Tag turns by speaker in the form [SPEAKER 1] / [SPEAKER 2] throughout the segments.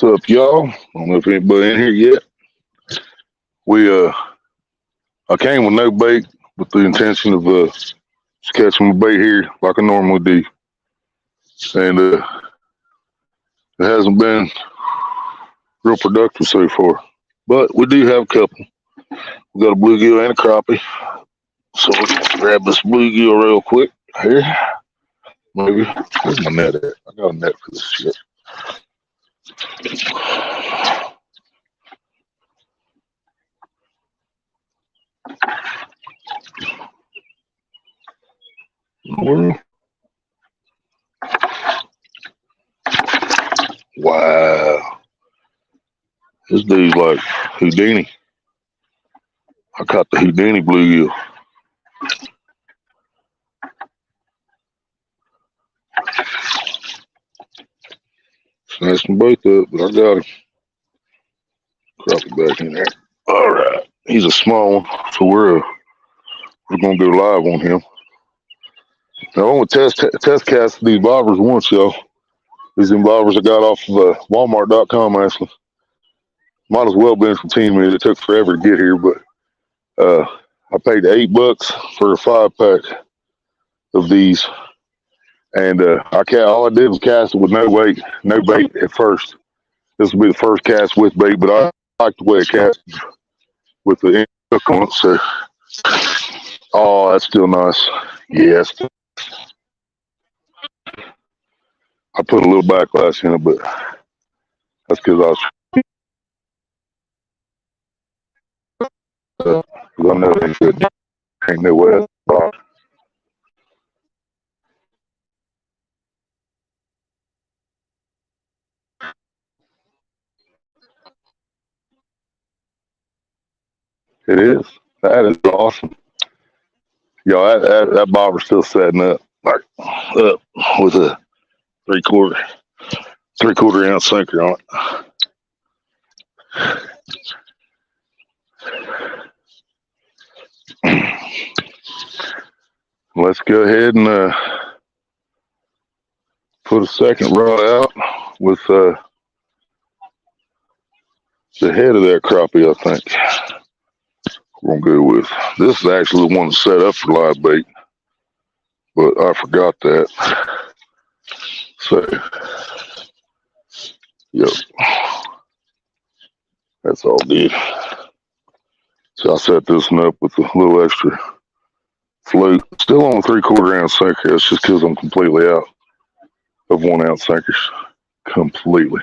[SPEAKER 1] What's up, y'all? I don't know if anybody in here yet. We I came with no bait with the intention of just catching my bait here like I normally do, and it hasn't been real productive so far. But we do have a couple. We got a bluegill and a crappie, so we can grab this bluegill real quick here. Maybe where's my net at? I got a net for this shit. Well, wow, this dude's like Houdini. I caught the Houdini bluegill. Snatched them both up, but I got him. Crop it back in there. All right, he's a small one, so we're gonna go live on him. Now, I only test cast these bobbers once, y'all. These bobbers I got off of Walmart.com actually. Might as well been from Team Me. It took forever to get here, but I paid $8 for a 5-pack of these, and all I did was cast it with no bait at first. This will be the first cast with bait, but I like the way it cast with the hook on it. So, oh, that's still nice. Yes, I put a little backlash in it, but that's because I know they good. Ain't no way. It is. That is awesome. Yo, that bobber's still setting up, like up with a three-quarter ounce sinker on it. Let's go ahead and put a second rod out with the head of that crappie, I think. We're gonna go with this is actually the one that's set up for live bait, but I forgot that. So, yep, that's all good. So I set this one up with a little extra float. Still on a 3/4 ounce sinker. That's just because I'm completely out of 1 ounce sinkers. Completely.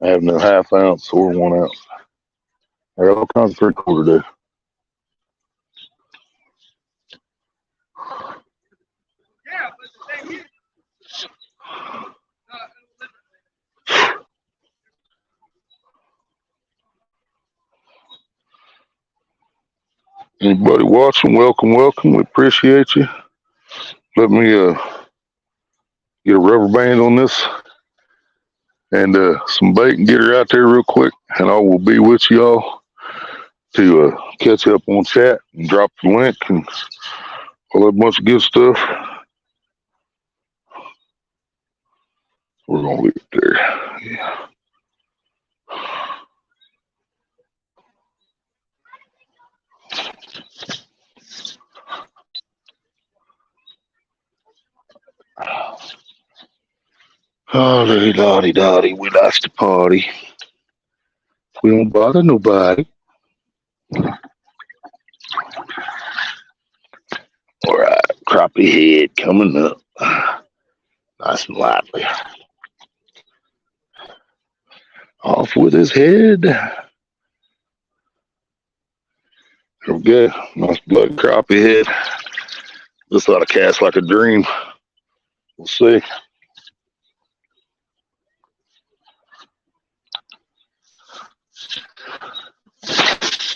[SPEAKER 1] I have no 1/2 ounce or 1 ounce. I got all kinds of 3/4 there. Anybody watching, welcome. We appreciate you. Let me get a rubber band on this and some bait and get her out there real quick, and I will be with y'all to catch up on chat and drop the link and all that bunch of good stuff. We're gonna leave it there. Yeah. Oh, lottie, we like to party. We don't bother nobody. All right, crappie head coming up. Nice and lively. Off with his head. There we go. Nice blood crappie head. This ought to cast like a dream. We'll see.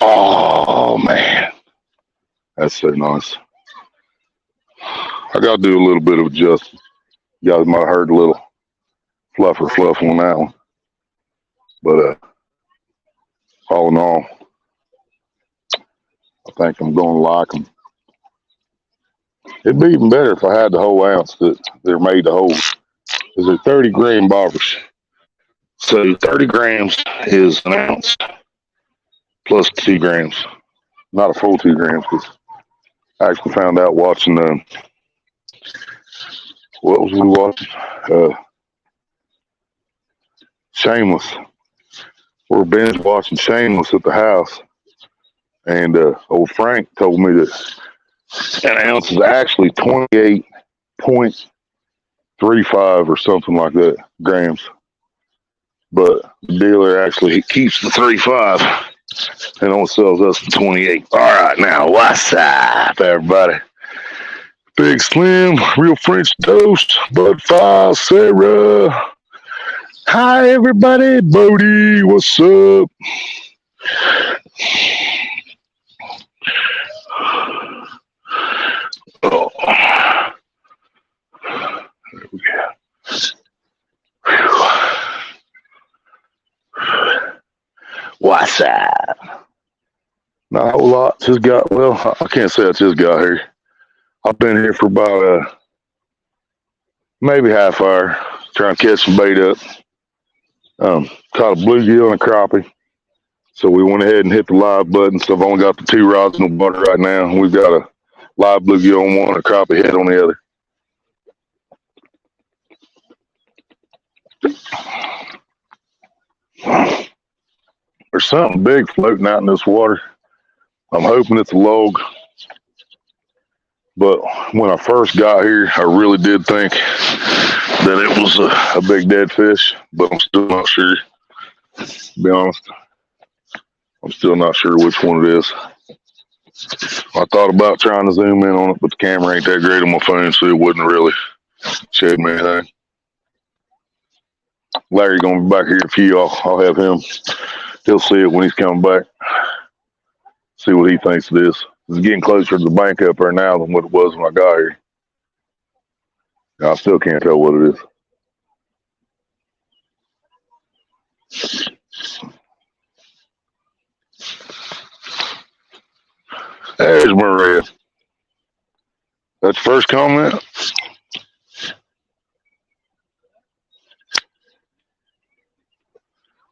[SPEAKER 1] Oh, man. That's so nice. I got to do a little bit of adjusting. You guys might have heard a little fluff on that one. But all in all, I think I'm going to like them. It'd be even better if I had the whole ounce that they're made to hold. Because they're 30 grain bobbers. So 30 grams is an ounce plus 2 grams, not a full 2 grams. Because I actually found out watching what was we watching? Shameless. We're binge watching Shameless at the house, and old Frank told me that an ounce is actually 28.35 or something like that grams. But the dealer actually he keeps the 35 and only sells us the 28. All right, now what's up, everybody? Big Slim, Real French Toast, Bud File, Sarah. Hi, everybody. Bodie, what's up? Oh, there we go. What's up? Not a whole lot. Just got, well, I can't say I just got here. I've been here for about maybe half hour trying to catch some bait up. Caught a bluegill and a crappie. So we went ahead and hit the live button. So I've only got the 2 rods in the water right now. We've got a live bluegill on one and a crappie head on the other. There's something big floating out in this water. I'm hoping it's a log. But when I first got here, I really did think that it was a big dead fish, but I'm still not sure. To be honest, I'm still not sure which one it is. I thought about trying to zoom in on it, but the camera ain't that great on my phone, so it wouldn't really show me anything. Larry gonna be back here in a few. I'll have him. He'll see it when he's coming back. See what he thinks it is. It's getting closer to the bank up there now than what it was when I got here. I still can't tell what it is. There's Maria. That's the first comment.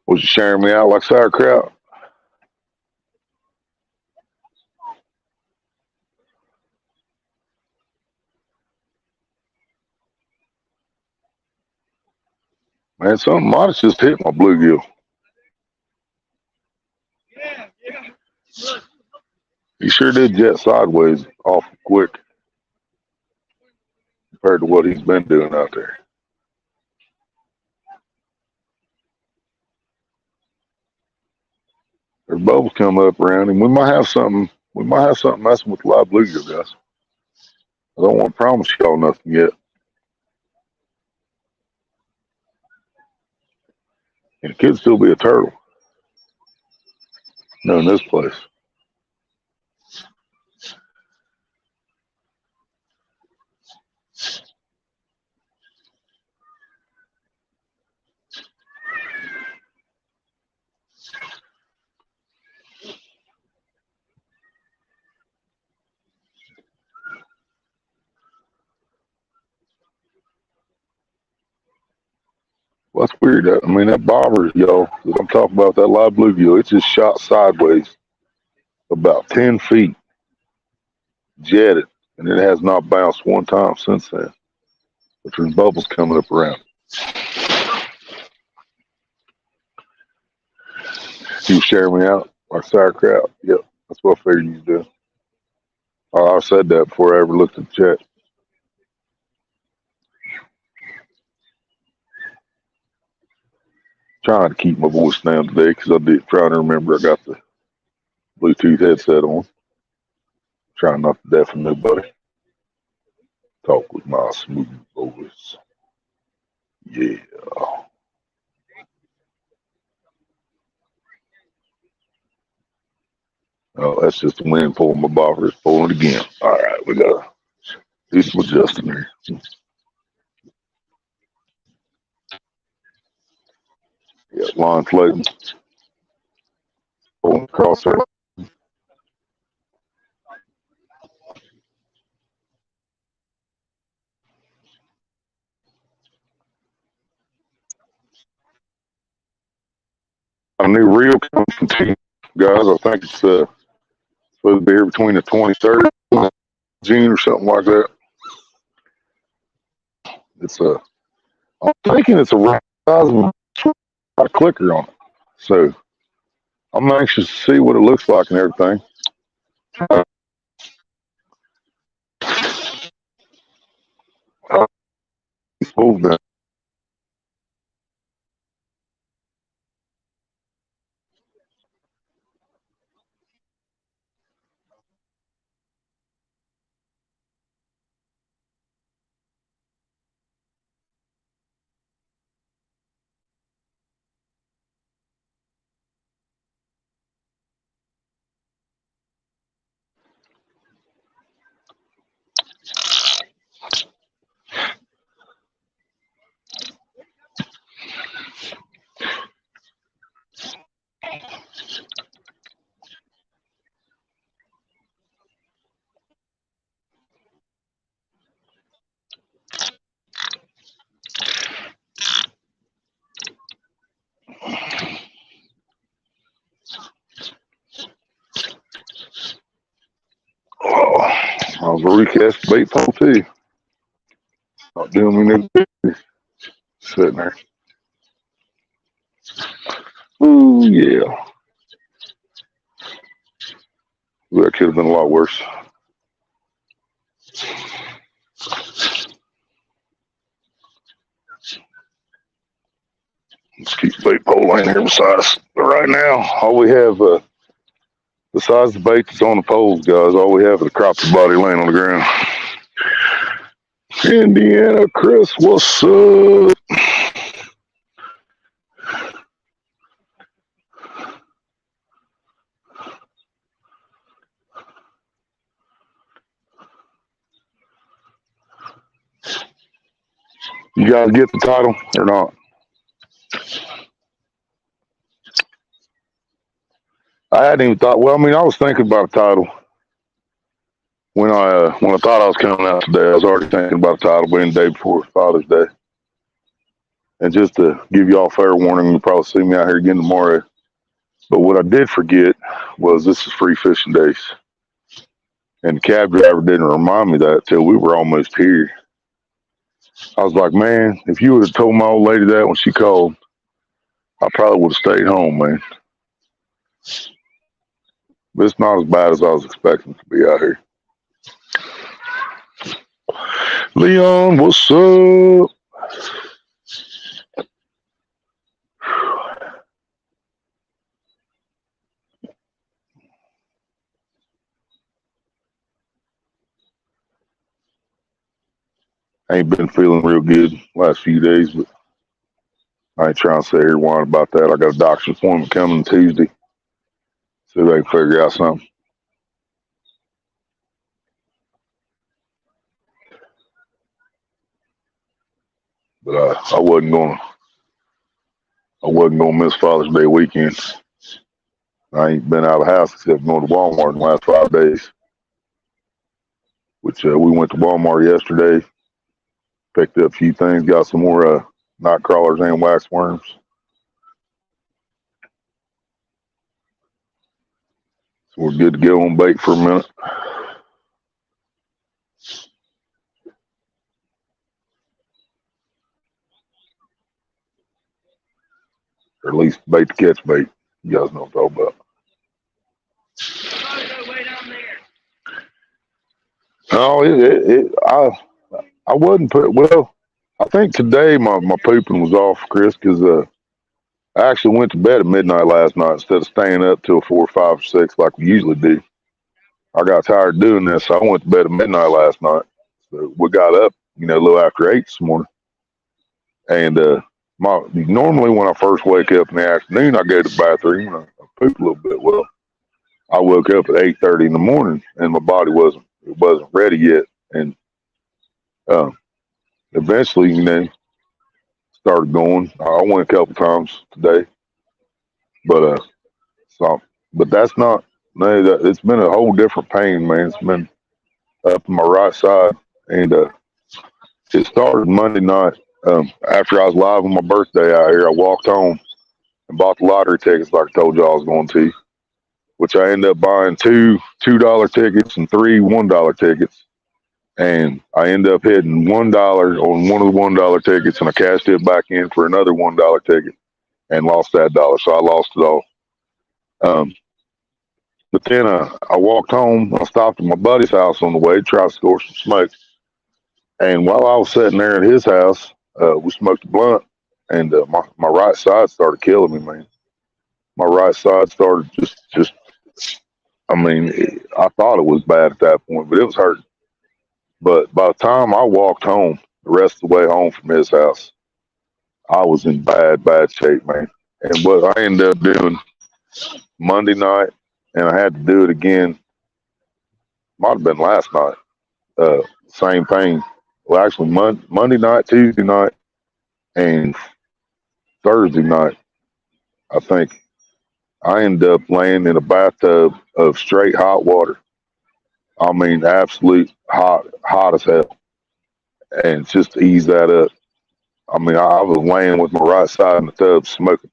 [SPEAKER 1] Was you sharing me out like sauerkraut? Man, something might have just hit my bluegill. He sure did jet sideways awful quick compared to what he's been doing out there. There's bubbles coming up around him. We might have something. We might have something messing with the live bluegill, guys. I don't want to promise y'all nothing yet. And it could still be a turtle. No, in this place. Well, that's weird. I mean, that bobber, y'all, that I'm talking about, that live bluegill, it just shot sideways about 10 feet, jetted, and it has not bounced one time since then. But there's bubbles coming up around. You share me out like sauerkraut. Yep, that's what I figured you'd do. I said that before I ever looked at the chat. Trying to keep my voice down today because I did trying to remember I got the Bluetooth headset on. Trying not to deafen nobody. Talk with my smooth voice. Yeah. Oh, that's just the wind pulling my bobber. It's pulling it again. All right, we got to do some adjusting here. Yeah, line floating. Pulling across there. a new reel coming from T, guys. I think it's supposed to be here between the 23rd of June or something like that. It's I'm thinking it's a right size with a clicker on it. So I'm anxious to see what it looks like and everything. Move that. Oh, I was a recast bait pole too. Not doing me no sitting there. Ooh, yeah. That could have been a lot worse. Let's keep the bait pole laying here beside us. But right now, all we have, besides the bait that's on the poles, guys, all we have is a crappie body laying on the ground. Indiana Chris, what's up? You guys get the title or not? I hadn't even thought. Well, I mean, I was thinking about a title when I thought I was coming out today. I was already thinking about a title being the day before Father's Day. And just to give y'all fair warning, you'll probably see me out here again tomorrow. But what I did forget was this is free fishing days. And the cab driver didn't remind me that till we were almost here. I was like, man, if you would have told my old lady that when she called, I probably would have stayed home, man. But it's not as bad as I was expecting to be out here. Leon, what's up? I ain't been feeling real good last few days, but I ain't trying to sit here whining about that. I got a doctor's appointment coming Tuesday. See if they can figure out something. But I wasn't gonna miss Father's Day weekend. I ain't been out of the house except going to Walmart in the last 5 days. Which we went to Walmart yesterday, picked up a few things, got some more night crawlers and wax worms. So we're good to go on bait for a minute. Or at least bait to catch bait. You guys know what I'm talking about. No, I wasn't put. Well, I think today my pooping was off, Chris, because I actually went to bed at midnight last night instead of staying up till 4, 5, or 6 like we usually do. I got tired doing this, so I went to bed at midnight last night. So we got up, a little after 8 this morning. And normally when I first wake up in the afternoon, I go to the bathroom and I poop a little bit. Well, I woke up at 8:30 in the morning and my body wasn't ready yet. And eventually, started going. I went a couple times today, but but that's not. No, it's been a whole different pain, man. It's been up my right side, and it started Monday night. After I was live on my birthday out here, I walked home, and bought the lottery tickets like I told you I was going to, which I ended up buying two $2 tickets and three $1 tickets. And I ended up hitting $1 on one of the $1 tickets, and I cashed it back in for another $1 ticket and lost that dollar. So I lost it all. Um, but then I walked home. I stopped at my buddy's house on the way to try to score some smoke. And while I was sitting there at his house, we smoked a blunt, and my right side started killing me, man. My right side started just. I mean, I thought it was bad at that point, but it was hurting. But by the time I walked home, the rest of the way home from his house, I was in bad shape, man. And what I ended up doing Monday night, and I had to do it again. Might have been last night. Same thing. Well, actually, Monday night, Tuesday night, and Thursday night, I think I ended up laying in a bathtub of straight hot water. I mean, absolute hot as hell, and just to ease that up. I mean, I was laying with my right side in the tub smoking,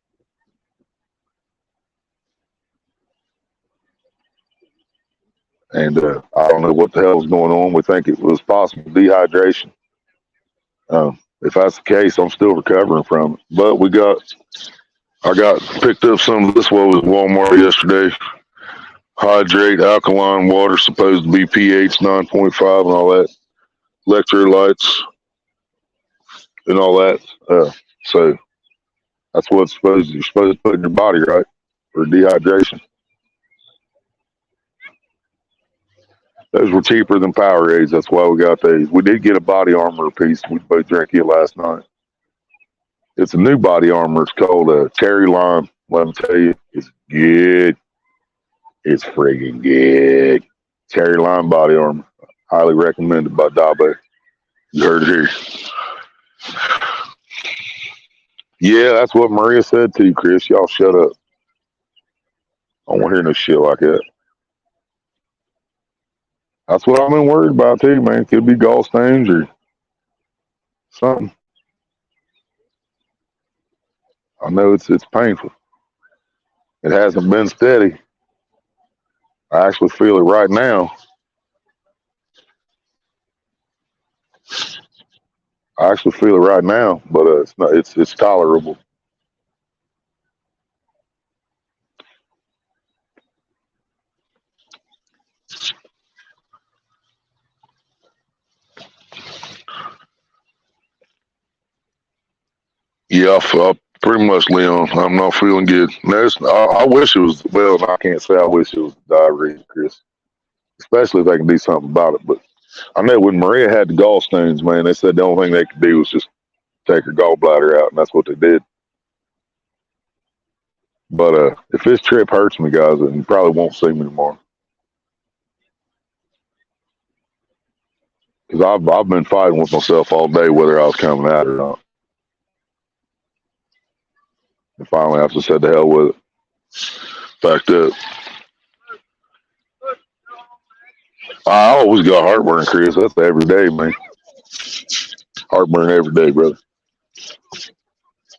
[SPEAKER 1] and I don't know what the hell was going on. We think it was possible dehydration. If that's the case, I'm still recovering from it. But I got picked up some of this. What was Walmart yesterday? Hydrate alkaline water, supposed to be pH 9.5 and all that, electrolytes and all that. So that's what you're supposed to put in your body, right? For dehydration. Those were cheaper than Powerades. That's why we got these. We did get a body armor piece. We both drank it last night. It's a new body armor. It's called a Cherry Lime. Let me tell you, it's good. It's friggin' good. Cherry Lime body armor. Highly recommended by Dabo. You heard it here. Yeah, that's what Maria said too, Chris. Y'all shut up. I don't want to hear no shit like that. That's what I've been worried about too, man. Could be gallstones or something. I know it's painful. It hasn't been steady. I actually feel it right now. I actually feel it right now, but it's not. It's tolerable. Yeah, pretty much, Leon. I'm not feeling good. No, I wish it was. Well, I can't say I wish it was diarrhea, Chris. Especially if they can do something about it. But I know when Maria had the gallstones, man, they said the only thing they could do was just take her gallbladder out, and that's what they did. But if this trip hurts me, guys, then you probably won't see me tomorrow because I've been fighting with myself all day whether I was coming out or not. And finally, I just said the hell with it. Backed up. I always got heartburn, Chris. That's every day, man. Heartburn every day, brother.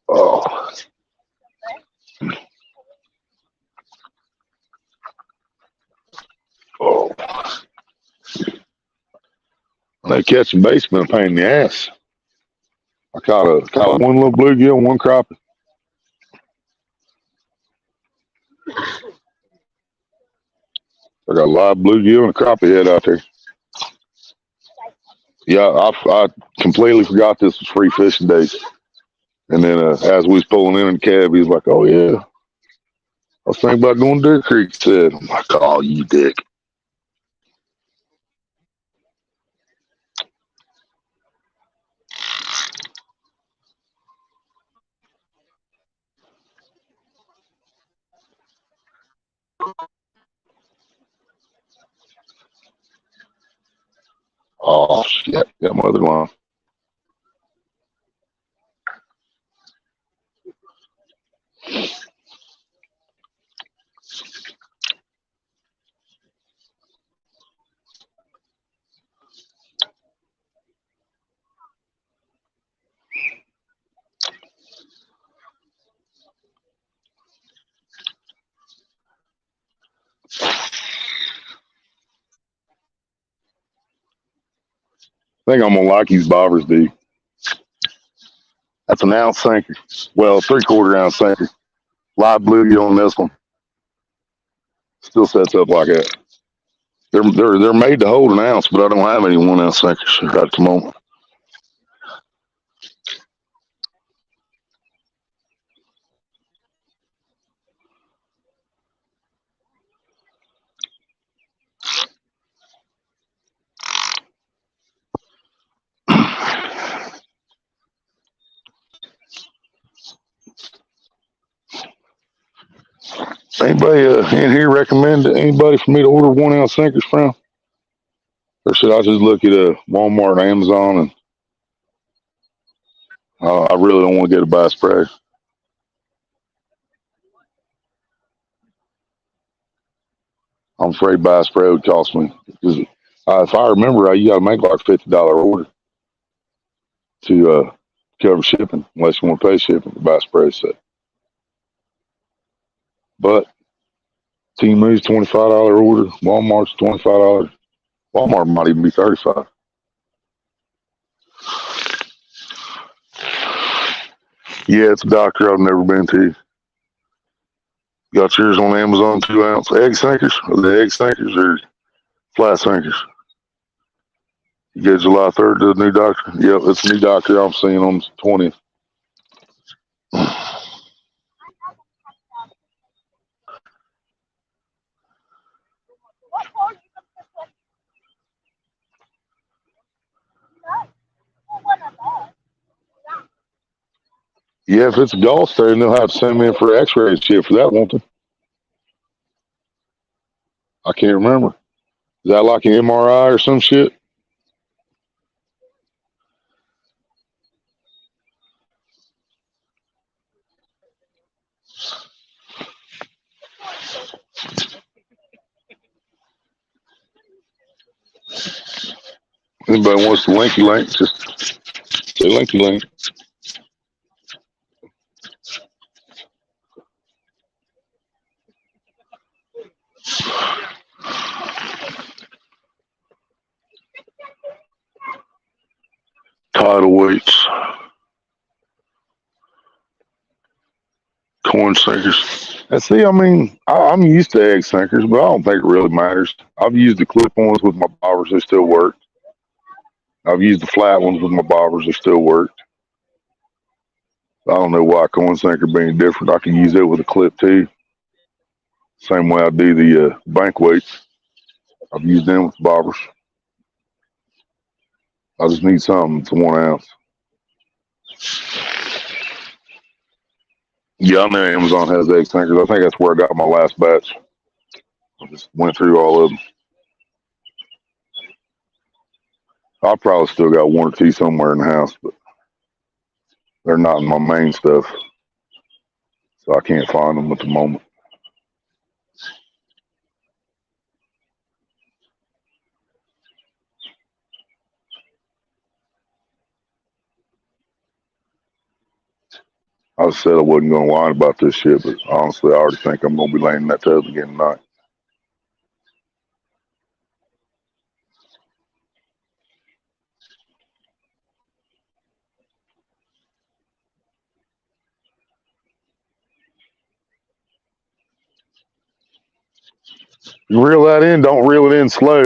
[SPEAKER 1] Oh, oh. That catching base been a pain in the ass. I caught one little bluegill, one crappie. I got a live bluegill and a crappie head out there. Yeah, I completely forgot this was free fishing days. And then as we was pulling in the cab, he was like, "Oh yeah, I was thinking about going to Deer Creek." He said, "I'm like, oh, you dick." Oh shit, got my other line. I think I'm gonna like these bobbers, dude. That's an ounce sinker. Well, 3/4 ounce sinker. Light bluegill on this one. Still sets up like that. They're made to hold an ounce, but I don't have any 1 ounce sinkers right at the moment. Anybody in here recommend anybody for me to order 1 ounce sinkers from? Or should I just look at Walmart, Amazon, and I really don't want to get a Bass Pro. I'm afraid Bass Pro would cost me. Because if I remember right, you got to make like $50 order to cover shipping, unless you want to pay shipping for Bass Pro set. But Temu's $25 order, Walmart's $25. Walmart might even be 35. Yeah, it's a doctor I've never been to. Got yours on Amazon, 2 ounce egg sinkers? Are they egg sinkers or flat sinkers? You get July 3rd to the new doctor? Yep, it's a new doctor I'm seeing on the 20th. Yeah, if it's a gallstone, they'll have to send me in for x-ray shit for that, won't they? I can't remember. Is that like an MRI or some shit? Anybody wants the linky link, just say linky link. Tidal weights, corn sinkers. And see, I mean, I'm used to egg sinkers, but I don't think it really matters. I've used the clip ones with my bobbers, they still work. I've used the flat ones with my bobbers, they still work. I don't know why corn sinker being different. I can use it with a clip too. Same way I do the bank weights. I've used them with bobbers. I just need something to 1 ounce. Yeah, I know Amazon has egg sinkers. I think that's where I got my last batch. I just went through all of them. I probably still got 1 or 2 somewhere in the house, but they're not in my main stuff, so I can't find them at the moment. I said I wasn't going to whine about this shit, but honestly, I already think I'm going to be laying in that tub again tonight. You reel that in, don't reel it in slow.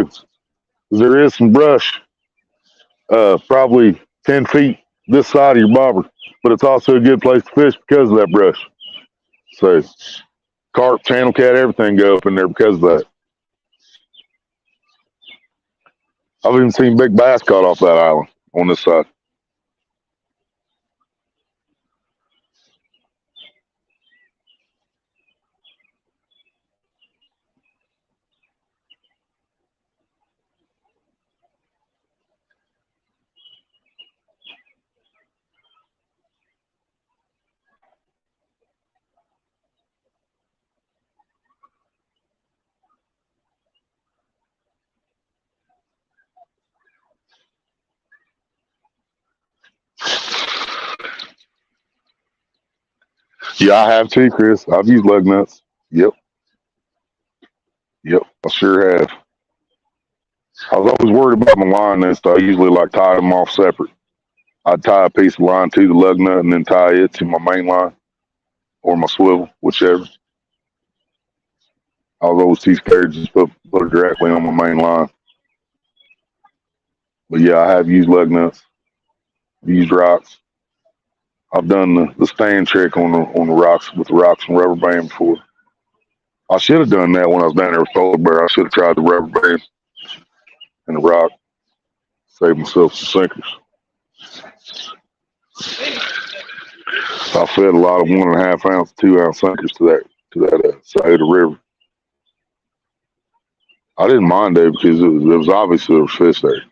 [SPEAKER 1] There is some brush, probably 10 feet this side of your bobber, but it's also a good place to fish because of that brush. So carp, channel cat, everything go up in there because of that. I've even seen big bass caught off that island on this side. Yeah, I have too, Chris. I've used lug nuts. Yep, yep, I sure have. I was always worried about my line then, so I usually like tie them off separate. I'd tie a piece of line to the lug nut and then tie it to my main line or my swivel, whichever. I was always too scared to just put it directly on my main line. But yeah, I have used lug nuts, used rocks. I've done the stand trick on the rocks with the rocks and rubber band before. I should have done that when I was down there with Polar Bear. I should have tried the rubber band and the rock, save myself some sinkers. I fed a lot of 1.5 ounce, 2 ounce sinkers to that side of the river. I didn't mind it because it was obvious there was fish there.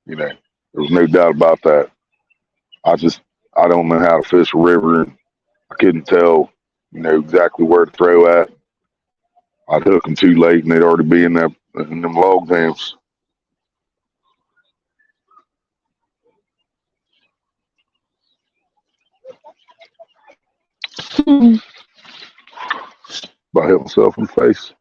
[SPEAKER 1] You know, there was no doubt about that. I just I don't know how to fish a river, and I couldn't tell, exactly where to throw at. I'd hook them too late, and they'd already be in them log jams. But I hit myself in the face.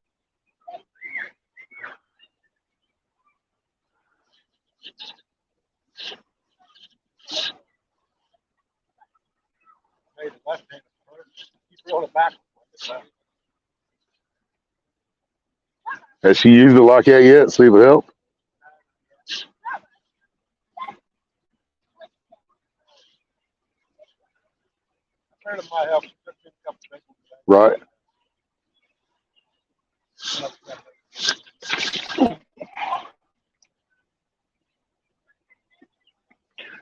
[SPEAKER 1] Has she used it like that yet? See if it helped. Right.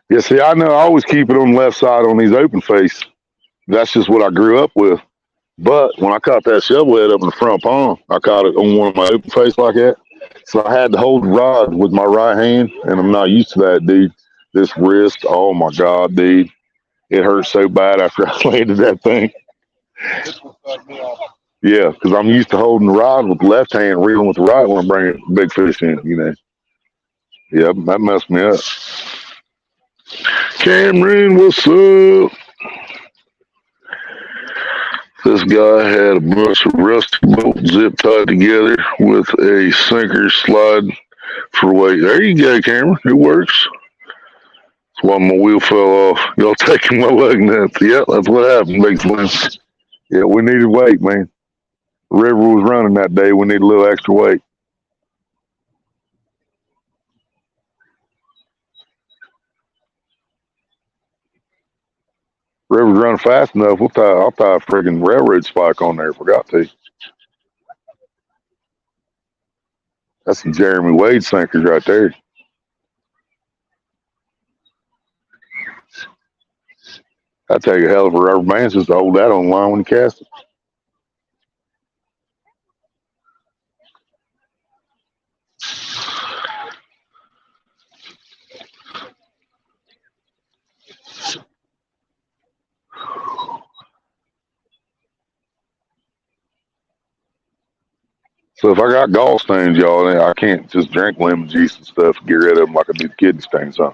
[SPEAKER 1] Yeah, see, I know I always keep it on the left side on these open face. That's just what I grew up with. But when I caught that shovel head up in the front pond, I caught it on one of my open face like that. So I had to hold the rod with my right hand, and I'm not used to that, dude. This wrist, oh my God, dude. It hurt so bad after I landed that thing. Yeah, because I'm used to holding the rod with the left hand, reeling with the right when I'm bringing big fish in. Yeah, that messed me up. Cameron, what's up? This guy had a bunch of rusty bolts zip tied together with a sinker slide for weight. There you go, Cameron. It works. That's why my wheel fell off. Y'all taking my lug nuts. Yep, that's what happened, Big Slim. Yeah, we needed weight, man. The river was running that day. We needed a little extra weight. River's running fast enough. I'll tie a friggin' railroad spike on there if I got to. That's some Jeremy Wade sinkers right there. That'd take a hell of a rubber band just to hold that on line when you cast it. So if I got gallstones, y'all, then I can't just drink lemon juice and stuff and get rid of them like I do kidney stones, huh?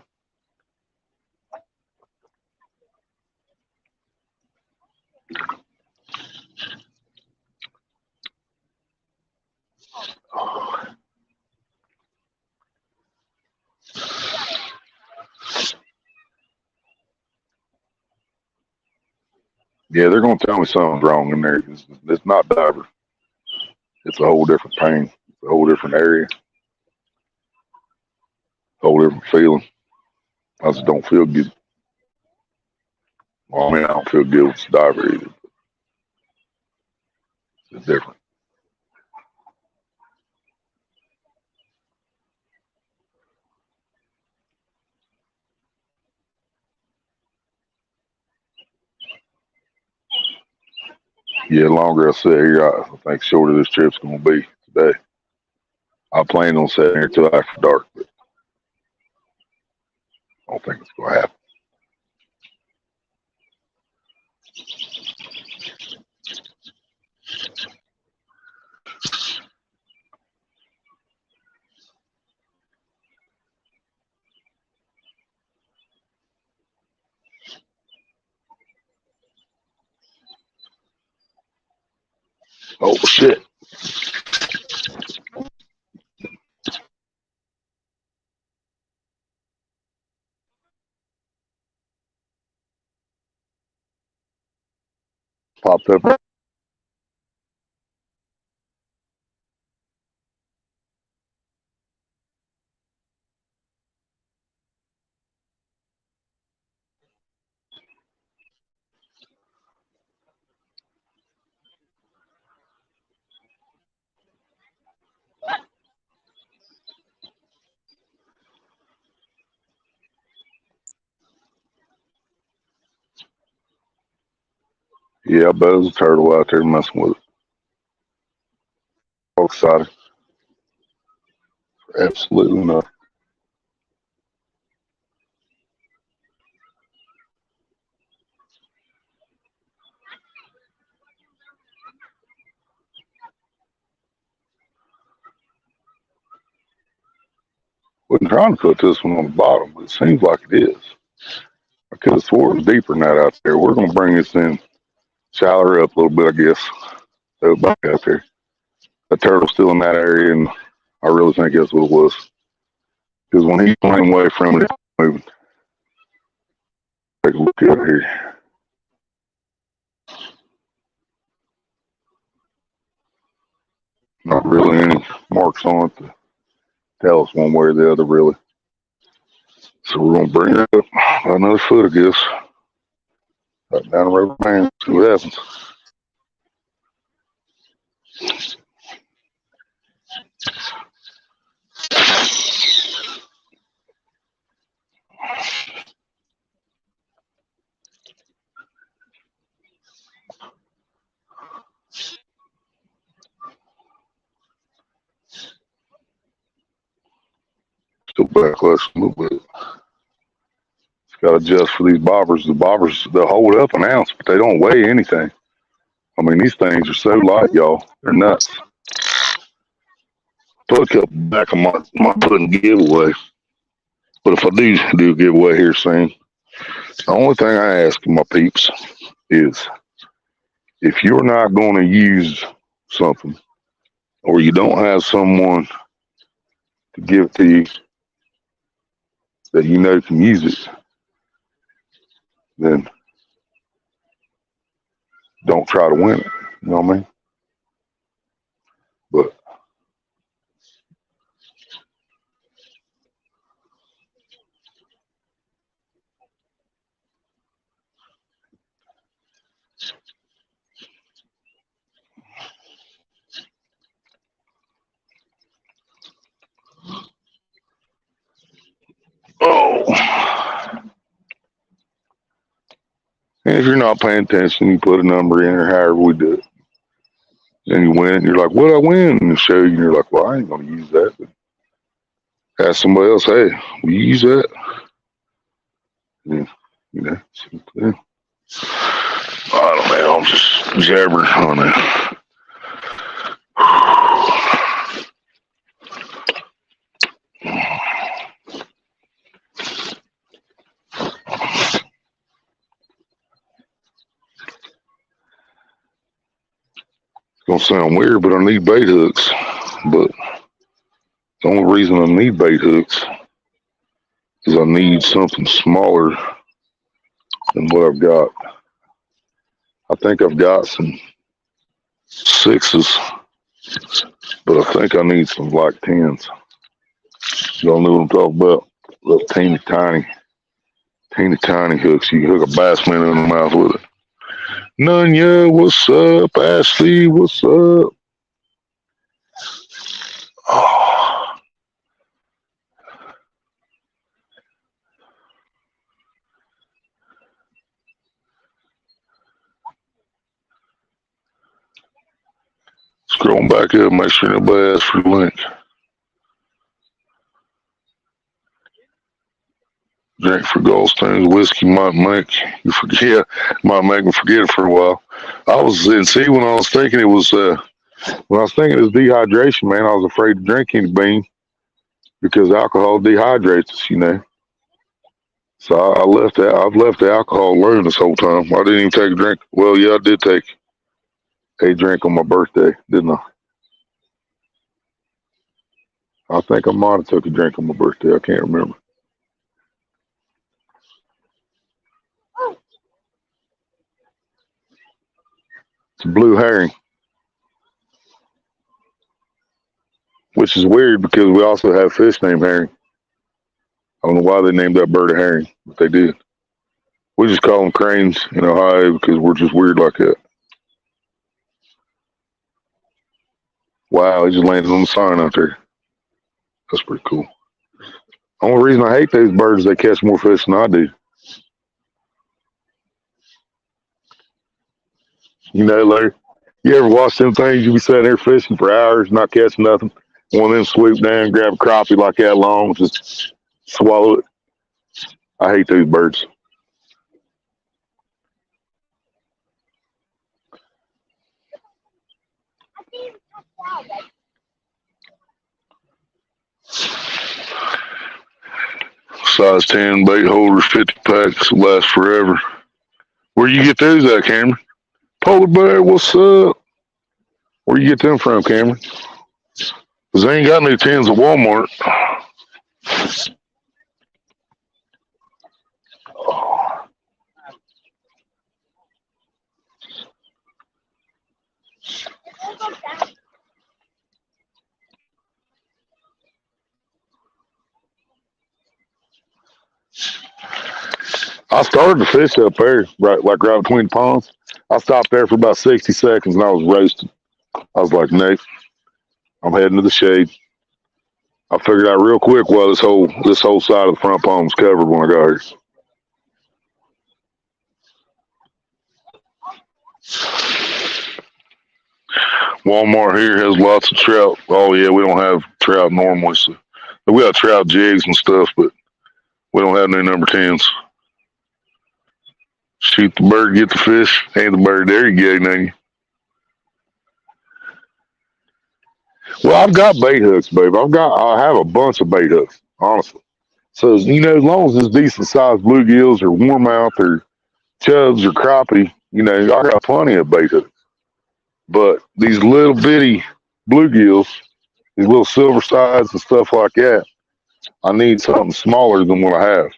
[SPEAKER 1] Yeah, they're gonna tell me something's wrong in there. It's not diver. It's a whole different pain. It's a whole different area. Whole different feeling. I just don't feel good. Well, I mean, I don't feel good with the diver either. It's different. Yeah, the longer I sit here, I think shorter this trip's gonna be today. I plan on sitting here till after dark, but I don't think it's gonna happen. Oh shit. Popped up. Yeah, I bet there's a turtle out there messing with it. All excited. Absolutely not. Wasn't trying to put this one on the bottom, but it seems like it is. I could have swore it was deeper than that out there. We're gonna bring this in, shallow her up a little bit, I guess. Throw it back out there. The turtle's still in that area, and I really think that's what it was. Because when he's playing away from it, it's moving. Take a look at it here. Not really any marks on it to tell us one way or the other, really. So we're gonna bring it up another foot, I guess. Up down the river man. See what happens. Still backlash a little bit. Got to adjust for these bobbers. The bobbers, they'll hold up an ounce, but they don't weigh anything. I mean, these things are so light, y'all. They're nuts. Put a couple back on my putting giveaway. But if I do a giveaway here soon, the only thing I ask my peeps is if you're not going to use something or you don't have someone to give it to you that you know can use it, then don't try to win it. You know what I mean? But and if you're not paying attention, you put a number in or however we do it. Then you win. You're like, "What I win?" And they show you, and you're like, "Well, I ain't gonna use that." But ask somebody else, "Hey, will you use that?" Yeah, you know. Yeah. I don't know. I'm just jabbering on that. It's gonna sound weird, but I need bait hooks. But the only reason I need bait hooks is I need something smaller than what I've got. I think I've got some sixes, but I think I need some like tens. Y'all know what I'm talking about? Little teeny tiny hooks. You can hook a bass man in the mouth with it. Nunya, what's up? Ashley, what's up? Oh, scrolling back up, make sure nobody asks for the link. Drink for gallstones. Whiskey might make you forget. Might make me forget it for a while. I was in see when I was thinking it was when I was thinking it was dehydration, man. I was afraid to drink any bean because alcohol dehydrates us, you know. So I left that. I've left the alcohol alone this whole time. I didn't even take a drink. Well, yeah, I did take a drink on my birthday, didn't I? I think I might have took a drink on my birthday. I can't remember. It's a blue herring, which is weird because we also have fish named herring. I don't know why they named that bird a herring, but they did. We just call them cranes in Ohio because we're just weird like that. Wow, he just landed on the sign out there. That's pretty cool. Only reason I hate those birds is they catch more fish than I do. You know, Larry, you ever watch them things? You be sitting there fishing for hours, not catching nothing. One of them swoop down, grab a crappie like that long, just swallow it. I hate those birds. Size 10 bait holders, 50 packs, last forever. Where you get those at, Cameron? Polar bear, what's up? Where you get them from, Cameron? Because they ain't got no tins at Walmart. I started to fish up there, right between the ponds. I stopped there for about 60 seconds and I was roasted. I was like, Nate, I'm heading to the shade. I figured out real quick why this whole side of the front pond was covered when I got here. Walmart here has lots of trout. Oh yeah, we don't have trout normally. So we got trout jigs and stuff, but we don't have no number 10s. Shoot the bird, get the fish, and the bird. There you go, Nate. Well, I've got bait hooks, babe. I have a bunch of bait hooks, honestly. So as long as it's decent sized bluegills or warmouth or chubs or crappie, I got plenty of bait hooks. But these little bitty bluegills, these little silver sides and stuff like that, I need something smaller than what I have.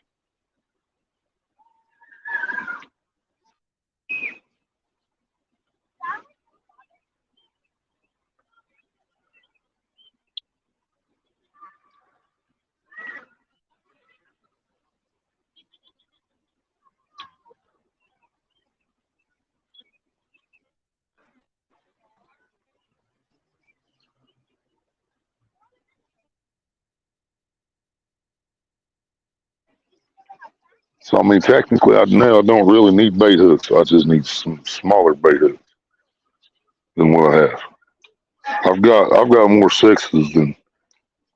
[SPEAKER 1] So I mean, technically, I don't really need bait hooks. I just need some smaller bait hooks than what I have. I've got more sixes than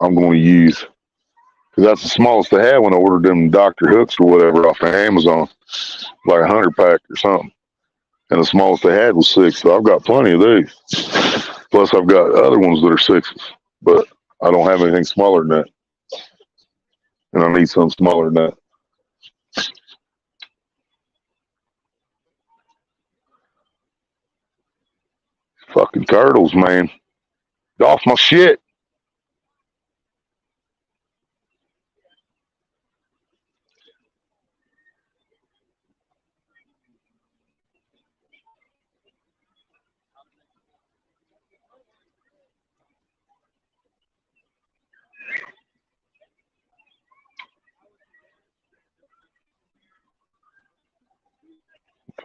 [SPEAKER 1] I'm going to use because that's the smallest they had when I ordered them Doctor Hooks or whatever off of Amazon, like 100 pack or something. And the smallest they had was 6. So I've got plenty of these. Plus, I've got other ones that are 6s, but I don't have anything smaller than that, and I need something smaller than that. Fucking turtles, man. Get off my shit.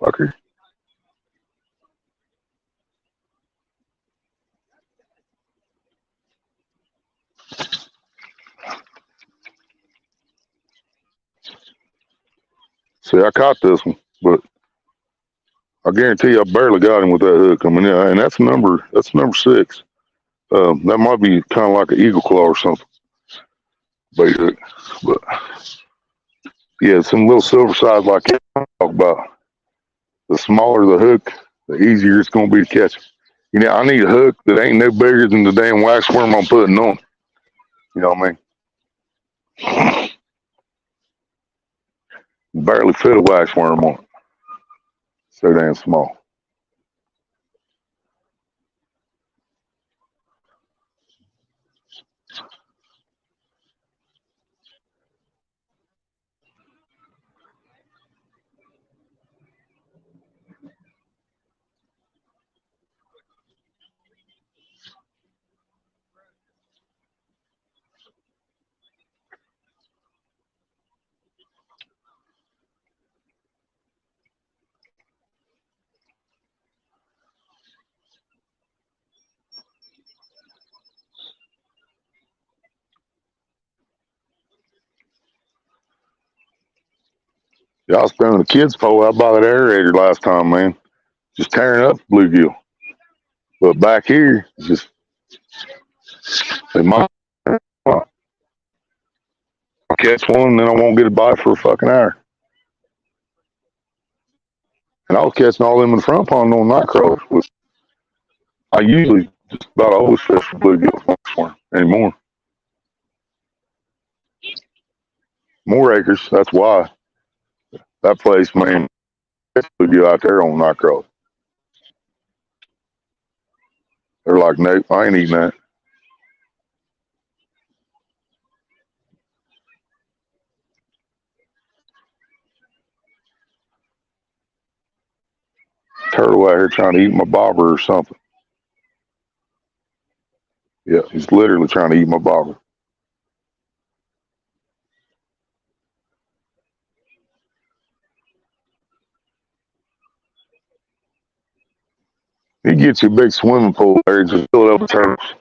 [SPEAKER 1] Fucker. See, I caught this one, but I guarantee you I barely got him with that hook. I mean, yeah, and that's number 6. That might be kind of like an eagle claw or something, bait hook. But yeah, some little silver sides like that I talk about. The smaller the hook, the easier it's going to be to catch. I need a hook that ain't no bigger than the damn wax worm I'm putting on. You know what I mean? Barely fit a wax worm on it. So damn small. Yeah, I was throwing the kids' pole out by that aerator last time, man. Just tearing up bluegill. But back here, it's just they might catch one, and then I won't get a bite for a fucking hour. And I was catching all them in the front pond on night crawlers. Which I usually just about always fish for bluegill anymore. More acres. That's why that place, man, bluegill out there on night crawlers. They're like, nope, I ain't eating that. Turtle out here trying to eat my bobber or something. Yeah, he's literally trying to eat my bobber. He gets you a big swimming pool there, just fill it up with turtles.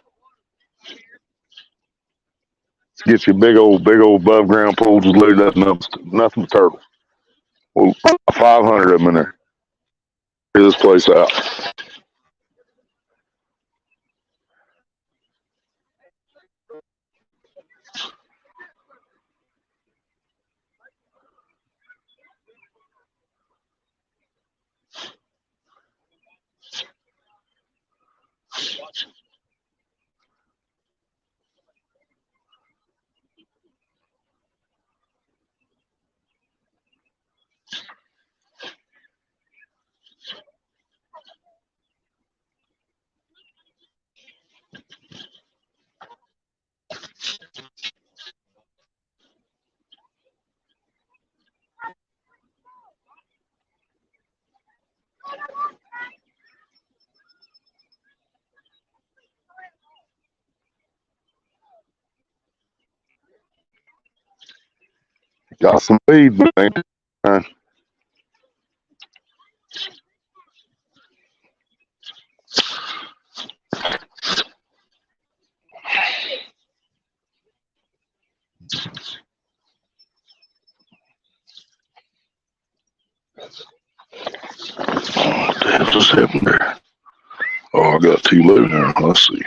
[SPEAKER 1] Gets you a big old above ground pool, just loaded up nothing but turtles. Well, 500 of them in there. Clear this place out. Got some feed, man. What the hell just happened there? Oh, I got two low now. Let's see.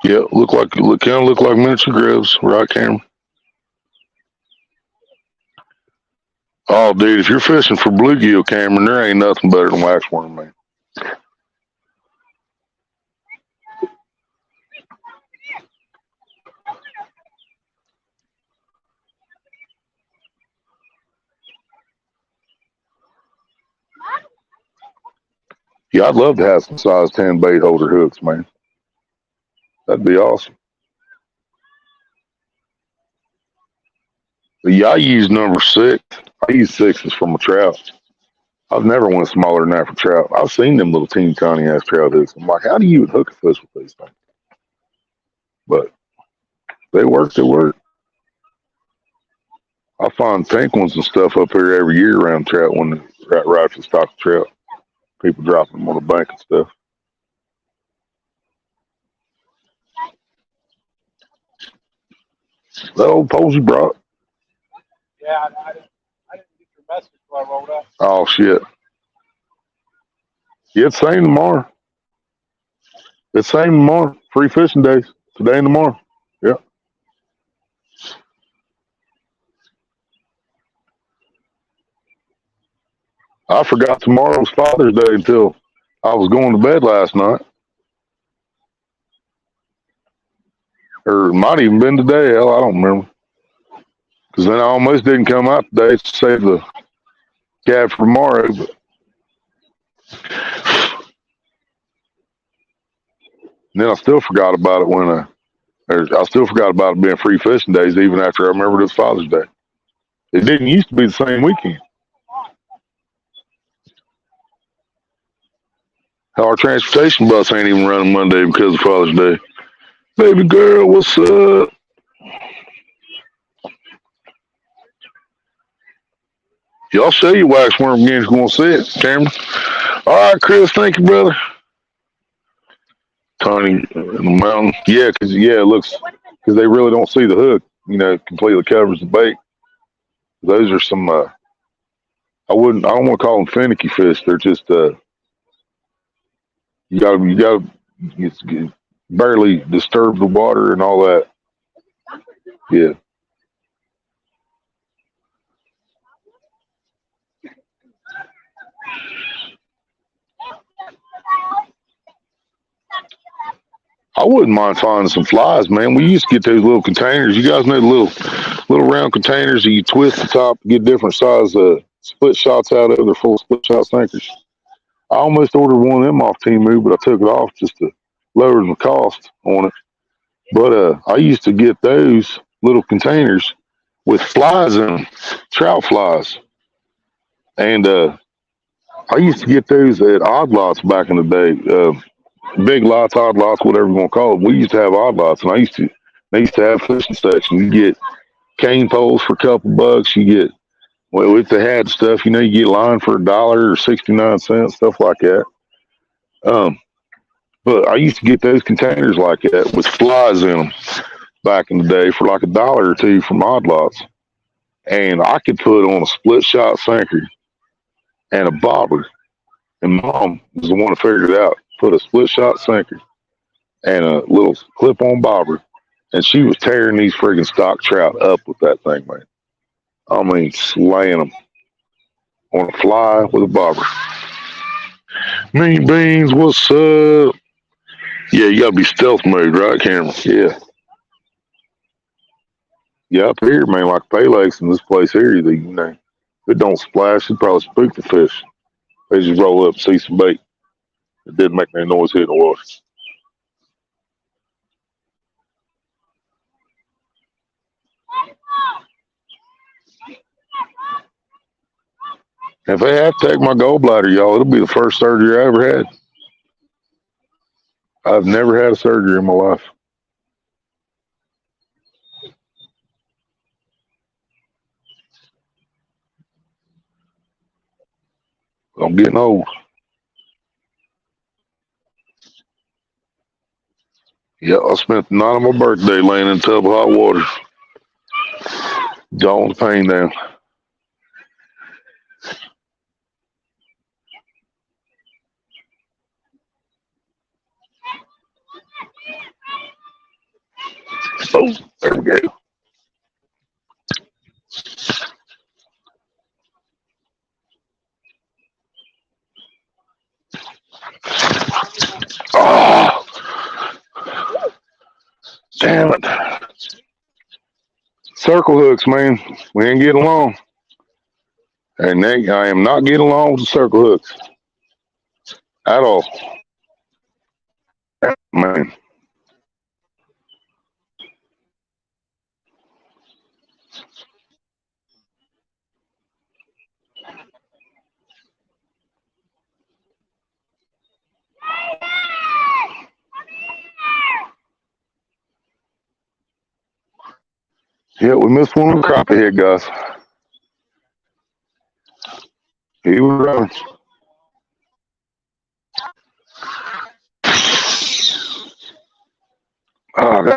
[SPEAKER 1] Yeah, kind of look like miniature grubs, right, Cameron? Oh, dude, if you're fishing for bluegill, Cameron, there ain't nothing better than waxworm, man. Yeah, I'd love to have some size 10 bait holder hooks, man. That'd be awesome. But yeah, I use number 6. I use 6s for my trout. I've never went smaller than that for trout. I've seen them little teeny tiny ass trout hooks. I'm like, how do you hook a fish with these things? But they work. They work. I find pink ones and stuff up here every year around trout when right at the stock of trout. People dropping them on the bank and stuff. That old pose you brought.
[SPEAKER 2] Yeah, I didn't get your message before I rolled up.
[SPEAKER 1] Oh shit. Yeah, it's same tomorrow. It's same tomorrow. Free fishing days. Today and tomorrow. Yeah. I forgot tomorrow was Father's Day until I was going to bed last night. Or it might even been today. Hell, I don't remember. Because then I almost didn't come out today to save the cab for tomorrow. But then I still forgot about it I still forgot about it being free fishing days even after I remembered it was Father's Day. It didn't used to be the same weekend. Our transportation bus ain't even running Monday because of Father's Day. Baby girl, what's up? Y'all show you waxworm again. Going to see it, Cameron. All right, Chris. Thank you, brother. Tony in the mountain. Yeah, it looks because they really don't see the hook. It completely covers the bait. Those are some. I don't want to call them finicky fish. They're just you got to barely disturb the water and all that. Yeah. I wouldn't mind finding some flies, man. We used to get those little containers. You guys know the little round containers that you twist the top to get different size split shots out of. They're full split shot sinkers. I almost ordered one of them off Timu, but I took it off just to lower the cost on it. But I used to get those little containers with flies in them, trout flies, and I used to get those at odd lots back in the day. Big lots, odd lots, whatever you want to call it. We used to have odd lots, and they used to have fishing sections. You get cane poles for a couple bucks. You get well if they had stuff, you get line for $1 or 69 cents, stuff like that. Um, but I used to get those containers like that with flies in them back in the day for like $1 or 2 from odd lots, and I could put on a split shot sinker and a bobber. And mom was the one that figured it out. Put a split shot sinker and a little clip on bobber, and she was tearing these friggin' stock trout up with that thing, man. I mean, slaying them on a fly with a bobber. Mean beans, what's up? Yeah, you gotta be stealth mode, right, Cameron? Yeah. Yeah, up here, man, like Pelex in this place here, if it don't splash, it probably spook the fish. They just roll up, see some bait. It didn't make any noise hitting the water. If they have to take my gallbladder, y'all, it'll be the first surgery I ever had. I've never had a surgery in my life. I'm getting old. Yeah, I spent the night of my birthday laying in a tub of hot water, jawing the pain down. Oh, there we go. Oh, damn it. Circle hooks, man. We ain't getting along. And I am not getting along with the circle hooks at all. Man. Yeah, we missed one of the crappie head guys. He was running. Oh,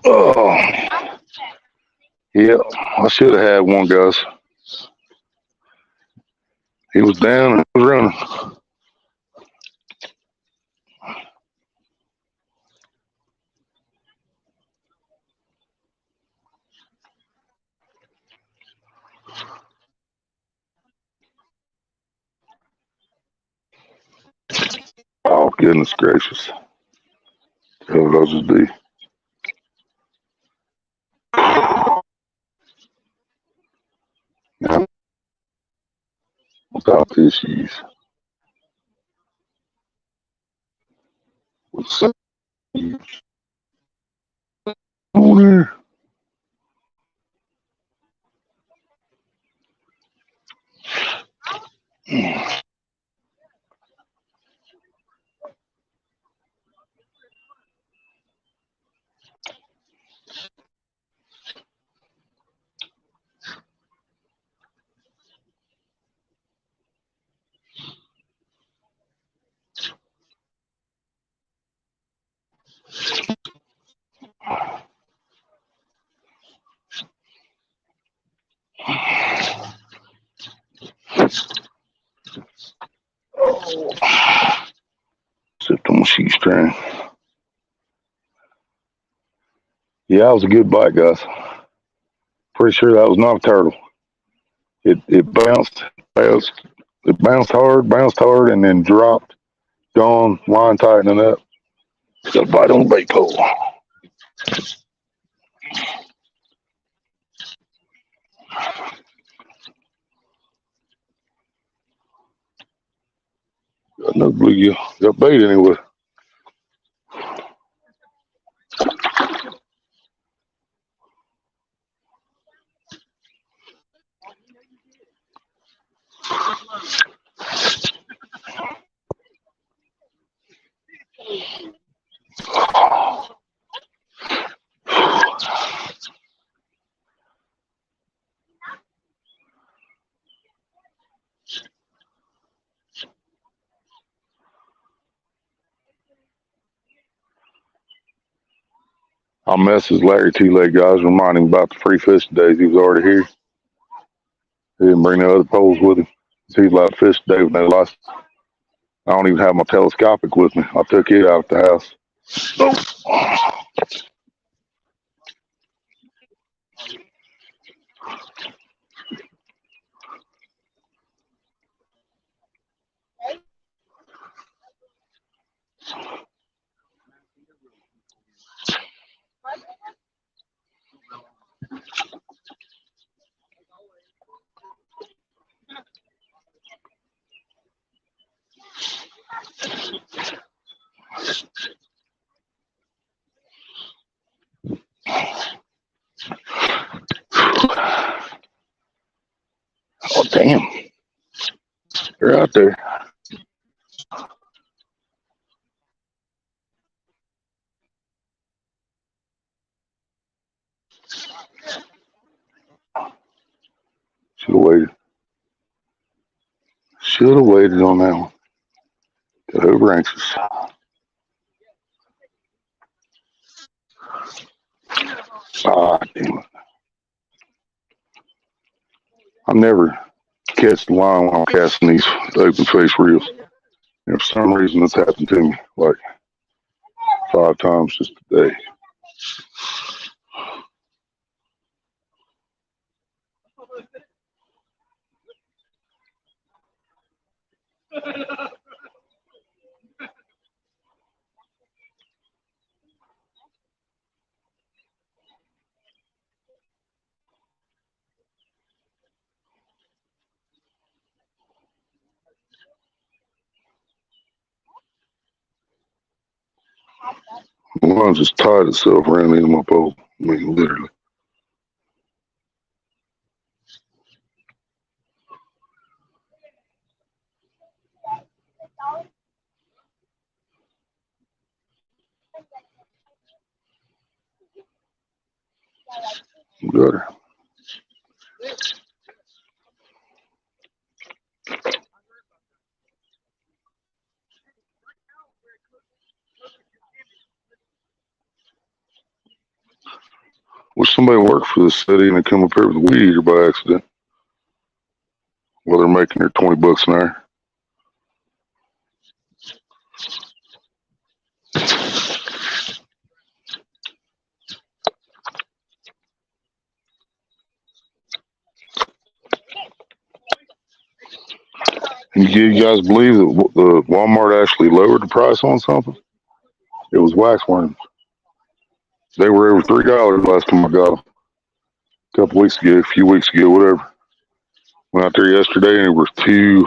[SPEAKER 1] oh. Yeah, I should have had one, guys. He was down and was running. Goodness gracious. Hell did I just do? Now, without issues. What's up on there? Except on my shoestring. Yeah, that was a good bite, guys. Pretty sure that was not a turtle. It bounced hard, and then dropped. Gone. Line tightening up. Got a bite on the bait pole. Got another bluegill. Got bait anyway. I'll message Larry T-Leg, guys, remind him about the free fishing days. He was already here. He didn't bring no other poles with him. He's like fish today with no license. I don't even have my telescopic with me. I took it out of the house. Oh, damn. They're out there. Should have waited. Should have waited on that one. Got over anxious. Ah, damn it. I never catch the line when I'm casting these open face reels. And for some reason, it's happened to me like 5 times just today. The line just tied itself around the end of my pole. I mean, literally. Got her. Wish somebody worked for the city and they come up here with a weed eater by accident. Well, they're making their $20 an hour. You guys believe that the Walmart actually lowered the price on something? It was waxworms. They were over $3 last time I got them. A couple weeks ago, a few weeks ago, whatever. Went out there yesterday and it was I think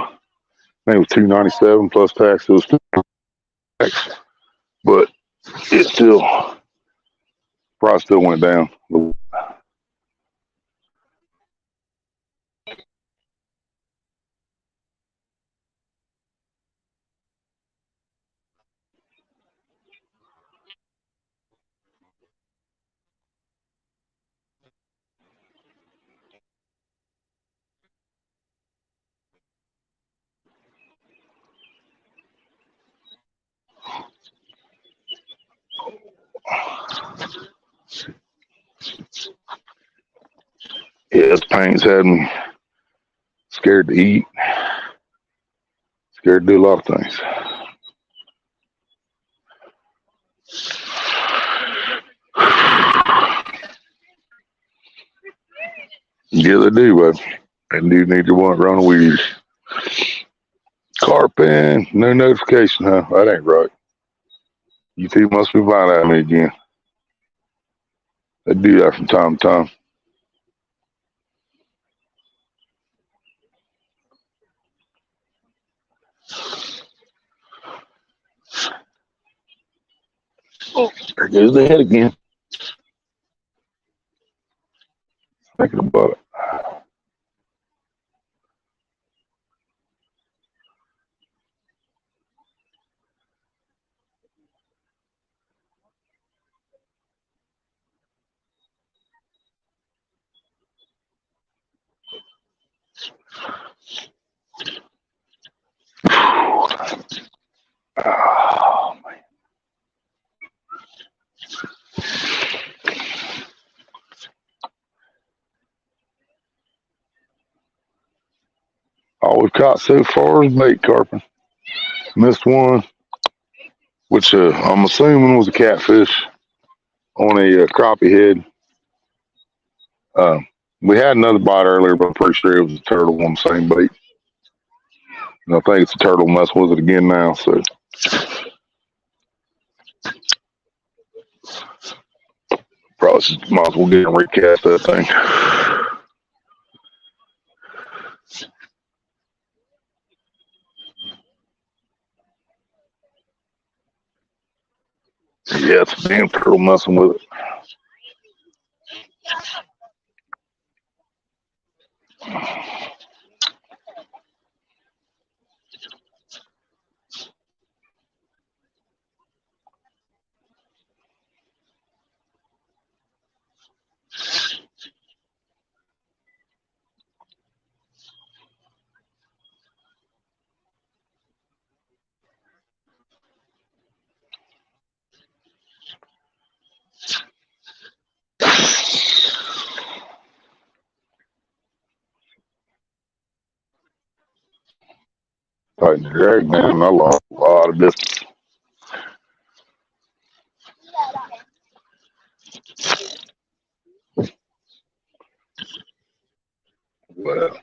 [SPEAKER 1] it was $2.97 plus tax. It was tax, but it still price still went down. Yeah, this pain's had me scared to eat, scared to do a lot of things. Yeah, they do, but they do need to want run a weed. Carpin, no notification, huh? That ain't right. You two must be lying at me again. They do that from time to time. Oh, there goes the head again. Thinking about it. Oh, man. All we've caught so far is bait carping. Missed one, which I'm assuming was a catfish on a crappie head. Uh, we had another bite earlier, but I'm pretty sure it was a turtle on the same bait. And I think it's a turtle messing with it again now. So probably might as well get and recast that thing. Yeah, it's a damn turtle messing with it. Tighten the drag down. I lost a lot of distance. Well,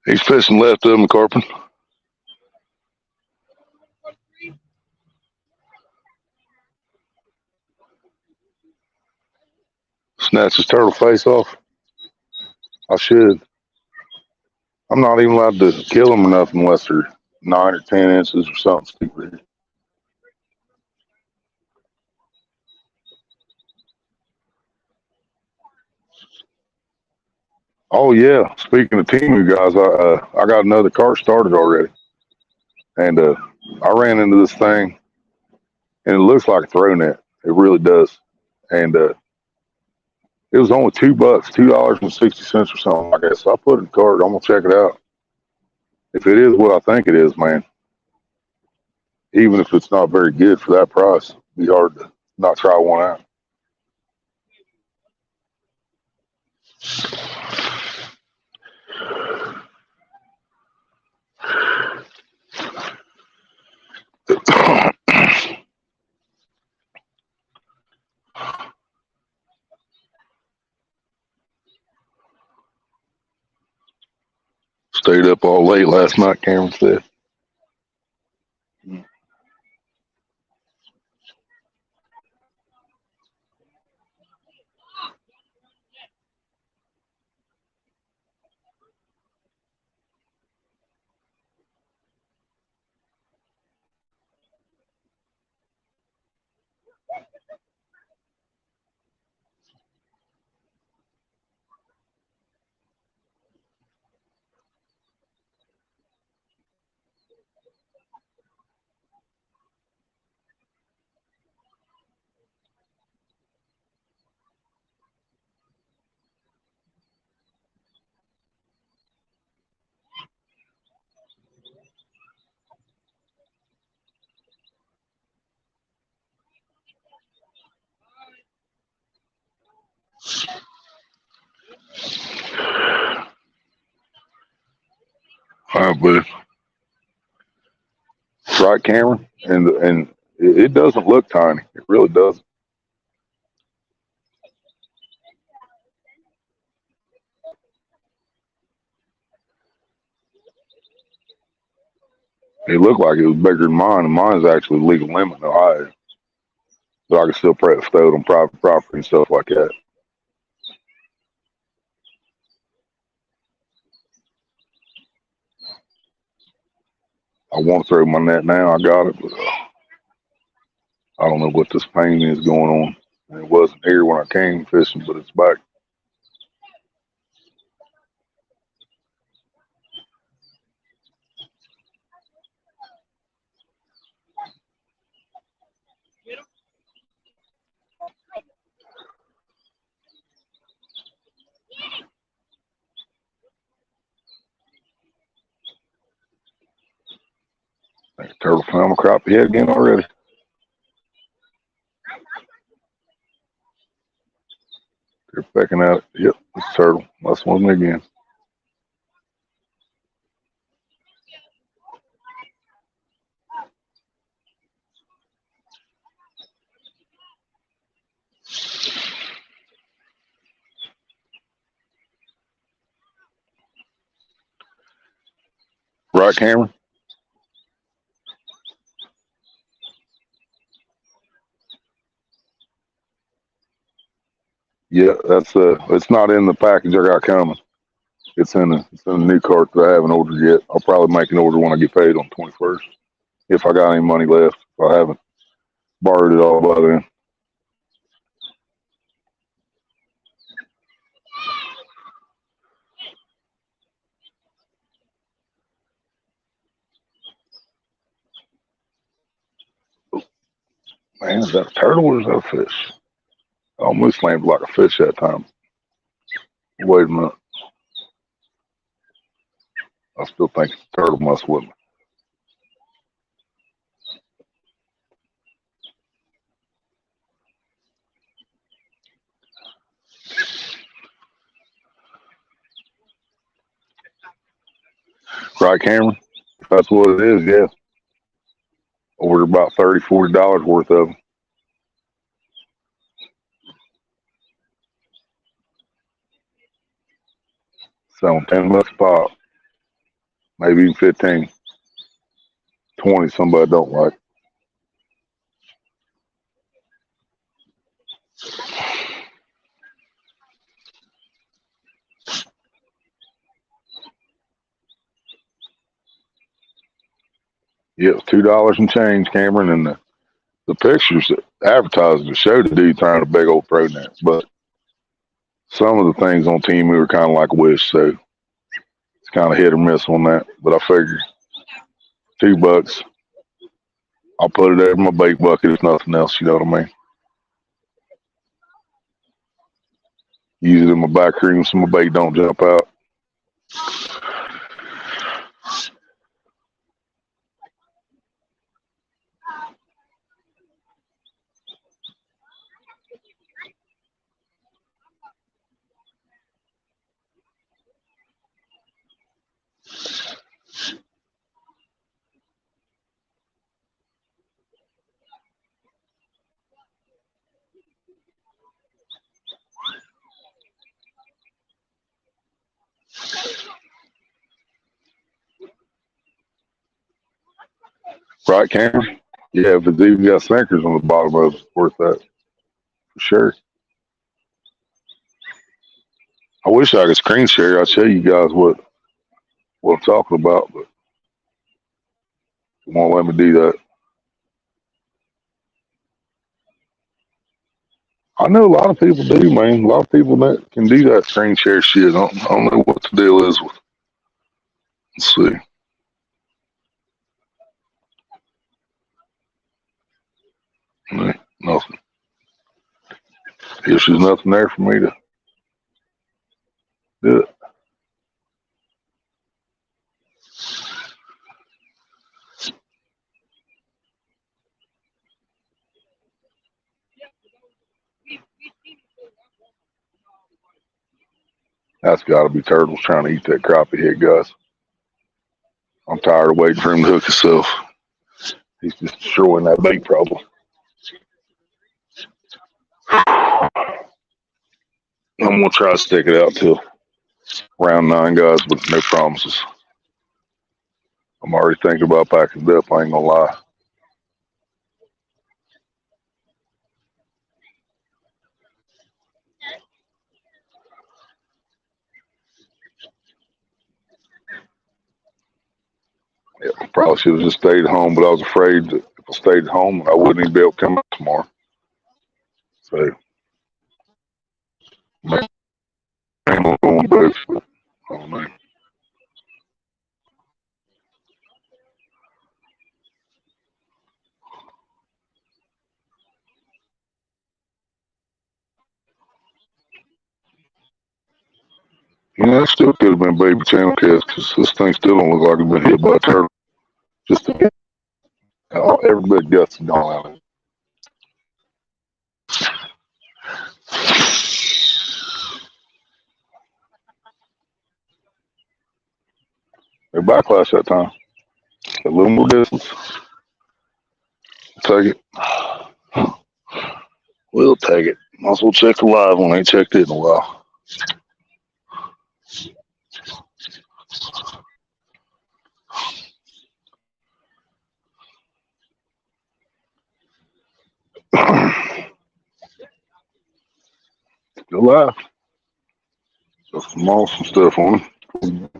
[SPEAKER 1] he's fishing left of him, Carpin. Snatch his turtle face off. I should. I'm not even allowed to kill him or nothing unless they're 9 or 10 inches or something stupid. Oh yeah, speaking of Timu guys, I got another cart started already, and I ran into this thing, and it looks like a throw net. It really does, and it was only $2, $2.60 or something like that. So I put it in the cart. I'm gonna check it out. If it is what I think it is, man, even if it's not very good for that price, it'd be hard to not try one out. Stayed up all late last night, Cameron said. But right, Cameron, and it doesn't look tiny. It really doesn't. It looked like it was bigger than mine, and mine's actually legal limit in Ohio. But I can still throw it on private property and stuff like that. I want to throw my net now. I got it, but I don't know what this pain is going on. And it wasn't here when I came fishing, but it's back. Turtle found my crappie head again already. They're pecking at it. Yep, it's a turtle. That's one again. Right, Cameron? Yeah, that's it's not in the package I got coming. It's in the new cart that I haven't ordered yet. I'll probably make an order when I get paid on the 21st. If I got any money left. If I haven't borrowed it all by then. Man, is that a turtle or is that a fish? I almost landed like a fish that time. Wait a minute. I still think it's a turtle mess with me. Right, Cameron? If that's what it is, yeah. Ordered about $30, $40 worth of them. Selling 10 bucks a pop. Maybe even 15. 20 somebody don't like. Yeah, it was $2 and change, Cameron, and the pictures that advertising the show the dude trying a big old pro net. But some of the things on Team were kind of like Wish, so it's kind of hit or miss on that. But I figured $2, I'll put it there in my bait bucket if nothing else. You know what I mean? Use it in my back room so my bait don't jump out. Right, Cameron? Yeah, if it's even got sinkers on the bottom of it, it's worth that for sure. I wish I could screen share. I'll show you guys what I'm talking about, but it won't let me do that. I know a lot of people do, man. A lot of people that can do that screen share shit. I don't know what the deal is with. Let's see. Nothing. Guess there's nothing there for me to do it. That's got to be turtles trying to eat that crappie head, guys. I'm tired of waiting for him to hook himself. He's just destroying that bait problem. I'm gonna try to stick it out till round 9, guys, but no promises. I'm already thinking about packing it up. I ain't gonna lie. Yeah, I probably should have just stayed home, but I was afraid that if I stayed home, I wouldn't even be able to come out tomorrow. So, maybe I'm going both. But I don't know. You know, that still could have been baby channel cast because this thing still don't look like it's been hit by a turtle. Just every bit of guts is gone out of it. They're backlash that time. A little more distance. Take it. We'll take it. Might as well check the live one. Ain't checked it in a while. Still live. Got some moss and stuff on them.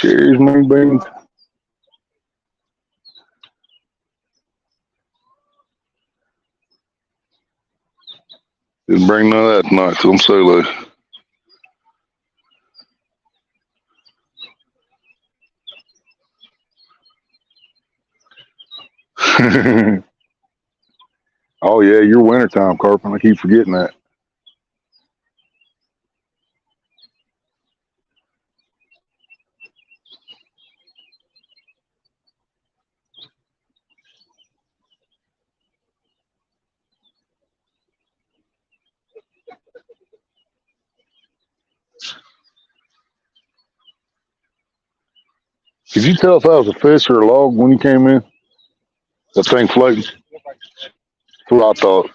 [SPEAKER 1] cherries, green beans. Didn't bring none of that tonight because I'm solo. Oh yeah, you're wintertime, Carpenter. I keep forgetting that. Could you tell if that was a fish or a log when you came in? That thing floating? That's what I thought.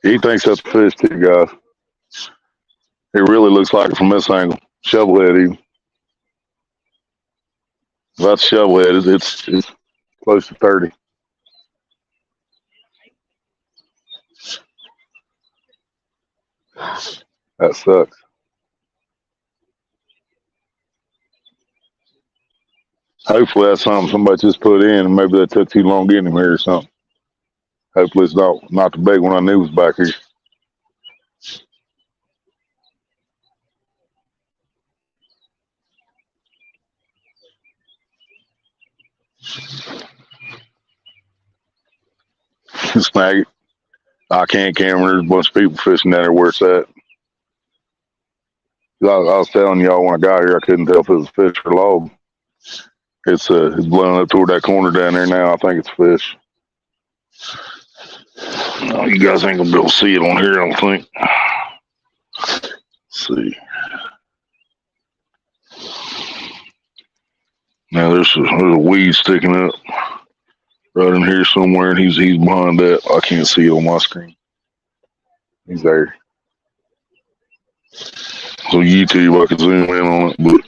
[SPEAKER 1] He thinks that's a fish too, guys. It really looks like it from this angle. Shovelhead even. If that's shovelhead, it's close to 30. That sucks. Hopefully that's something somebody just put in and maybe they took too long getting him here or something. Hopefully it's not the big one I knew was back here. Snag it. I can't camera. There's a bunch of people fishing down there where it's at. I was telling y'all when I got here, I couldn't tell if it was a fish or a log. It's blowing up toward that corner down there now. I think it's fish. No, you guys ain't gonna be able to see it on here, I don't think. Let's see. Now there's a weed sticking up right in here somewhere, and he's behind that. I can't see it on my screen. He's there. So YouTube, I can zoom in on it, but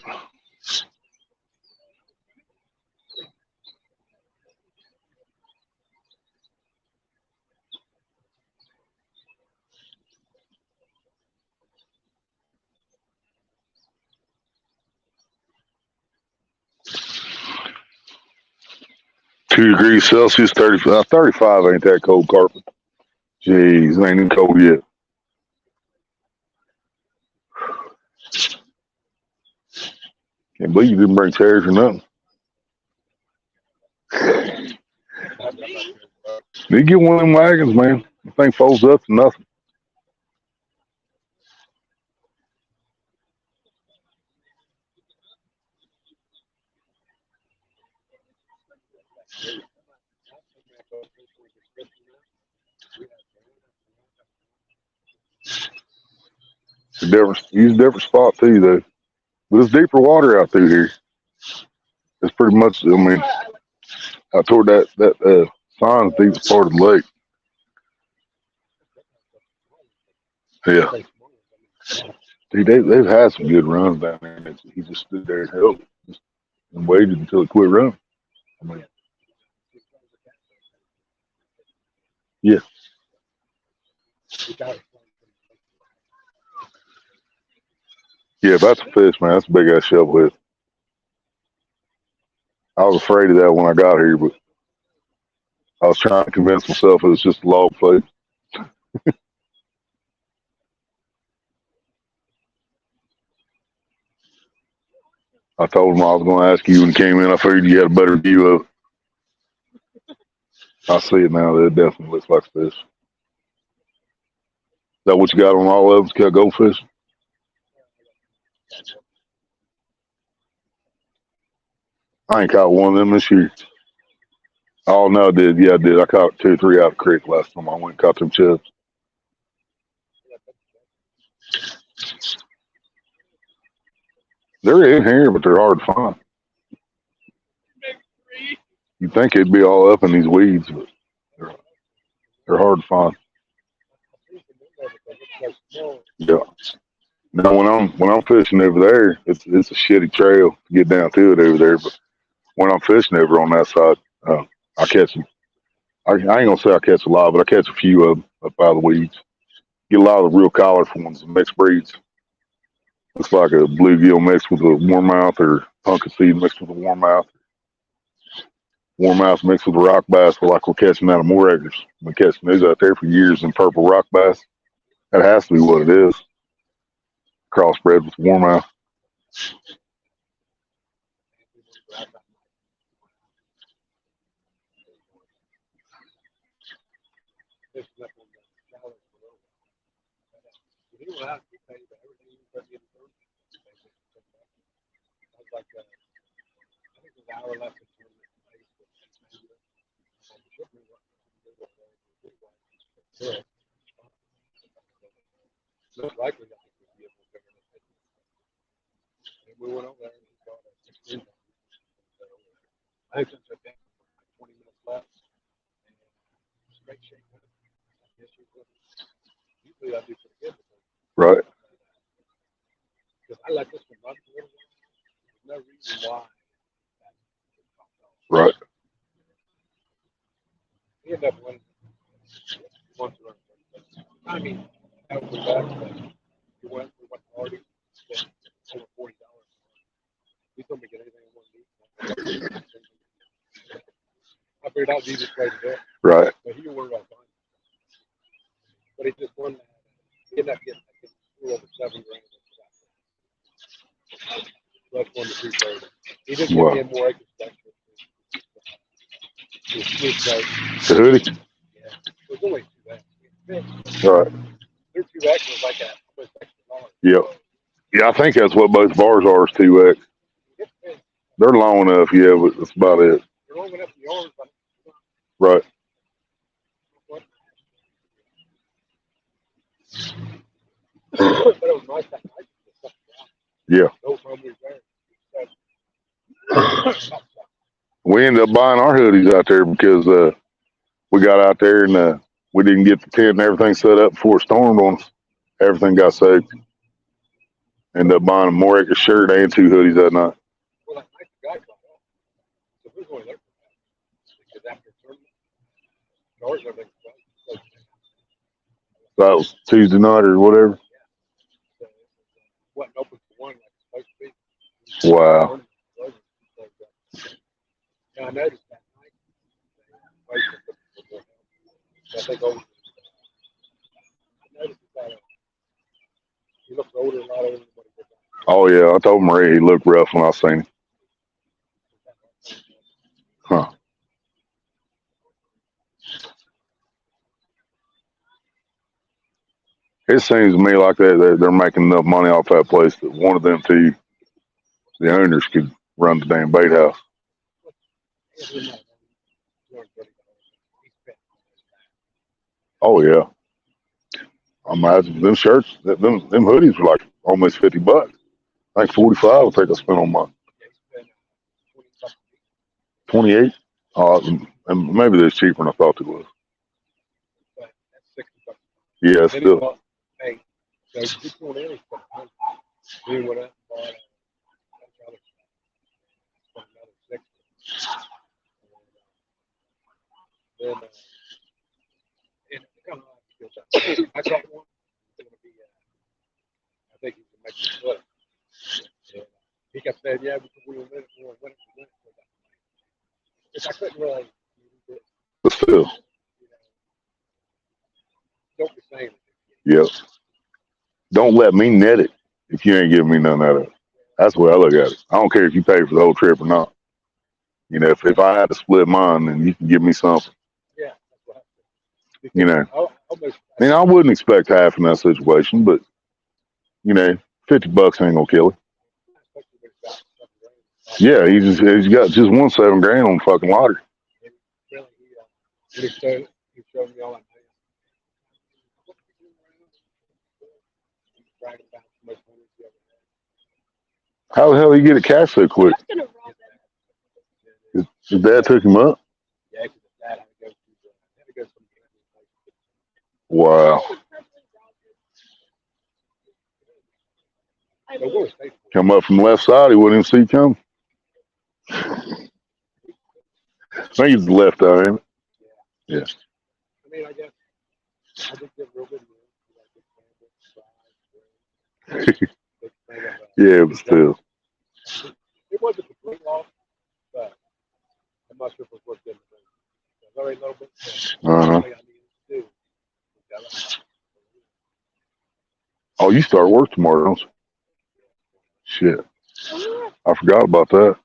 [SPEAKER 1] 2 degrees Celsius, 35 ain't that cold, Carpet. Jeez, it ain't even cold yet. Can't believe you didn't bring chairs or nothing. You get one of them wagons, man. The thing folds up to nothing. Use a different spot too, though. But it's deeper water out through here. It's pretty much, I mean, out toward that sign's deepest part of the lake. Yeah. See, they've had some good runs down there. He just stood there and held it and waited until it quit running. I mean, yeah. Yeah, if that's a fish, man, that's a big ass shovelhead. I was afraid of that when I got here, but I was trying to convince myself it was just a log float. I told him I was going to ask you when he came in. I figured you had a better view of it. I see it now. It definitely looks like a fish. Is that what you got on all of them? Got goldfish? I ain't caught one of them this year. Oh, no, I did. Yeah, I did. I caught 2 or 3 out of the creek last time I went and caught them chubs. They're in here, but they're hard to find. You'd think it'd be all up in these weeds, but they're hard to find. Yeah. Now when I'm fishing over there, it's a shitty trail to get down to it over there. But when I'm fishing over on that side, I catch them. I ain't gonna say I catch a lot, but I catch a few of them up out of the weeds. Get a lot of the real collarful ones, mixed breeds. It's like a bluegill mixed with a warmouth or pumpkin seed mixed with a warmouth. Warmouth mixed with a rock bass, like we're catching out of more acres. We've been catching these out there for years in purple rock bass. That has to be what it is. Crossbred with warmouth.
[SPEAKER 2] We went over there and he got a 16. I think since I think 20 minutes left. And great shape. Usually I do pretty good.
[SPEAKER 1] Right.
[SPEAKER 2] Because I let this one run for a little while. There's no reason why.
[SPEAKER 1] Right.
[SPEAKER 2] He ended up winning. He wants to run. I mean, that was the best. We went party. Over $40. He told me to get anything I want to eat. I figured out the easiest way to do it.
[SPEAKER 1] Right.
[SPEAKER 2] But he worried about fine. But he just won that. He ended up getting over $7 grand. So that's 1 to 2 30. He just gave me more acres.
[SPEAKER 1] The hoodie?
[SPEAKER 2] Yeah. It was only 2 acres.
[SPEAKER 1] Right.
[SPEAKER 2] Their 2 acres was like that.
[SPEAKER 1] Yep. Yeah, I think that's what both bars are, is 2X. They're long enough, yeah, but that's about it.
[SPEAKER 2] They're long enough in yards, but
[SPEAKER 1] right.
[SPEAKER 2] But it was nice that night.
[SPEAKER 1] Yeah.
[SPEAKER 2] No problem there.
[SPEAKER 1] We ended up buying our hoodies out there because we got out there and we didn't get the tent and everything set up before it stormed on us. Everything got soaked. Ended up buying a more acre shirt and 2 hoodies that night.
[SPEAKER 2] Well, that night the guy got off. So we were going there for that. Because after the tournament, everything was
[SPEAKER 1] that was Tuesday night or whatever.
[SPEAKER 2] Yeah. So wasn't open for 1 like it's supposed to be.
[SPEAKER 1] Wow.
[SPEAKER 2] Yeah, I noticed that night. I think over. I noticed that he looks older, a lot older than what he did.
[SPEAKER 1] Oh yeah, I told Marie he looked rough when I seen him. Huh. It seems to me like they're making enough money off that place that one of them two, the owners, could run the damn bait house. Oh yeah. I imagine them shirts, them hoodies were like almost $50. I think 45. I think I spent on mine. 28. And maybe they're cheaper than I thought it was. Yeah, still.
[SPEAKER 2] Hey, so just going in, we went up and bought another 60. Then, and kind of I got one. It's gonna be, I think he's gonna make it flip. He kept saying, "Yeah, we will win it, we will win it." If I couldn't really,
[SPEAKER 1] But still.
[SPEAKER 2] Don't be saying it.
[SPEAKER 1] Yep. Don't let me net it if you ain't giving me none of it. That's the way I look at it. I don't care if you pay for the whole trip or not. You know, if I had to split mine, then you can give me something.
[SPEAKER 2] Yeah, that's what I
[SPEAKER 1] you know, I mean, I wouldn't expect half in that situation, but you know, $50 ain't gonna kill it. Yeah, he's got just won $7 grand on the fucking lottery.
[SPEAKER 2] He showed me all that.
[SPEAKER 1] How the hell did he get it cash so quick? His dad took him up?
[SPEAKER 2] Yeah, because his dad had to go to
[SPEAKER 1] Wow. Come up from the left side, he wouldn't even see you come. I think he's the left eye, ain't it? Yeah.
[SPEAKER 2] I mean, I guess I did get real good.
[SPEAKER 1] Yeah, but still.
[SPEAKER 2] It wasn't a complete loss, but I'm not sure if it was worth getting the ring. There's already a little bit.
[SPEAKER 1] Uh-huh.
[SPEAKER 2] I needed to do.
[SPEAKER 1] Oh, you start work tomorrow, don't you? Shit. I forgot about that.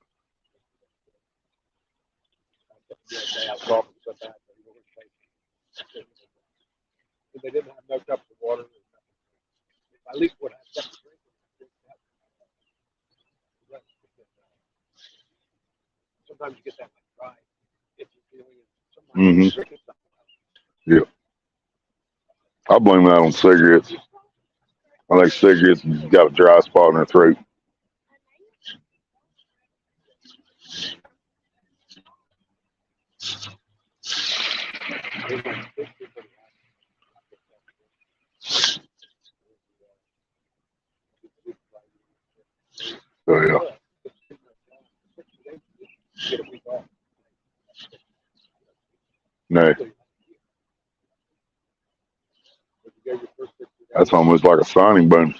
[SPEAKER 2] I was off so bad, but he wasn't safe. They didn't have no cups of water. At least would have cups of drink. Sometimes you get that like dry, itchy feeling, and sometimes
[SPEAKER 1] Yeah. I blame that on cigarettes. I think cigarettes got a dry spot in their throat. Oh yeah.
[SPEAKER 2] get a week off.
[SPEAKER 1] No. That's almost like a signing bonus.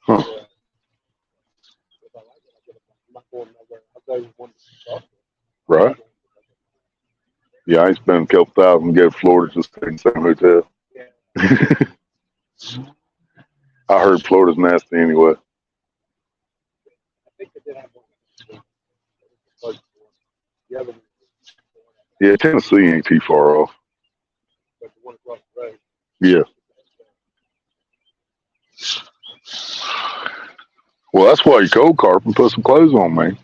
[SPEAKER 1] Huh. Right? Yeah, I ain't spent a couple thousand to go to Florida just to stay in the same hotel. I heard Florida's nasty anyway. Yeah, Tennessee ain't too far off. Yeah. Well, that's why you cold carp and put some clothes on, man.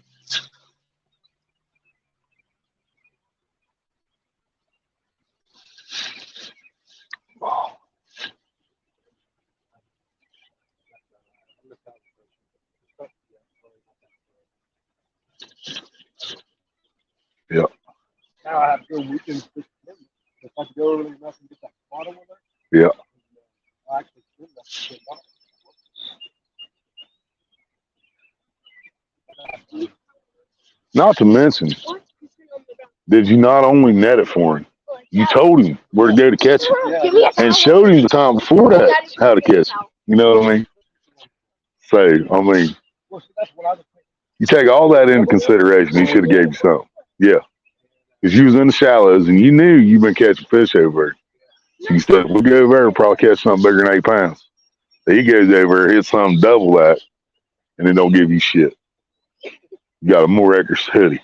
[SPEAKER 1] Yeah.
[SPEAKER 2] Now I have to go weekends. If I could go early enough and get that bottom of it,
[SPEAKER 1] Yeah.
[SPEAKER 2] I actually swim that.
[SPEAKER 1] Not to mention, did you not only net it for him, you told him where to go to catch it, and showed him the time before that how to catch it. You know what I mean? So, I mean, you take all that into consideration. He should have gave you something. Yeah. Because you was in the shallows and you knew you've been catching fish over there. So you said, we'll go over there and probably catch something bigger than 8 pounds. So he goes over there, hits something double that, and it don't give you shit. You got a more acres hoodie.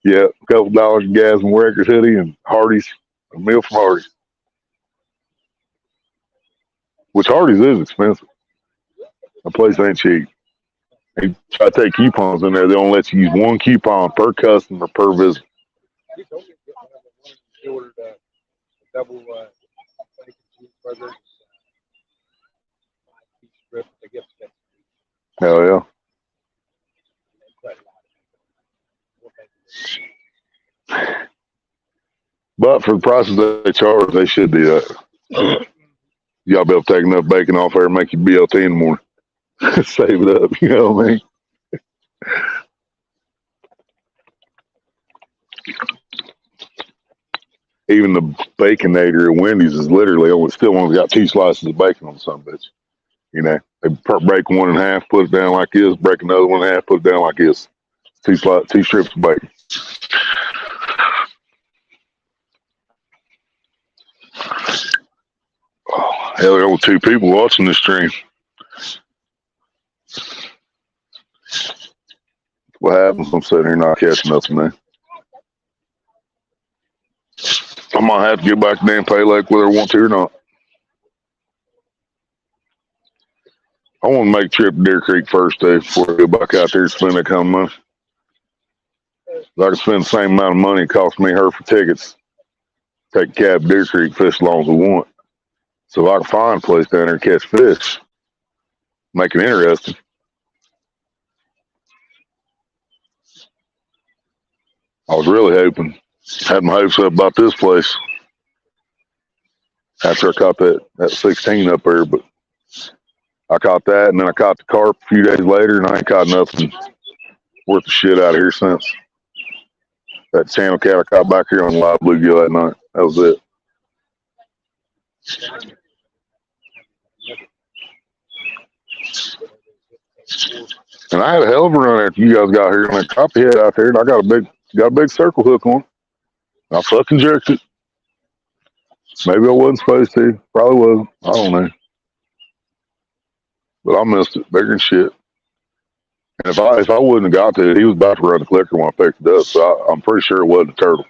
[SPEAKER 1] Yeah, a couple dollars of gas and more acres hoodie and Hardee's, a meal from Hardee's. Which Hardee's is expensive. The place ain't cheap. They try to take coupons in there. They don't let you use one coupon per customer per visit.
[SPEAKER 2] He ordered a double bacon cheeseburger, strip, I guess.
[SPEAKER 1] Hell yeah. But for the prices they charge, they should do that. Y'all be able to take enough bacon off there and make you BLT in the morning. Save it up, you know what I mean? Even the Baconator at Wendy's is literally only got 2 slices of bacon on some bitch. You know, they break one in half, put it down like this, break another one in half, put it down like this. 2 strips of bacon. Oh, hell, there were 2 people watching this stream. What happens? I'm sitting here not catching nothing, man. I might have to get back to Dan Pay Lake whether I want to or not. I want to make a trip to Deer Creek first, though, before I go back out there and spend that kind of money. If I can spend the same amount of money it cost me her for tickets, take a cab to Deer Creek, fish as long as we want. So I can find a place down there and catch fish. Make it interesting. I was really hoping, had my hopes up about this place after I caught that 16 up there, but I caught that, and then I caught the carp a few days later, and I ain't caught nothing worth the shit out of here since. That channel cat I caught back here on the live bluegill that night. That was it. And I had a hell of a run after you guys got here on that copperhead out there, and I got a big circle hook on. I fucking jerked it. Maybe I wasn't supposed to. Probably wasn't. I don't know. But I missed it. Bigger than shit. And if I wouldn't have got to it, he was about to run the clicker when I picked it up. So I'm pretty sure it wasn't a turtle.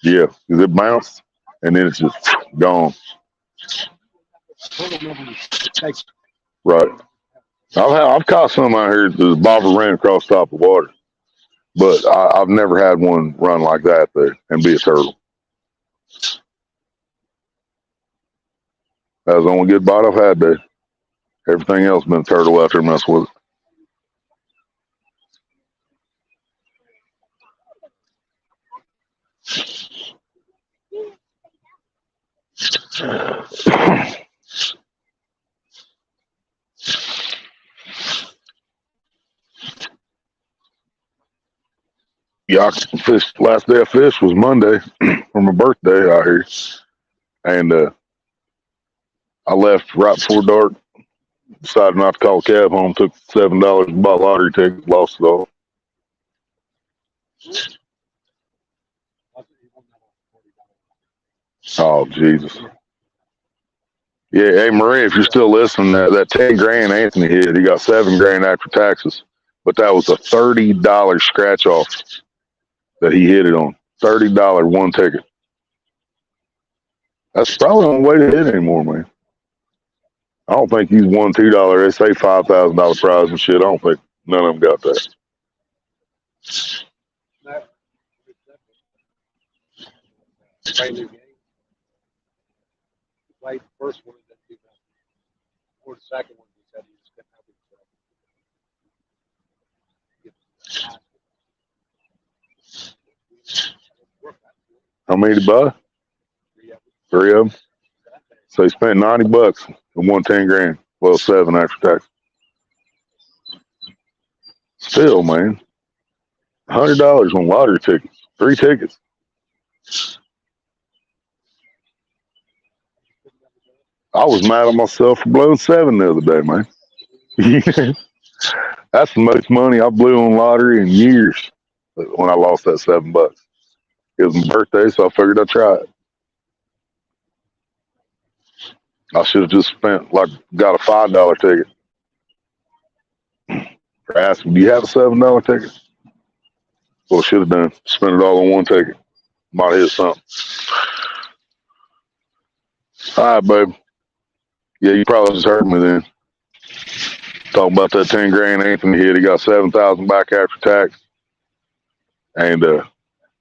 [SPEAKER 1] Yeah, because it bounced and then it's just gone. Right. I've caught some out here that the bobber ran across the top of water, but I've never had one run like that there and be a turtle. That was the only good bite I've had there. Everything else been a turtle out there messing with it. Yeah, I fished. Last day I fished was Monday for my birthday out here, and I left right before dark. Decided not to call a cab home. Took $7, bought lottery tickets, lost it all. Oh Jesus! Yeah, hey Marie, if you're still listening, that 10 grand Anthony hit, he got 7 grand after taxes, but that was a $30 scratch off that he hit it on. $30 one ticket. That's probably the only way to hit anymore, man. I don't think he's won $2. They say $5,000 prize and shit. I don't think none of them got that.
[SPEAKER 2] Played the first one, then 2000. Or the second one, he said he just couldn't help himself.
[SPEAKER 1] How many to buy? 3 of them. So he spent $90 and won 10 grand. Well, 7 after tax. Still, man, $100 on lottery tickets. 3 tickets. I was mad at myself for blowing 7 the other day, man. That's the most money I blew on lottery in years when I lost that $7. It was my birthday, so I figured I'd try it. I should have just got a $5 ticket. Or asked him, do you have a $7 ticket? Well, I should have done. Spent it all on one ticket. Might have hit something. All right, babe. Yeah, you probably just heard me then. Talking about that 10 grand Anthony hit. He got 7,000 back after tax. And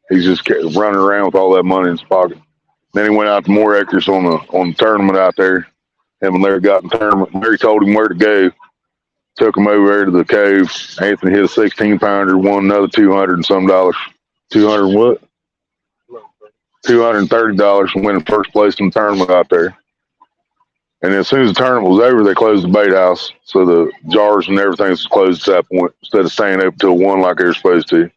[SPEAKER 1] he's just running around with all that money in his pocket. Then he went out to more acres on the tournament out there. Him and Larry got in the tournament. Larry told him where to go. Took him over there to the cave. Anthony hit a 16-pounder, won another $200 and some dollars. 200 what? $230 and went in first place in the tournament out there. And as soon as the tournament was over, they closed the bait house. So the jars and everything was closed at that point instead of staying open till 1 like they were supposed to.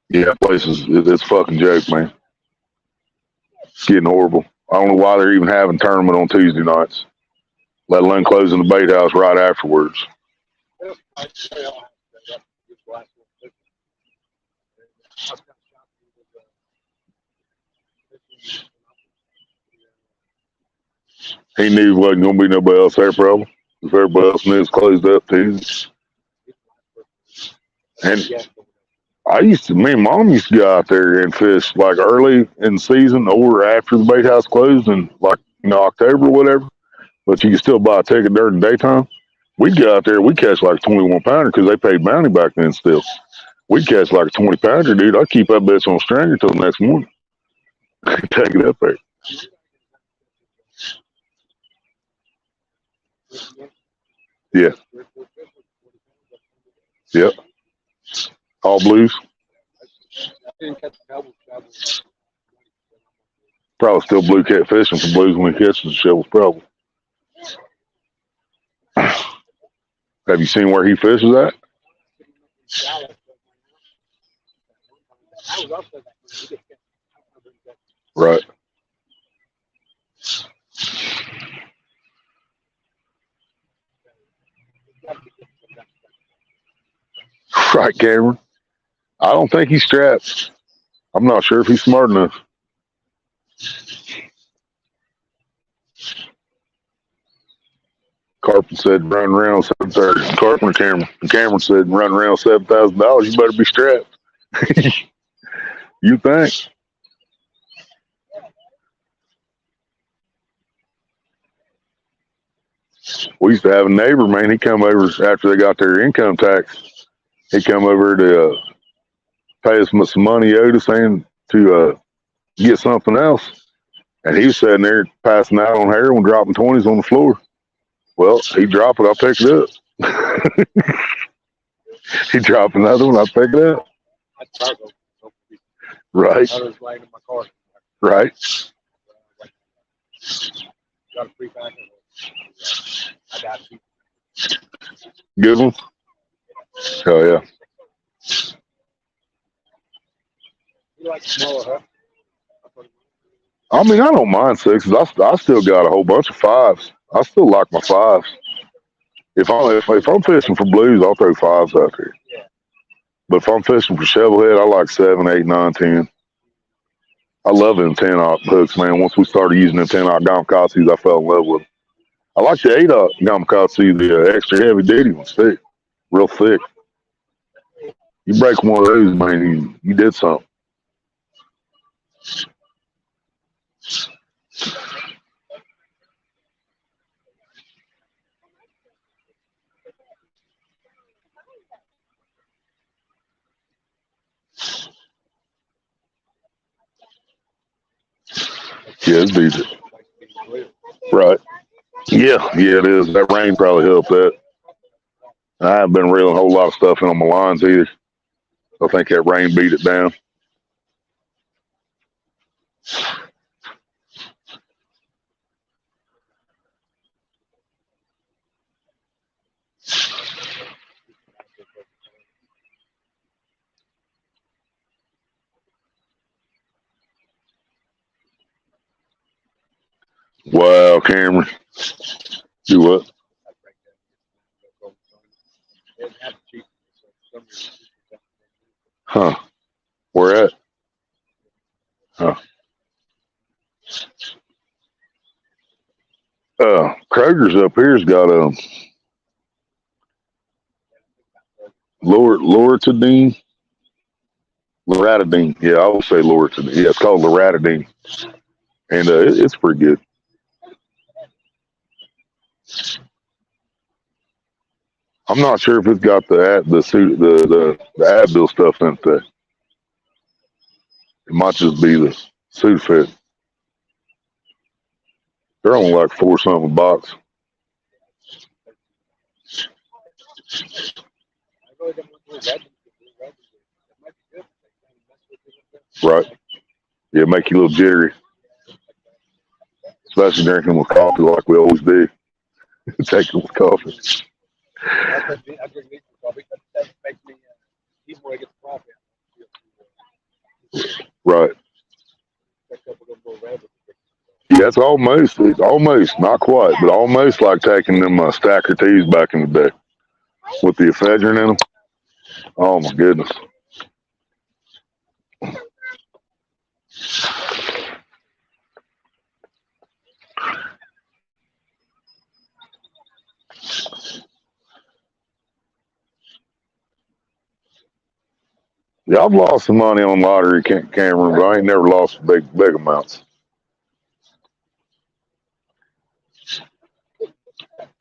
[SPEAKER 1] Yeah, places, it's a fucking joke, man. It's getting horrible. I don't know why they're even having tournament on Tuesday nights, let alone closing the bait house right afterwards. He knew wasn't going to be nobody else there, probably. If everybody else knew it was closed up Tuesday. And me and Mom used to go out there and fish like early in the season or after the bait house closed in October or whatever. But you can still buy a ticket during the daytime. We'd go out there, we'd catch like a 21 pounder because they paid bounty back then still. We'd catch like a 20 pounder, dude. I'd keep that bitch on stringer till the next morning. Take it up there. Yeah. Yep. All blues. Probably still blue cat fishing for blues when he catches the shovels, probably. Have you seen where he fishes at? Right. Right, Cameron. I don't think he's strapped. I'm not sure if he's smart enough. Carpenter said run around 730. Carpenter Cameron. Cameron said run around $7,000. You better be strapped. You think? We used to have a neighbor, man. He come over after they got their income tax. He come over to pay us some money owed us and to get something else. And he was sitting there passing out on heroin, dropping 20s on the floor. Well, he dropped it, I picked it up. He dropped another one, I picked it up. Right. Right. Good one. Oh yeah.
[SPEAKER 2] You like smaller, huh?
[SPEAKER 1] I mean, I don't mind sixes. I still got a whole bunch of fives. I still like my fives. If I'm fishing for blues, I'll throw fives out there.
[SPEAKER 2] Yeah.
[SPEAKER 1] But if I'm fishing for shovelhead, I like 7, 8, 9, 10. I love them 10-aught hooks, man. Once we started using them 10-aught Gamakatsus, I fell in love with them. I like the 8-aught Gamakatsu, the extra heavy duty ones, thick, real thick. You break one of those, man, you did something. Yeah, it's decent. Right. Yeah, it is. That rain probably helped that. I haven't been reeling a whole lot of stuff in on my lines either. I think that rain beat it down. Wow, Cameron. Do what? Huh. Where at? Huh. Kroger's up here's got a Loratadine. Loratadine. Yeah, I will say Loratadine. Yeah, it's called Loratadine. And it's pretty good. I'm not sure if it's got the Advil stuff in it. It might just be the Sudafed. They're only like $4 something a box. Right. Yeah, make you a little jittery. Especially drinking with coffee like we always do. Take it with coffee.
[SPEAKER 2] I drink these for coffee. That makes me eat more. I get the coffee.
[SPEAKER 1] Right. Yeah, it's almost, not quite, but almost like taking them stacker teas back in the day with the ephedrine in them. Oh my goodness. Yeah, I've lost some money on lottery, Cameron, but I ain't never lost big amounts.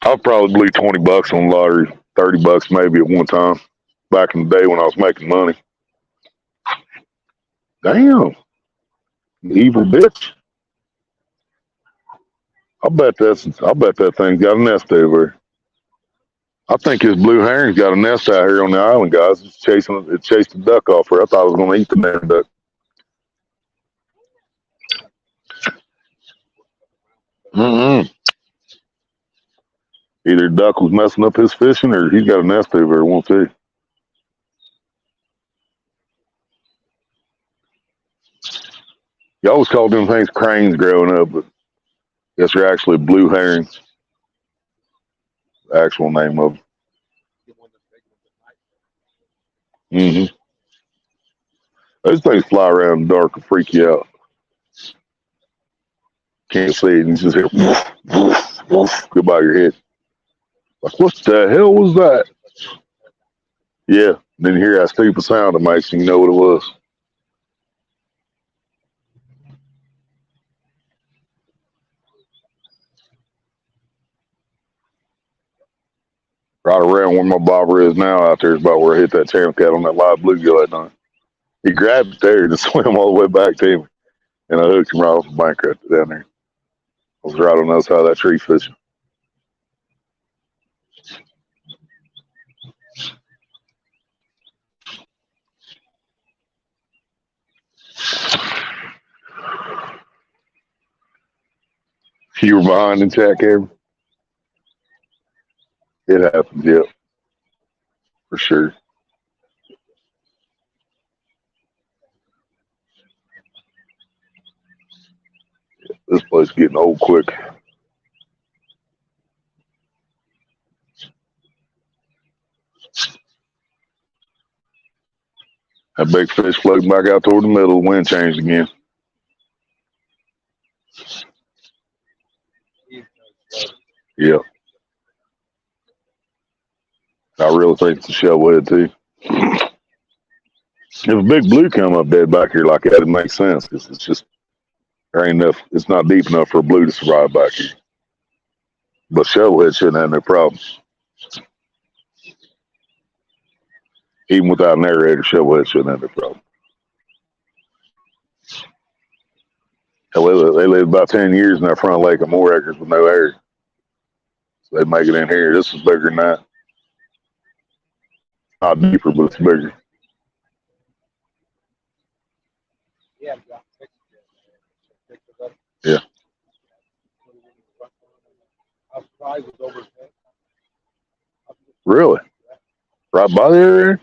[SPEAKER 1] I've probably blew $20 on lottery, $30 maybe at one time, back in the day when I was making money. Damn, evil bitch. I bet that thing's got a nest over there. I think his blue heron's got a nest out here on the island, guys. It chased the duck off her. I thought I was going to eat the damn duck. Either duck was messing up his fishing or he's got a nest over there, won't he? You always called them things cranes growing up, but I guess they're actually blue herons, the actual name of them. Mm-hmm. Those things fly around in the dark and freak you out. Can't see it, and you just hear woof, woof, woof, go by your head. Like, what the hell was that? Yeah, then you hear that stupid sound it makes, and you know what it was. Right around where my bobber is now out there is about where I hit that channel cat on that live bluegill that night. He grabbed it there and swam all the way back to him, and I hooked him right off the bank right down there. I was right on the other side of that tree fishing. You were behind in chat, Cameron? It happens, yep, for sure. This place is getting old quick. That big fish floating back out toward the middle. The wind changed again. Yep. I really think it's a shovelhead, too. If a big blue come up dead back here like that, it makes sense because it's just, there ain't enough, it's not deep enough for a blue to survive back here. But shovelhead shouldn't have no problem. Even without an aerator, shovelhead shouldn't have no problem. Hell, they lived about 10 years in that front lake of more acres with no air. So they make it in here. This is bigger than that. Not deeper, but it's bigger. Yeah. Really? Right by the area?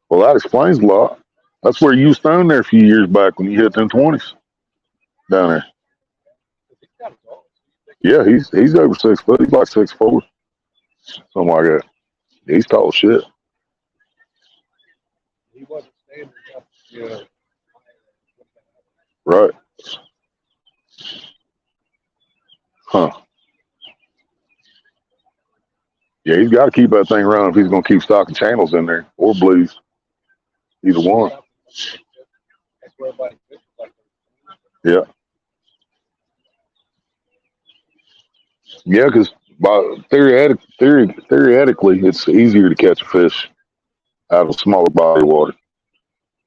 [SPEAKER 1] Well, that explains a lot. That's where you was down there a few years back when you hit them 20s down there. Yeah, he's over 6 foot. He's like 6'4", something like that. He's tall as shit. Right. Huh. Yeah, he's got to keep that thing running if he's going to keep stocking channels in there or blues. Either one. Yeah. Yeah, because theoretically, it's easier to catch a fish out of a smaller body of water.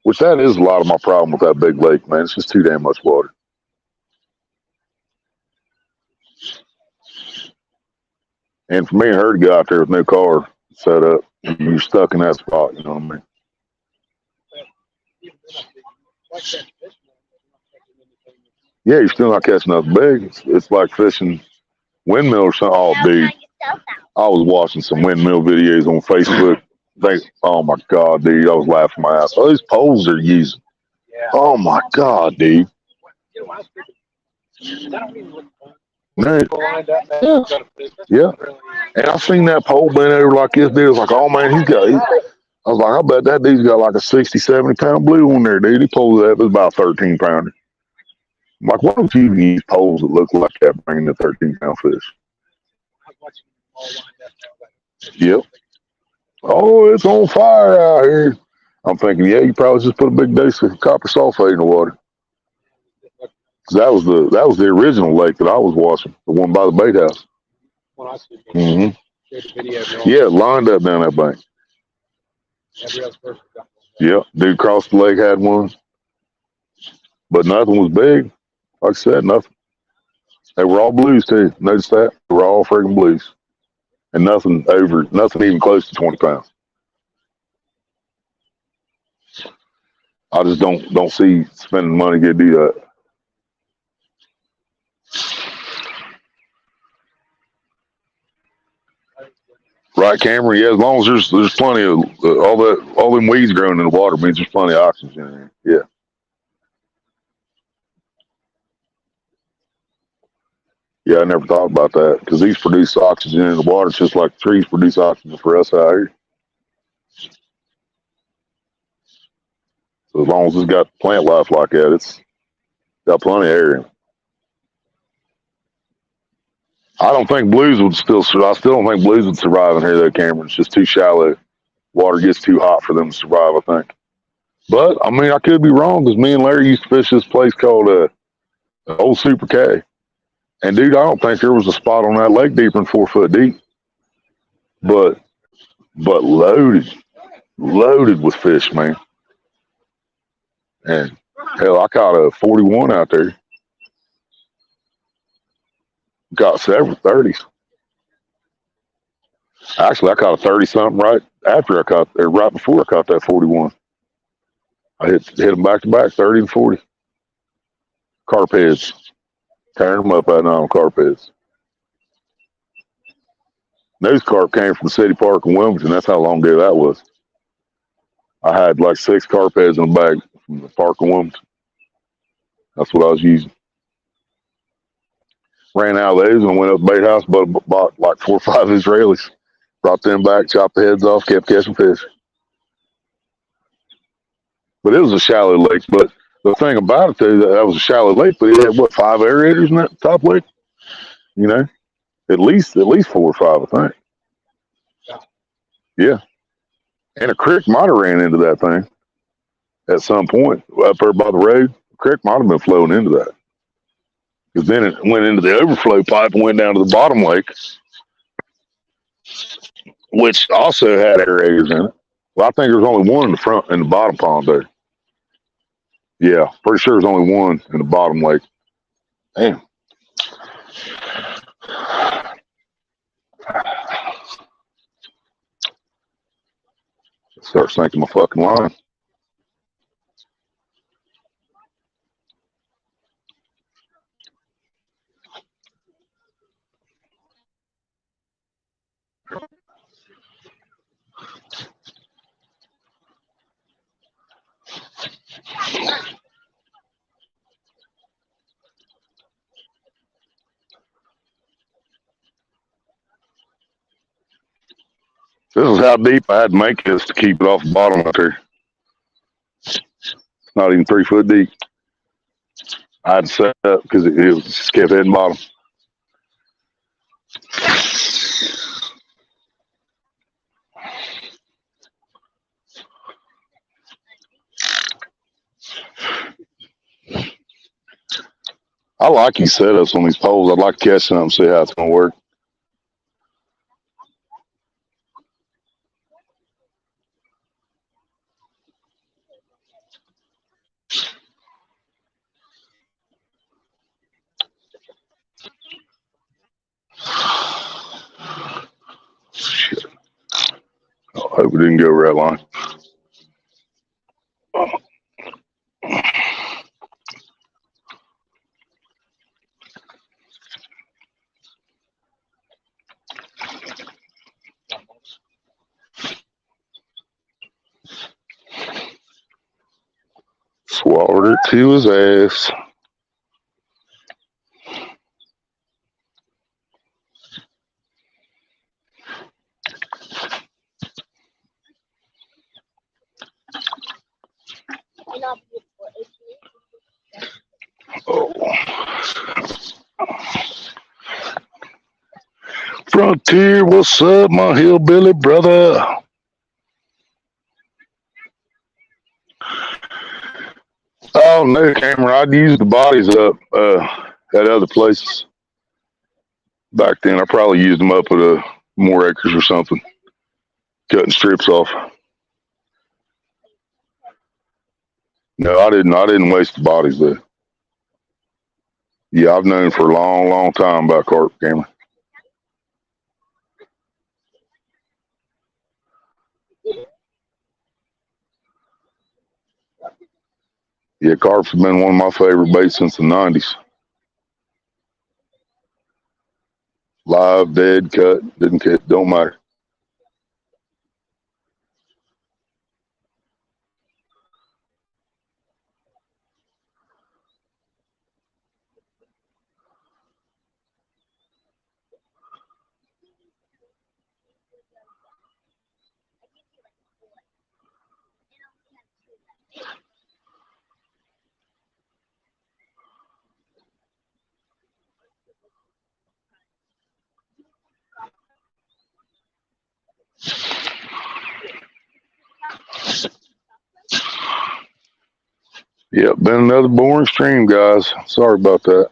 [SPEAKER 1] Which that is a lot of my problem with that big lake, man. It's just too damn much water. And for me and her to go out there with no car set up, you're stuck in that spot, you know what I mean? Yeah, you're still not catching nothing big. It's like fishing windmill or something. Oh, dude. I was watching some windmill videos on Facebook. Oh my God, dude. I was laughing my ass. Oh, these poles they're using. Oh my God, dude. Man, yeah. And I seen that pole bent over like this dude. I was like, oh man, I was like, I bet that dude's got like a 60, 70-pound blue on there, dude. He pulled that. It was about 13 pounder. I'm like, why don't you use poles that look like that bringing the 13-pound fish? Yep. Oh, it's on fire out here. I'm thinking, yeah, you probably just put a big dose of copper sulfate in the water. Cause that was the original lake that I was watching, the one by the bait house. Mm-hmm. Yeah, lined up down that bank. Yeah, dude across the lake had one, but nothing was big. Like I said, nothing. They were all blues too. Notice that they were all friggin' blues, and nothing even close to 20 pounds. I just don't see spending money to do that. Right, Cameron? Yeah, as long as there's plenty of all them weeds growing in the water means there's plenty of oxygen in there. Yeah. Yeah, I never thought about that because these produce oxygen in the water just like trees produce oxygen for us out here. So as long as it's got plant life like that, it's got plenty of air in it. I don't think blues would still. I still don't think blues would survive in here though, Cameron. It's just too shallow. Water gets too hot for them to survive, I think. But I mean, I could be wrong because me and Larry used to fish this place called Old Super K. And dude, I don't think there was a spot on that lake deeper than 4 foot deep. But loaded with fish, man. And hell, I caught a 41 out there. Got several 30s. Actually, I caught a 30 something right after I caught, or right before I caught that 41. I hit them back to back, 30 and 40. Carp heads. Tearing them up out now on carp heads. Those carp came from the city park in Wilmington. That's how long ago that was. I had like 6 carp heads in the bag from the park in Wilmington. That's what I was using. Ran out of those and went up to the bait house, bought like 4 or 5 Israelis. Brought them back, chopped the heads off, kept catching fish. But it was a shallow lake. But the thing about it, though, that was a shallow lake, but it had, what, 5 aerators in that top lake? You know? At least 4 or 5, I think. Yeah. And a creek might have ran into that thing at some point up there by the road. The creek might have been flowing into that. Because then it went into the overflow pipe and went down to the bottom lake, which also had aerators in it. Well, I think there was only one in the front, in the bottom pond there. Yeah, pretty sure there's only one in the bottom lake. Damn. Start sinking my fucking line. This is how deep I had to make this to keep it off the bottom out there. It's not even 3 foot deep. I had to set up because it was just kept heading bottom. I like these setups on these poles. I'd like to catch them and see how it's going to work. Shit. I hope it didn't go over that line. Swallowed it to his ass. Oh. Frontier, what's up, my hillbilly brother? Oh no, Cameron, I'd use the bodies up at other places. Back then, I probably used them up at more acres or something, cutting strips off. No, I didn't. I didn't waste the bodies though. Yeah, I've known for a long, long time about carp, Cameron. Yeah, carp's been one of my favorite baits since the '90s. Live, dead, cut, didn't cut, don't matter. Yep, been another boring stream, guys. Sorry about that.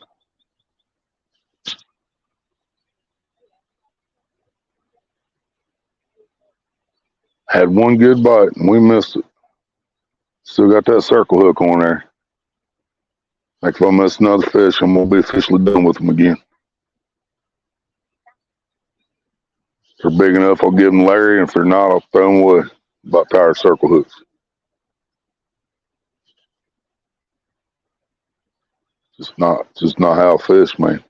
[SPEAKER 1] Had one good bite and we missed it. Still got that circle hook on there. Like if I miss another fish, I'm gonna be officially done with them again. If they're big enough, I'll give them Larry, and if they're not, I'll throw them away. About tired of circle hooks. Just not how I fish, man.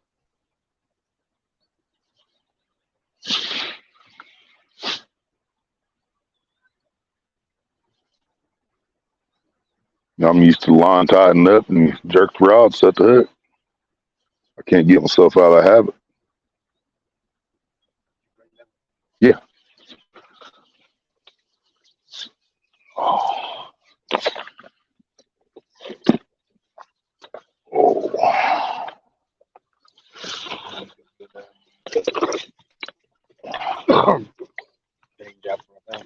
[SPEAKER 1] I'm used to the line tightened up and you jerk the rod, set the hook. I can't get myself out of that habit. Yeah. Oh.
[SPEAKER 2] Getting depth right now.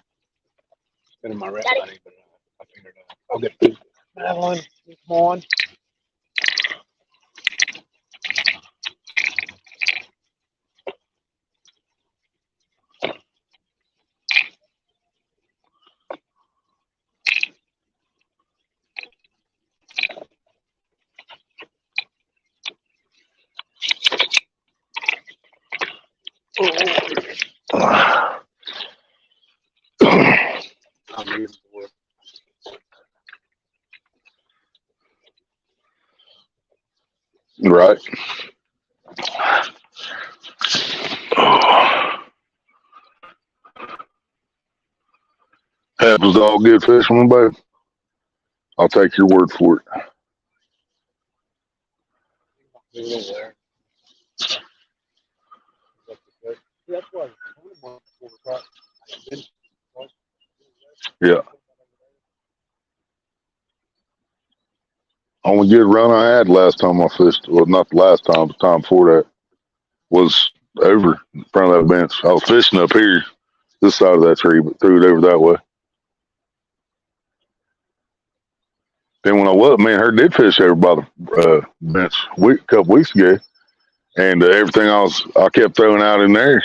[SPEAKER 2] Spinning my red money, but I figured I'll get it. Madeline, come on. I'm leaving for work.
[SPEAKER 1] Right. Happens to all good fishermen, babe. I'll take your word for it.
[SPEAKER 2] Leave it over there. That's why
[SPEAKER 1] Yeah. Only good run I had last time I fished, well, not the last time, but the time before that, was over in front of that bench. I was fishing up here, this side of that tree, but threw it over that way. Then when I was, me and her did fish over by the bench a couple weeks ago, and everything I kept throwing out in there,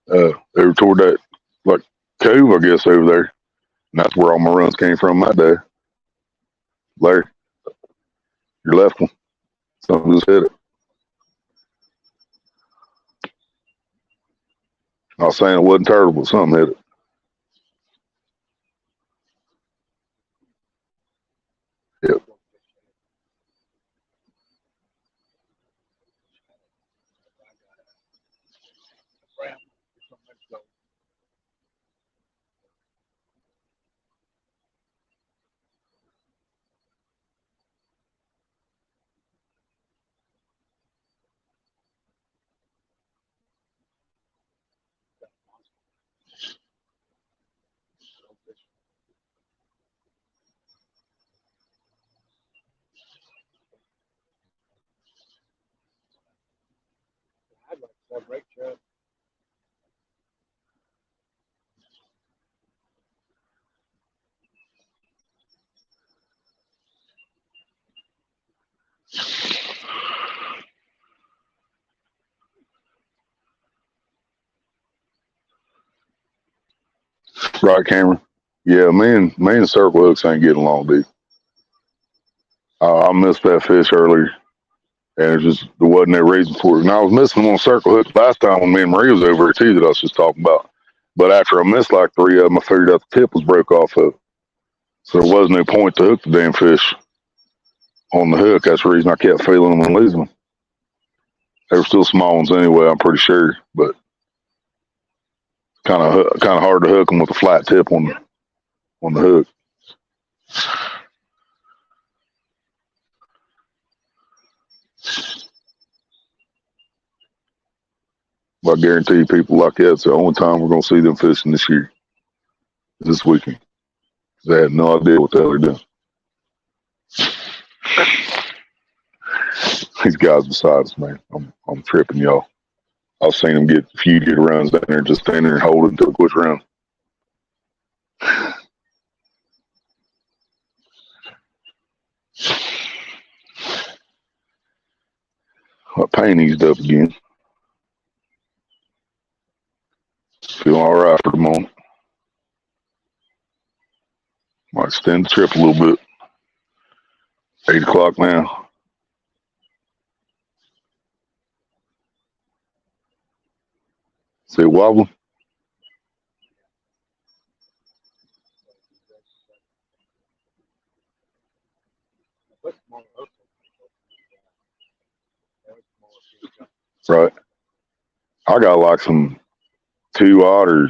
[SPEAKER 1] over toward that like cove, I guess, over there. And that's where all my runs came from that day. Larry, your left one, something just hit it. I was saying it wasn't turtle, but something hit it. Yep.
[SPEAKER 2] I'd like to have right shot.
[SPEAKER 1] Right, Cameron. Yeah, me and circle hooks ain't getting along, dude. I missed that fish earlier, and it just there wasn't no reason for it. And I was missing them on circle hooks last time when me and Marie was over here too, that I was just talking about. But after I missed like three of them, I figured out the tip was broke off of it. So there was no point to hook the damn fish on the hook. That's the reason I kept feeling them and losing them. They were still small ones anyway, I'm pretty sure, but kind of hard to hook them with a flat tip on the hook. But I guarantee you, people like that, it's the only time we're going to see them fishing this year, this weekend. They had no idea what the hell they're doing. These guys beside us, man, I'm tripping, y'all. I've seen them get a few good runs down there, just standing there and holding until it quits round. My pain eased up again. Feeling all right for the moment. Might extend the trip a little bit. 8 o'clock now. See it wobbling? Right. I got like some 2-aught or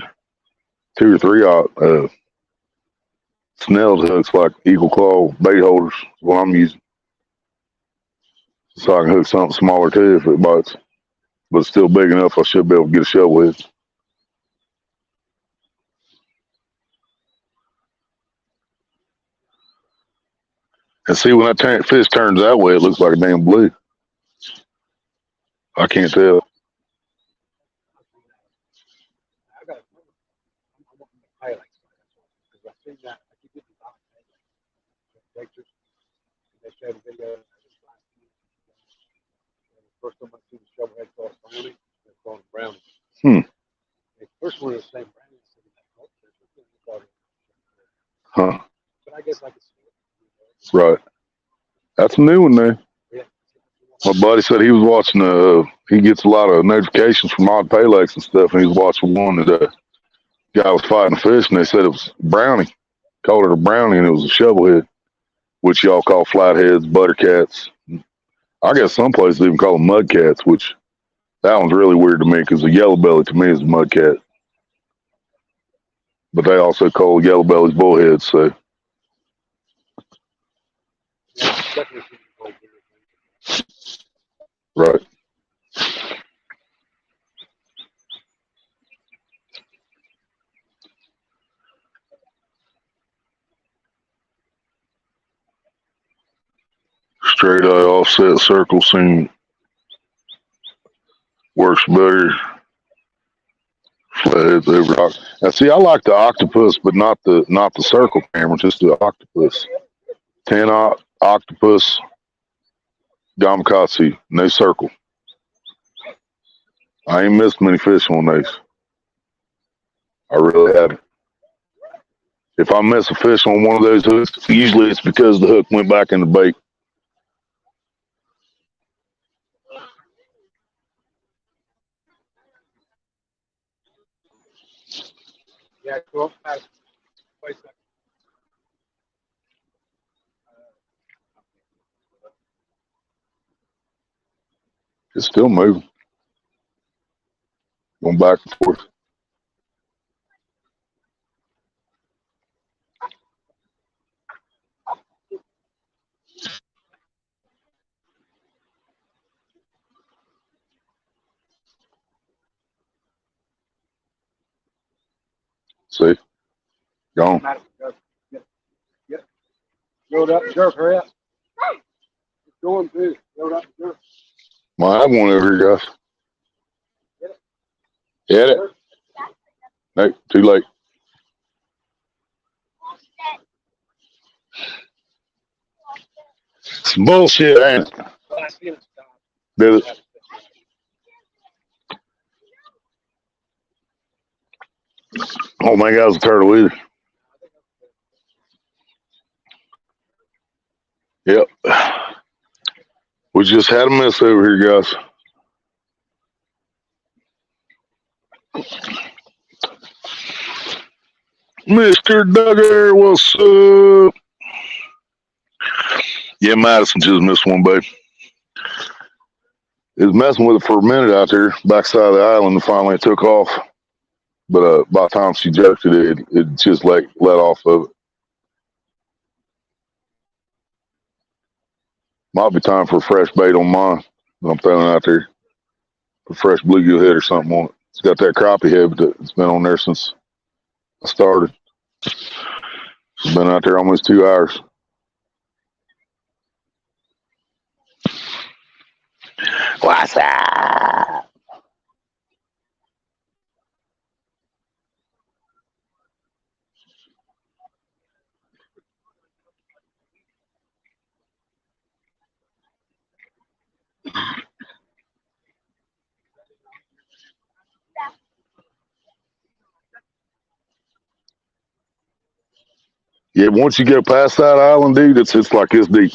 [SPEAKER 1] 2 or 3-aught snails hooks, like eagle claw bait holders, is what I'm using. So I can hook something smaller too if it bites. But it's still big enough I should be able to get a shovel with. And see, when that fish turns that way, it looks like a damn blue. I can't tell.
[SPEAKER 2] I got. I'm on the highlights because I seen that. I keep getting pictures. They showed a video. First time I see the shovel head called brownie, they're calling brownie. The first one is the same brownie.
[SPEAKER 1] Huh.
[SPEAKER 2] But I guess I could see it.
[SPEAKER 1] Right. That's a new one there.
[SPEAKER 2] Yeah.
[SPEAKER 1] My buddy said he was watching, he gets a lot of notifications from odd pay lakes and stuff, and he was watching one that guy was fighting a fish, and they said it was brownie. Called it a brownie, and it was a shovelhead, which y'all call flatheads, buttercats. I guess some places even call them mudcats, which that one's really weird to me because the yellow belly to me is a mudcat. But they also call yellow bellies bullheads, so. Right. Straight eye offset circle seam works better. Flatheads over. Now see, I like the octopus, but not the circle camera, just the octopus. 10-aught octopus gamakatsu, no circle. I ain't missed many fish on those. I really haven't. If I miss a fish on one of those hooks, usually it's because the hook went back in the bait.
[SPEAKER 2] Yeah, cool.
[SPEAKER 1] It's still moving. Going back and forth. See? Gone.
[SPEAKER 2] Yep. Go up, jerk, hurry up. It's going through. Go up, jerk.
[SPEAKER 1] Well, I have one over here, guys. Hit it. No, too late. It's bullshit, ain't it? Did it? Oh my God, it's a turtle either. Yep. We just had a miss over here, guys. Mr. Duggar, what's up? Yeah, Madison just missed one, babe. It was messing with it for a minute out there, backside of the island, and finally it took off. But by the time she jerked it, it just let off of it. Might be time for a fresh bait on mine that I'm throwing out there. a fresh bluegill head or something on it. It's got that crappie head that's been on there since I started. It's been out there almost 2 hours. What's up? Yeah, once you go past that island, dude, it's like this deep.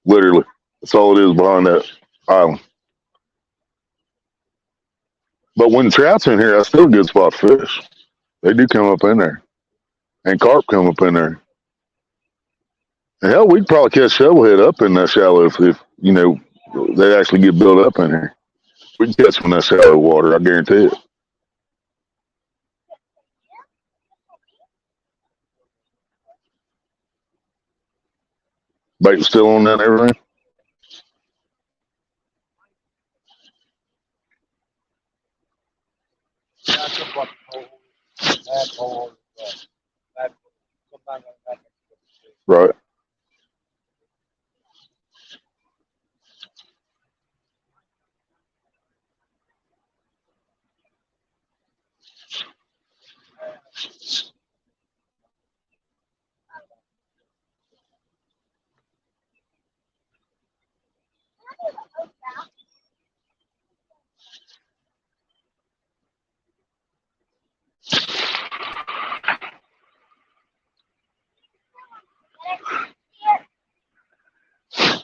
[SPEAKER 1] Literally. That's all it is behind that island. But when the trout's in here, that's still a good spot to fish. They do come up in there. And carp come up in there. And hell, we'd probably catch shovelhead up in that shallow if you know, they actually get built up in here. We'd catch them in that shallow water, I guarantee it. Bait was still on that and everything.
[SPEAKER 2] Yeah, I took what that whole, that, sometimes that.
[SPEAKER 1] Right.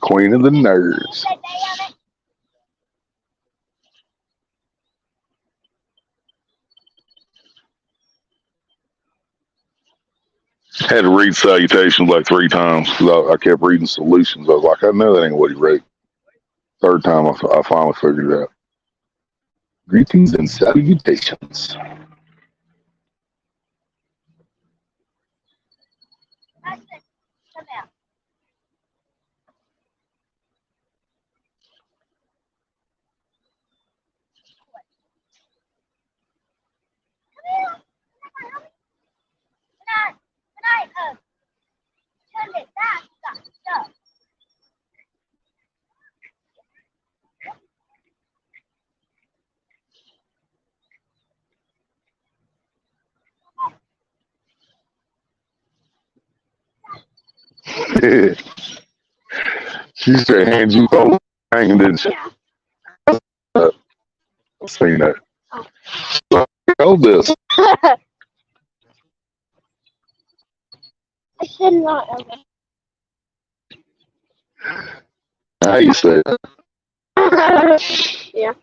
[SPEAKER 1] Queen of the nerds. Had to read salutations like 3 times because I kept reading solutions. I was like, I know that ain't what he wrote. Third time, I finally figured it out. Greetings and salutations. She said, hand you over hanging, didn't she? I've seen that. Hold this.
[SPEAKER 3] I should not have.
[SPEAKER 1] How you say it?
[SPEAKER 3] Yeah.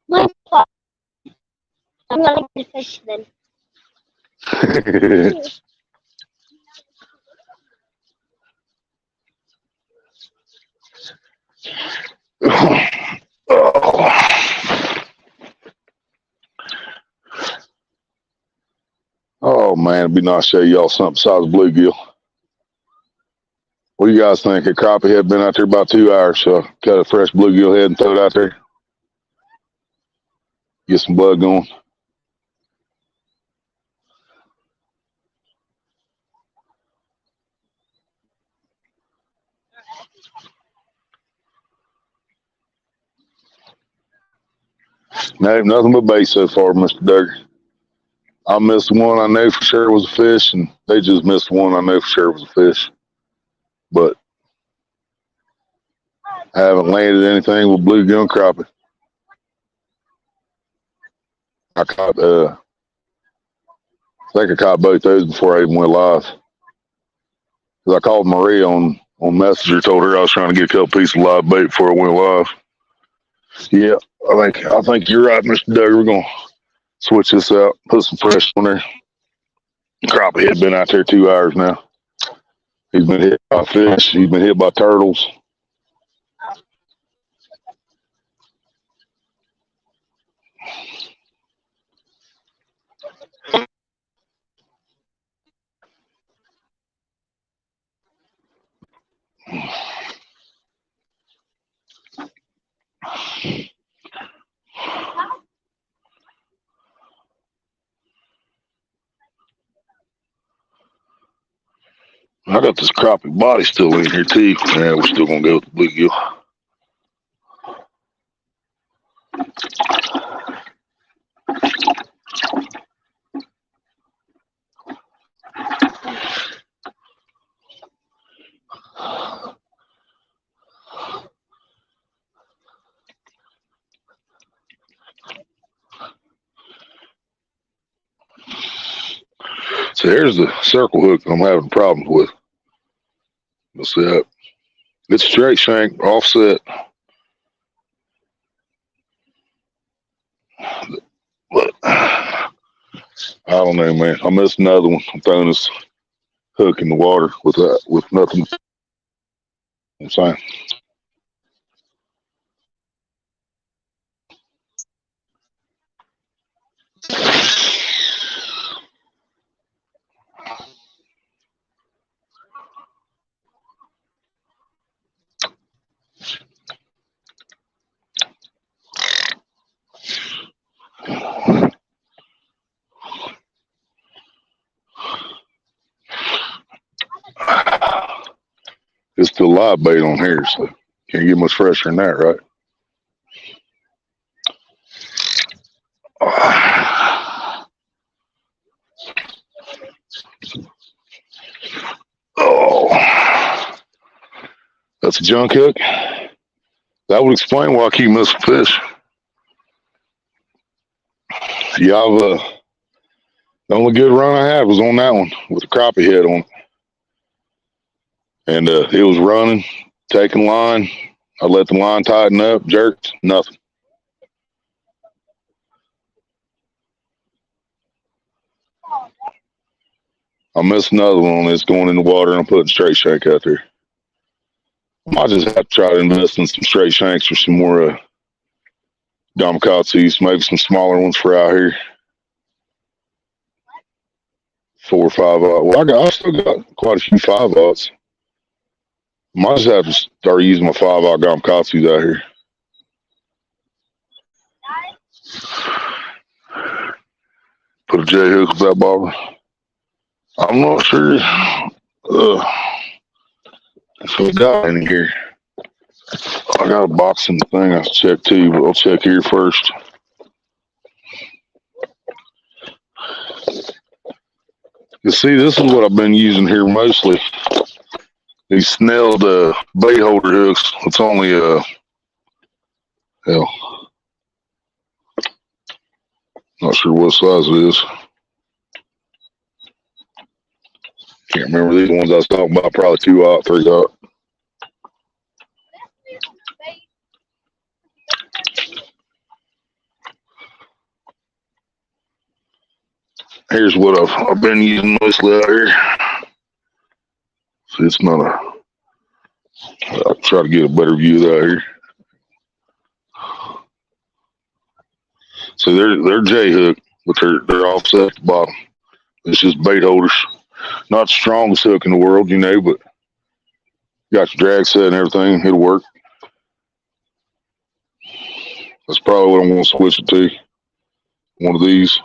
[SPEAKER 3] My fault. I'm gonna get a fish then.
[SPEAKER 1] Oh man, it'd be nice to show y'all something besides bluegill. What do you guys think? A crappie had been out there about 2 hours, so cut a fresh bluegill head and throw it out there. Get some blood going. No, nothing but bait so far, Mr. Duggar. I missed one I know for sure was a fish, and they just missed one I know for sure was a fish. But I haven't landed anything with bluegill and crappie. I think I caught both those before I even went live. Cause I called Maria on Messenger, told her I was trying to get a couple pieces of live bait before I went live. Yeah, I think you're right, Mr. Duggar. We're gonna switch this out, put some fresh on there. Crappie had been out there 2 hours now. He's been hit by fish. He's been hit by turtles. I got this crappie body still in here too. Yeah, we're still gonna go with the bluegill. So here's the circle hook that I'm having problems with. Let's see that. It's straight shank, offset. But I don't know, man. I missed another one. I'm throwing this hook in the water with that, with nothing. I'm saying. It's still live bait on here, so can't get much fresher than that, right? Oh, that's a junk hook. That would explain why I keep missing fish. Yeah, the only good run I had was on that one with a crappie head on it. And it was running, taking line. I let the line tighten up, jerked, nothing. I missed another one on this going in the water and I'm putting straight shank out there. I might just have to try to invest in some straight shanks or some more Gamakatsus, maybe some smaller ones for out here. 4 or 5 aught. Well, I still got quite a few 5 aughts. Might just have to start using my 5 aught Gamakatsus out here. Put a J hook with that bobber. I'm not sure if I got any here. I got a boxing thing I check too, but I'll check here first. You see, this is what I've been using here mostly. These snelled bait holder hooks. It's only hell, not sure what size it is. Can't remember these ones I was talking about. Probably 2 aught, 3 aught. Here's what I've been using mostly out here. See, it's not a. I'll try to get a better view of that here. So they're J hook, but they're offset at the bottom. It's just bait holders. Not the strongest hook in the world, you know, but got your drag set and everything. It'll work. That's probably what I'm going to switch it to. One of these.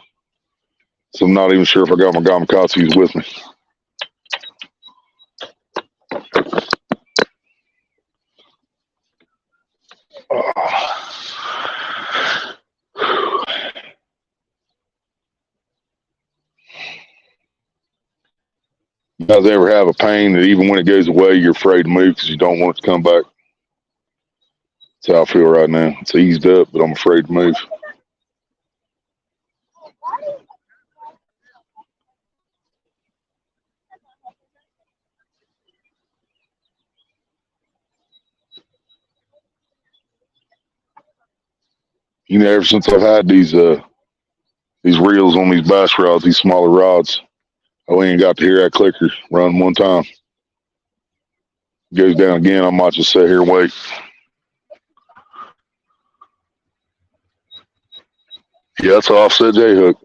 [SPEAKER 1] So I'm not even sure if I got my Gamakatsus with me. You guys ever have a pain that even when it goes away, you're afraid to move because you don't want it to come back? That's how I feel right now. It's eased up, but I'm afraid to move. You know, ever since I've had these reels on these bass rods, these smaller rods, I ain't got to hear that clicker run one time. Goes down again, I might just sit here and wait. Yeah, that's an offset J hook.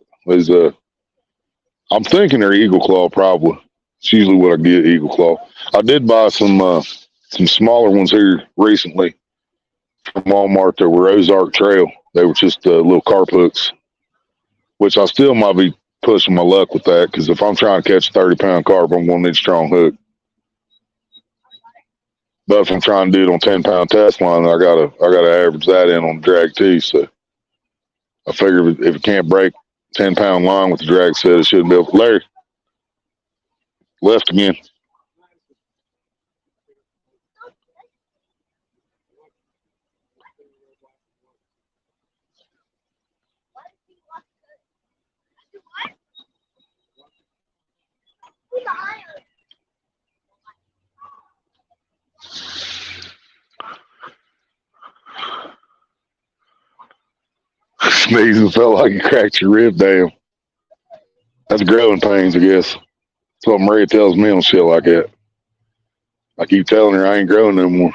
[SPEAKER 1] I'm thinking they're Eagle Claw probably. It's usually what I get, Eagle Claw. I did buy some smaller ones here recently from Walmart that were Ozark Trail. They were just little carp hooks, which I still might be pushing my luck with that because if I'm trying to catch a 30-pound carp, I'm going to need a strong hook. But if I'm trying to do it on 10-pound test line, I gotta average that in on the drag too. So I figure if it can't break 10-pound line with the drag set, it shouldn't be able. Larry left again. Sneezing felt like you cracked your rib down. That's growing pains, I guess. That's what Maria tells me on shit like that. I keep telling her I ain't growing no more.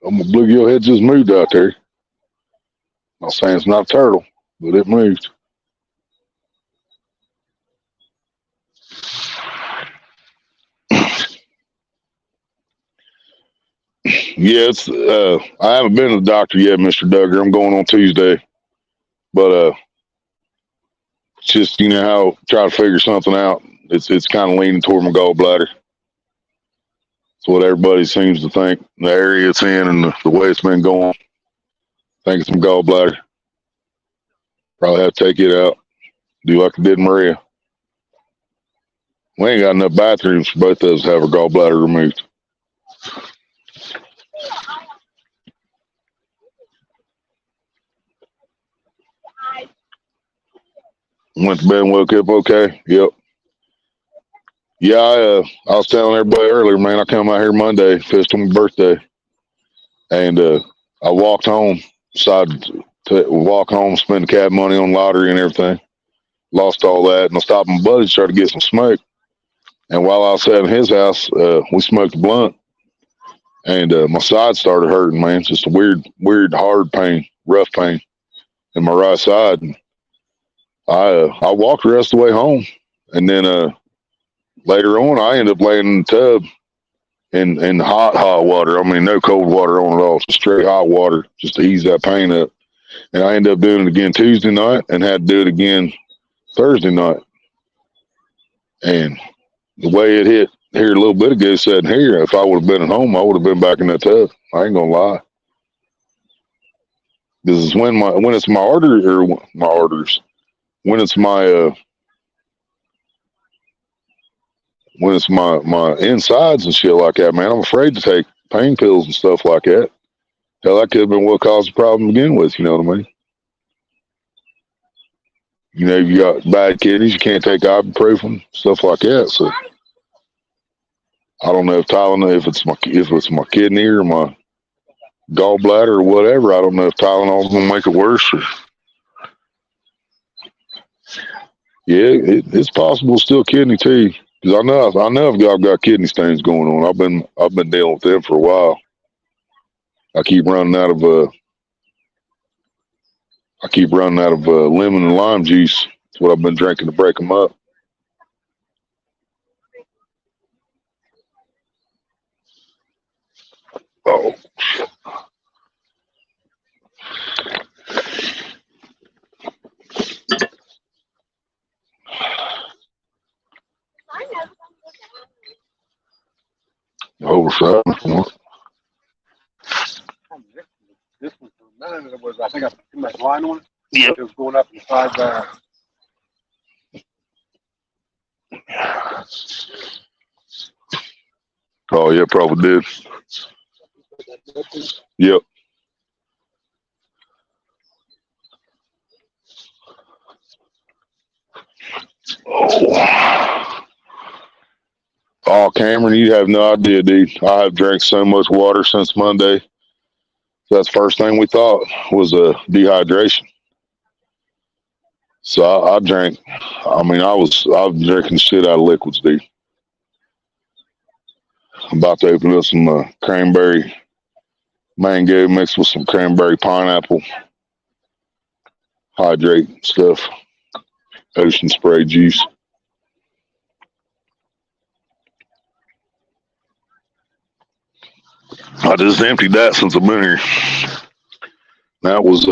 [SPEAKER 1] I'm gonna bluegill head just moved out there. Not saying it's not a turtle, but it moved. Yeah, it's I haven't been to the doctor yet, Mr. Duggar. I'm going on Tuesday. But it's just how try to figure something out. It's kind of leaning toward my gallbladder. It's what everybody seems to think. The area it's in and the way it's been going. I think it's my gallbladder. Probably have to take it out. Do like I did Maria. We ain't got enough bathrooms for both of us to have our gallbladder removed. Went to bed and woke up okay. Yep. Yeah, I was telling everybody earlier, man, I come out here Monday, fished on my birthday. And I walked home, decided to walk home, spend the cab money on lottery and everything. Lost all that. And I stopped at my buddy's to try to get some smoke. And while I was at his house, we smoked a blunt. And my side started hurting, man. It's just a weird, hard pain, rough pain in my right side. And I walked the rest of the way home. And then later on, I ended up laying in the tub in hot water. I mean, no cold water on at all. Just straight hot water just to ease that pain up. And I ended up doing it again Tuesday night and had to do it again Thursday night. And the way it hit here a little bit ago said here, if I would have been at home, I would have been back in that tub. I ain't gonna lie. This is when it's my artery or my arteries. When it's my my insides and shit like that, man, I'm afraid to take pain pills and stuff like that. Hell, that could have been what caused the problem to begin with, you know what I mean? You got bad kidneys, you can't take ibuprofen, stuff like that. So I don't know if Tylenol, if it's my kidney or my gallbladder or whatever. I don't know if Tylenol's gonna make it worse. Or, yeah, it's possible it's still kidney too, because I know I've got kidney stones going on. I've been dealing with them for a while. I keep running out of lemon and lime juice. That's what I've been drinking to break them up. Oh, oversight.
[SPEAKER 2] This one for mine, it was, I think I put too much line on it.
[SPEAKER 1] Yep.
[SPEAKER 2] It was going up inside the.
[SPEAKER 1] Oh, yeah, probably did. Yep. Oh, Cameron, you have no idea, dude. I have drank so much water since Monday. That's the first thing we thought was dehydration. So I drank. I mean, I was drinking shit out of liquids, dude. I'm about to open up some cranberry mango mixed with some cranberry pineapple hydrate stuff. Ocean spray juice. I just emptied that since I've been here. That was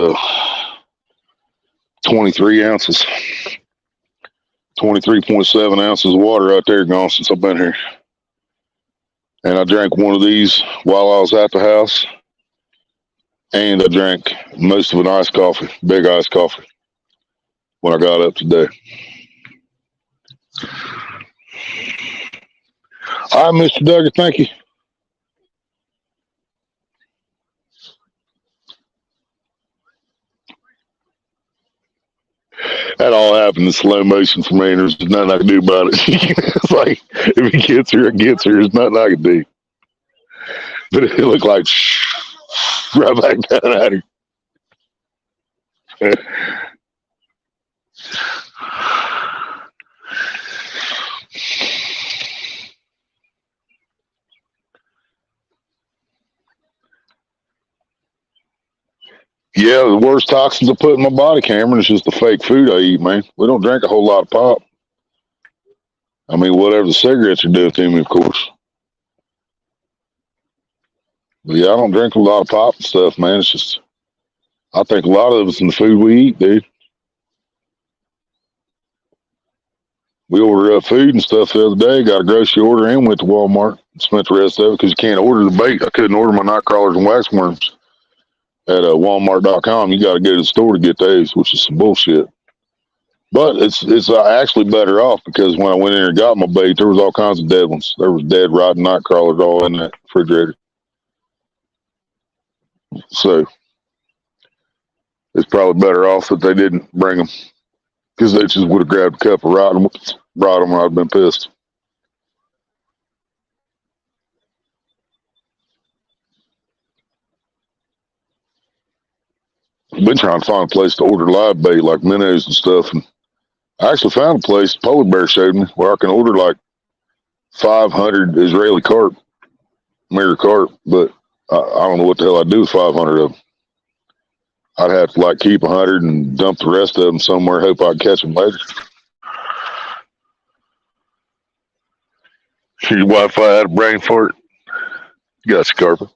[SPEAKER 1] 23 ounces. 23.7 ounces of water right there gone since I've been here. And I drank one of these while I was at the house. And I drank most of an iced coffee, big iced coffee, when I got up today. All right, Mr. Duggar, thank you. That all happened in slow motion for me, and there's nothing I can do about it. It's like, if it gets here, it gets here. There's nothing I can do. But it looked like right back down at her. Yeah, the worst toxins I put in my body, Cameron, is just the fake food I eat, man. We don't drink a whole lot of pop. I mean, whatever the cigarettes are doing to me, of course. But yeah, I don't drink a lot of pop and stuff, man. It's just, I think a lot of it's in the food we eat, dude. We ordered up food and stuff the other day, got a grocery order and went to Walmart and spent the rest of it because you can't order the bait. I couldn't order my night crawlers and wax worms at Walmart.com. You got to go to the store to get those, which is some bullshit. But it's actually better off because when I went in there and got my bait, there was all kinds of dead ones. There was dead, rotten night crawlers all in that refrigerator. So it's probably better off that they didn't bring them because they just would have grabbed a cup of rotten ones, brought them, and I'd been pissed. I've been trying to find a place to order live bait like minnows and stuff, and I actually found a place Polar Bear showed me where I can order like 500 Israeli carp, mirror carp, but I don't know what the hell I'd do with 500 of them. I'd have to like keep 100 and dump the rest of them somewhere, hope I'd catch them later. Your Wi-Fi had a brain fart. Gotcha, Carper.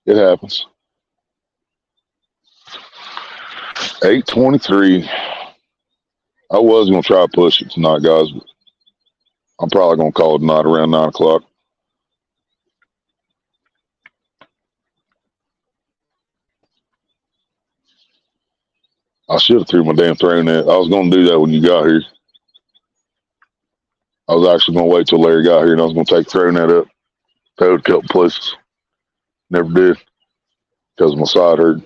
[SPEAKER 1] It happens. 8:23. I was going to try to push it tonight, guys, but I'm probably going to call it tonight around 9 o'clock. I should have threw my damn throw net. I was going to do that when you got here. I was actually going to wait till Larry got here, and I was going to take the throw net up, throw it a couple places. Never did because my side hurt.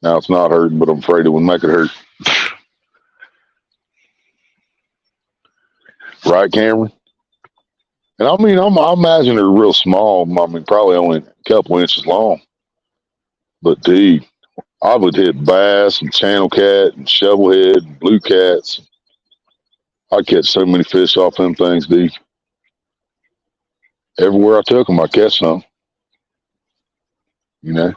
[SPEAKER 1] Now it's not hurting, but I'm afraid it would make it hurt. Right, Cameron? And I mean, I imagine they're real small. I mean, probably only a couple inches long. But, dude, I would hit bass and channel cat and shovelhead and blue cats. I'd catch so many fish off them things, dude. Everywhere I took them, I catch some. You know?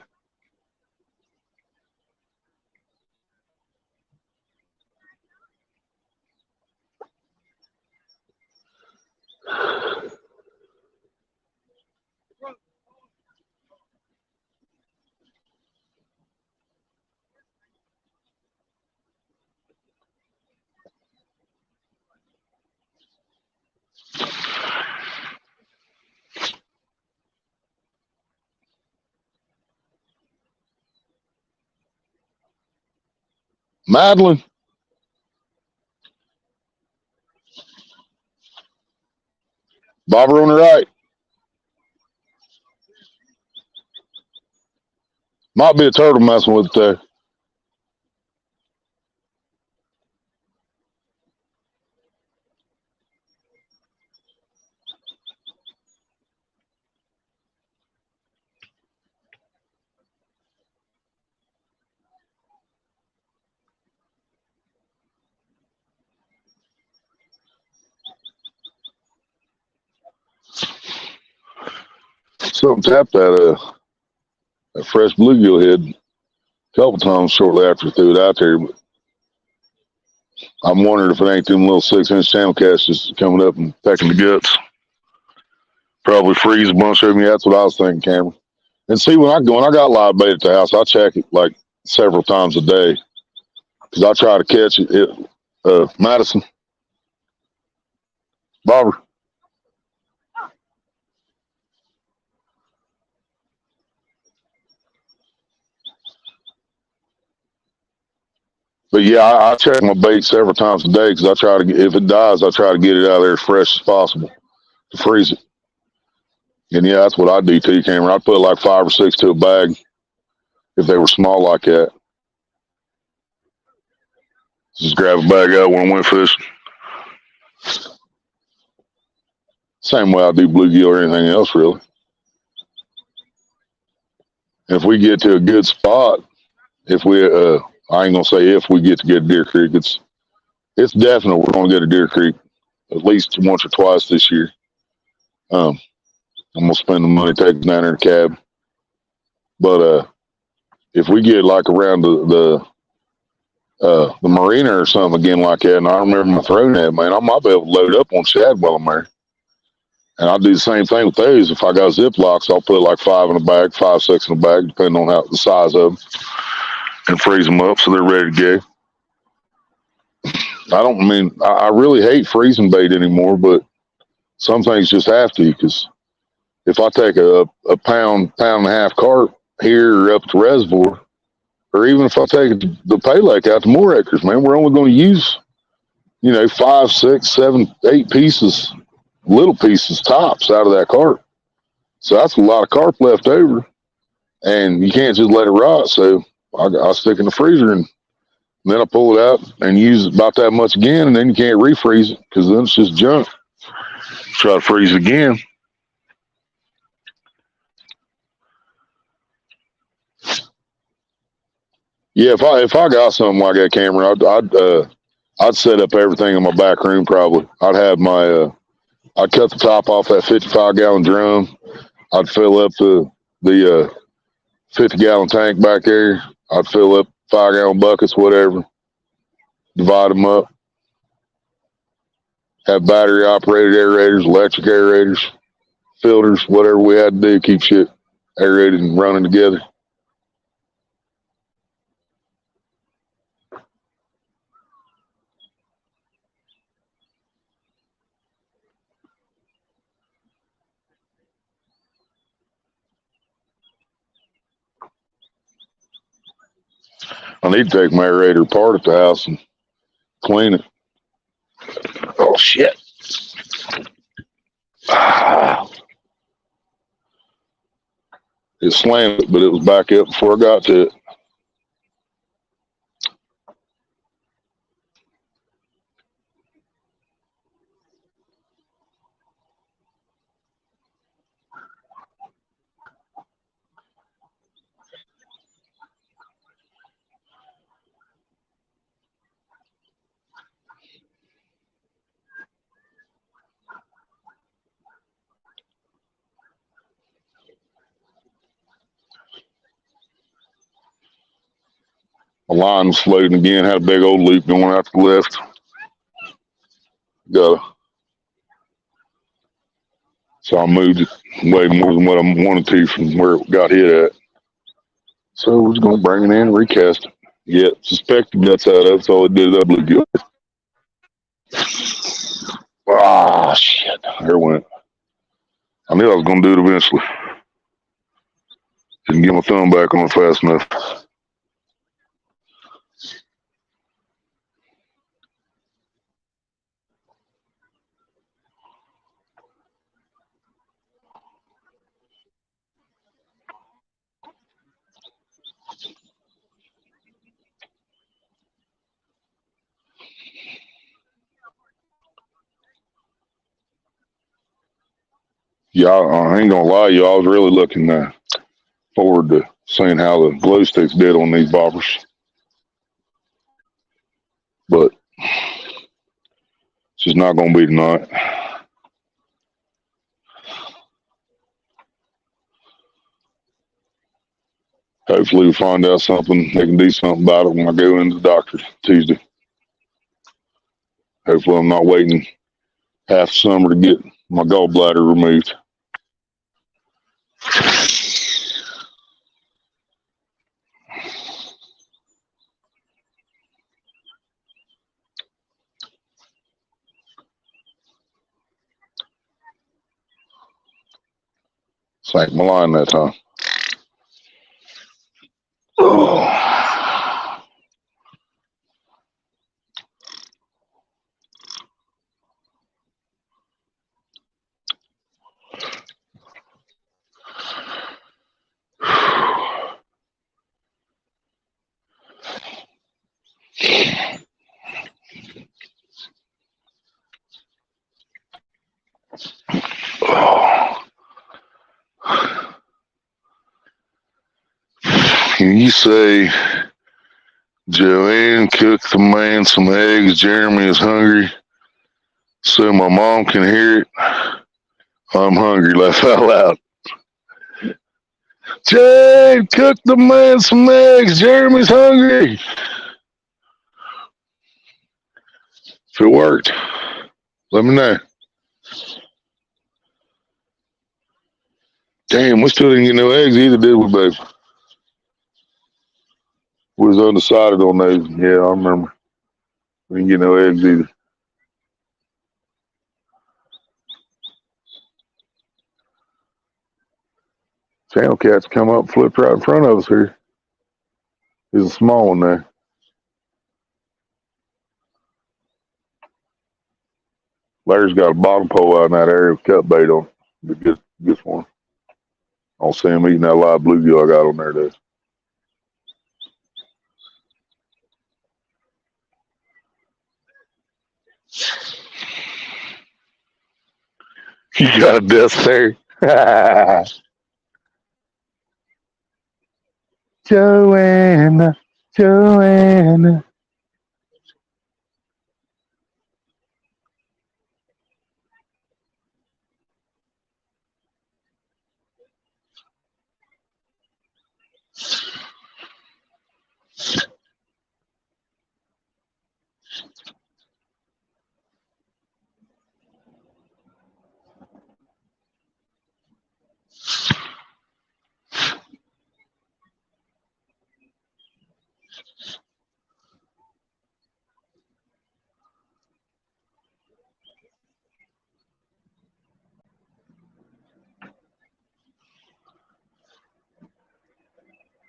[SPEAKER 1] Madeline. Bobber on the right. Might be a turtle messing with it there. Something tapped that fresh bluegill head a couple times shortly after I threw it out there. But I'm wondering if it ain't them little 6-inch channel cats just coming up and pecking the guts. Probably freeze a bunch of them. Yeah, that's what I was thinking, Cameron. And see, when I got live bait at the house, I check it like several times a day because I try to catch it. Madison, Bobber. But yeah, I check my bait several times a day because I try to get, if it dies, I try to get it out of there as fresh as possible to freeze it. And yeah, that's what I do too, Cameron. I'd put like 5 or 6 to a bag if they were small like that. Just grab a bag out when I went fishing. Same way I do bluegill or anything else, really. If we get to a good spot, if we, I ain't gonna say if we get to get Deer Creek, it's definite we're gonna go to Deer Creek at least once or twice this year. I'm gonna spend the money taking down there in a cab. But if we get like around the marina or something again like that, and I remember my throw net, man, I might be able to load up on shad while I'm there. And I'll do the same thing with those. If I got Ziplocs, I'll put like 5 in a bag, 5, 6 in a bag, depending on how the size of them, and freeze them up so they're ready to go. I really hate freezing bait anymore, but some things just have to, because if I take a pound and a half carp here or up at the reservoir, or even if I take the pay lake out to Moore Acres, man, we're only going to use, 5, 6, 7, 8 pieces, little pieces tops out of that carp. So that's a lot of carp left over, and you can't just let it rot. So I stick in the freezer, and then I pull it out and use about that much again, and then you can't refreeze it because then it's just junk. Try to freeze it again. Yeah, if I got something like that, Cameron, I'd set up everything in my back room. Probably I'd have my I'd cut the top off that 55-gallon drum. I'd fill up the 50-gallon tank back there. I'd fill up 5-gallon buckets, whatever. Divide them up. Have battery operated aerators, electric aerators, filters, whatever we had to do, keep shit aerated and running together. I need to take my aerator apart at the house and clean it. Oh shit. It slammed it, but it was back up before I got to it. The line was floating again, had a big old loop going out to the left. So I moved it way more than what I wanted to from where it got hit at. So we're just going to bring it in and recast it. Yeah, suspect the guts out of it, so it did that bluegill. Ah, shit. There it went. I knew I was going to do it eventually. Didn't get my thumb back on it fast enough. Yeah, I ain't going to lie to you. I was really looking forward to seeing how the glow sticks did on these boppers. But it's just not going to be tonight. Hopefully we'll find out something. They can do something about it when I go into the doctor Tuesday. Hopefully I'm not waiting half summer to get my gallbladder removed. Sank my line that time. Oh. Can you say Joanne cooked the man some eggs? Jeremy is hungry, so my mom can hear it. I'm hungry. Laugh out loud. Jane cooked the man some eggs. Jeremy's hungry. If it worked, let me know. Damn, we still didn't get no eggs either, did we, babe? We was undecided on those. Yeah, I remember. We didn't get no eggs either. Channel cat's come up, flipped right in front of us here. He's a small one there. Larry's got a bottom pole out in that area with cut bait on. Good one. I don't see him eating that live bluegill I got on there, though. You got a death stare. Joanna.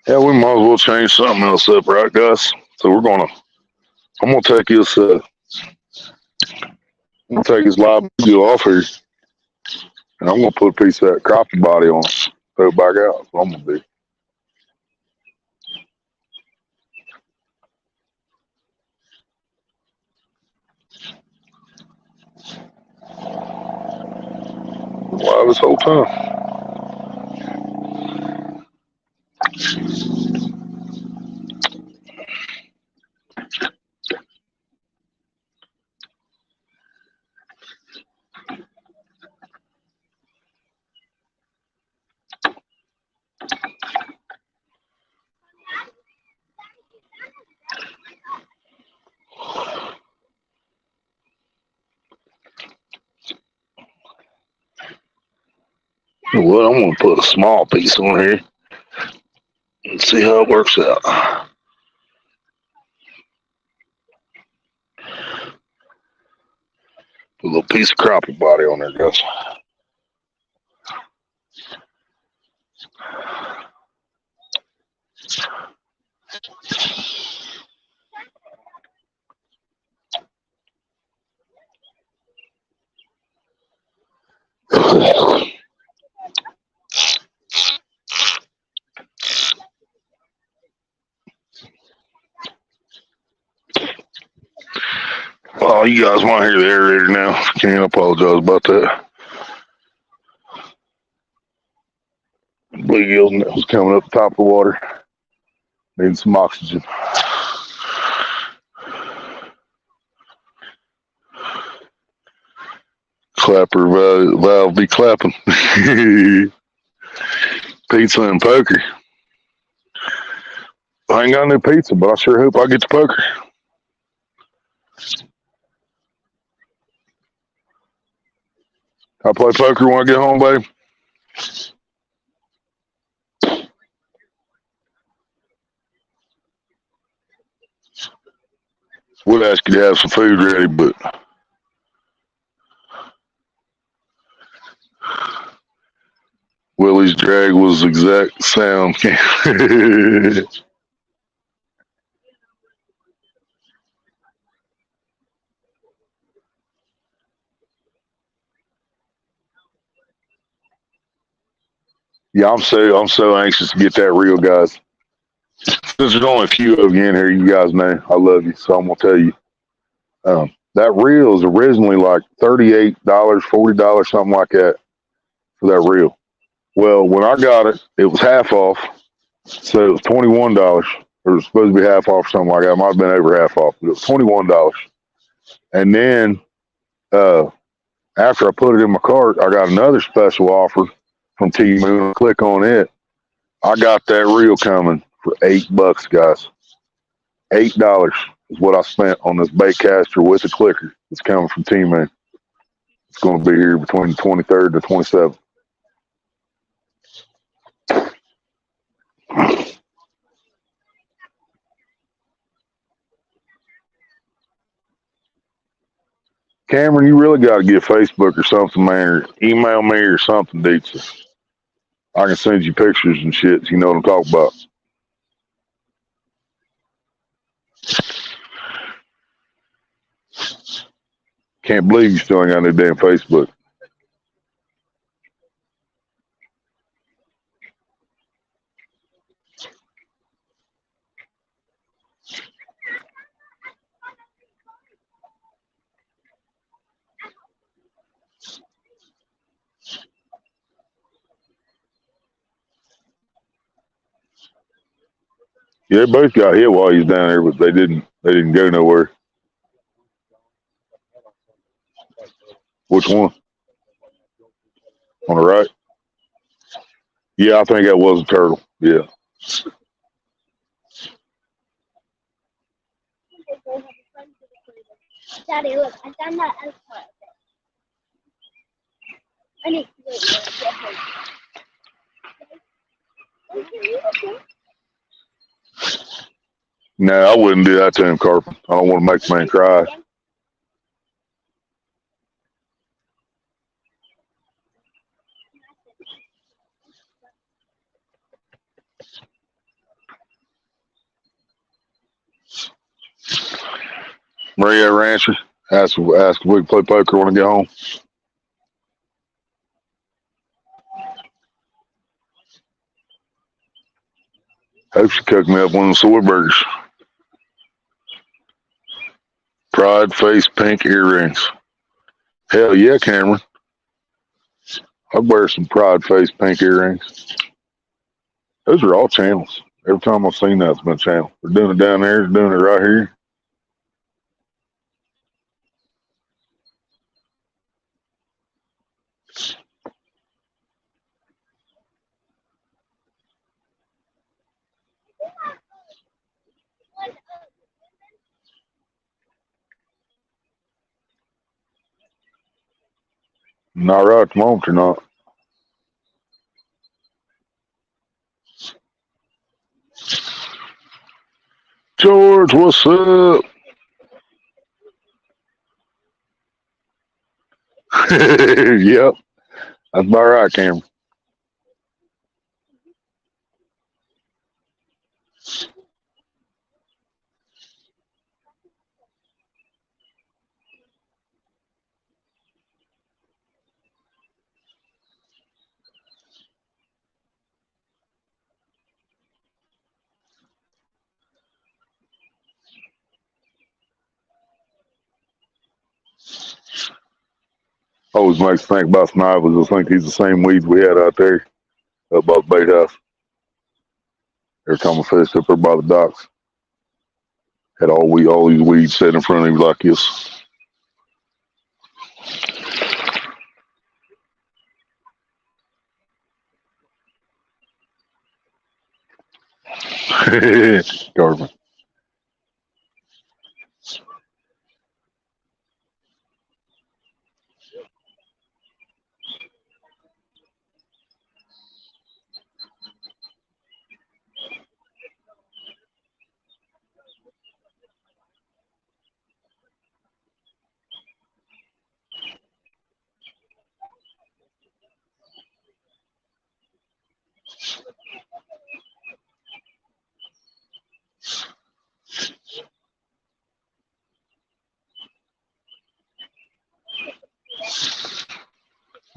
[SPEAKER 1] Yeah, we might as well change something else up, right, guys? So I'm gonna take this live bluegill off here, and I'm gonna put a piece of that crappie body on it, throw it back out. That's what I'm gonna do. Why this whole time? Well, I'm gonna put a small piece on here and see how it works out. Put a little piece of crappie body on there, guys. Oh, you guys want to hear the aerator now? Can't apologize about that. Bluegill was coming up the top of the water. Needing some oxygen. Clapper valve be clapping. Pizza and poker. I ain't got no pizza, but I sure hope I get to poker. I play poker when I get home, babe. Would ask you to have some food ready, but Willie's drag was exact sound. Yeah, I'm so anxious to get that reel, guys. Since there's only a few of you in here, you guys know I love you, so I'm gonna tell you. That reel is originally like $38, $40, something like that for that reel. Well, when I got it, it was half off, so it was $21. Or it was supposed to be half off, something like that. It might have been over half off, but it was $21. And then uh, after I put it in my cart, I got another special offer from T Moon. Click on it. I got that reel coming for $8, guys. $8 is what I spent on this bait caster with a clicker. It's coming from T Moon. It's going to be here between the 23rd and the 27th. Cameron, you really got to get Facebook or something, man, or email me or something, dude. So I can send you pictures and shit. So you know what I'm talking about. Can't believe you still ain't got no damn Facebook. Yeah, they both got hit while he was down there, but they didn't go nowhere. Which one? On the right? Yeah, I think that was a turtle. Yeah.
[SPEAKER 3] Daddy, look, I found that as part of it. I need to wait.
[SPEAKER 1] No, I wouldn't do that to him, Carpenter. I don't want to make the man cry. Maria Rancher, ask if we can play poker when I get home. Hope she cooked me up one of the soy burgers. Pride face pink earrings. Hell yeah, Cameron. I'd wear some pride face pink earrings. Those are all channels. Every time I've seen that, it's been a channel. They're doing it down there, they're doing it right here. Not right at the moment, you're not. George, what's up? Yep, that's about right, Cameron. Always makes me think about snipers. I think he's the same weeds we had out there up by the bait house. Every time I fished up there by the docks, had all these weeds sitting in front of him like this. Garbage.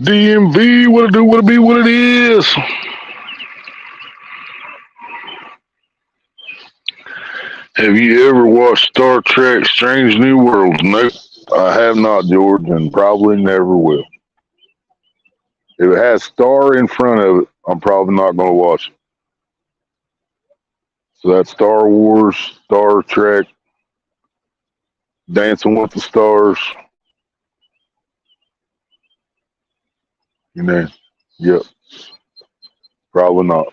[SPEAKER 1] DMV, what it do, what it be, what it is. Have you ever watched Star Trek Strange New Worlds? Nope, I have not, George, and probably never will. If it has Star in front of it, I'm probably not going to watch it. So that's Star Wars, Star Trek, Dancing with the Stars. You know, yep, probably not.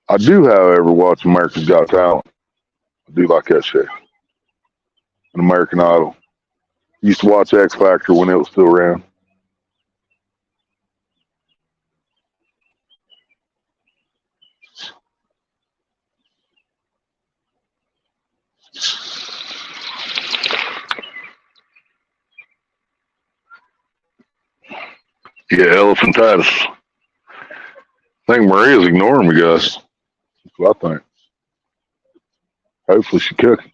[SPEAKER 1] I do, however, watch America's Got Talent. I do like that shit. And American Idol. Used to watch X Factor when it was still around. Yeah, elephantitis. I think Maria's ignoring me, guys. That's what I think. Hopefully she cooking.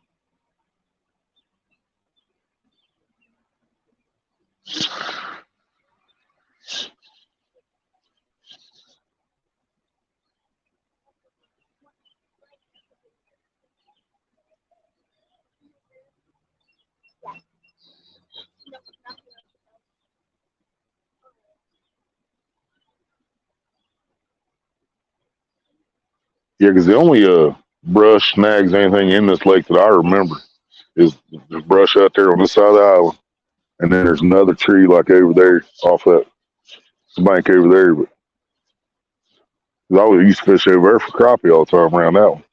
[SPEAKER 1] Yeah, because the only brush, snags, anything in this lake that I remember is the brush out there on this side of the island. And then there's another tree like over there off that bank over there. But 'cause I always used to fish over there for crappie all the time around that one.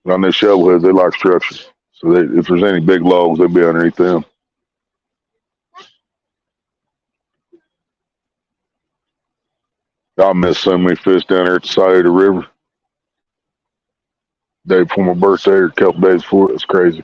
[SPEAKER 1] And on their shovelheads, they like structure. So if there's any big logs, they'd be underneath them. I miss so many fish down there at the side of the river. Day before my birthday or a couple days before, it's crazy.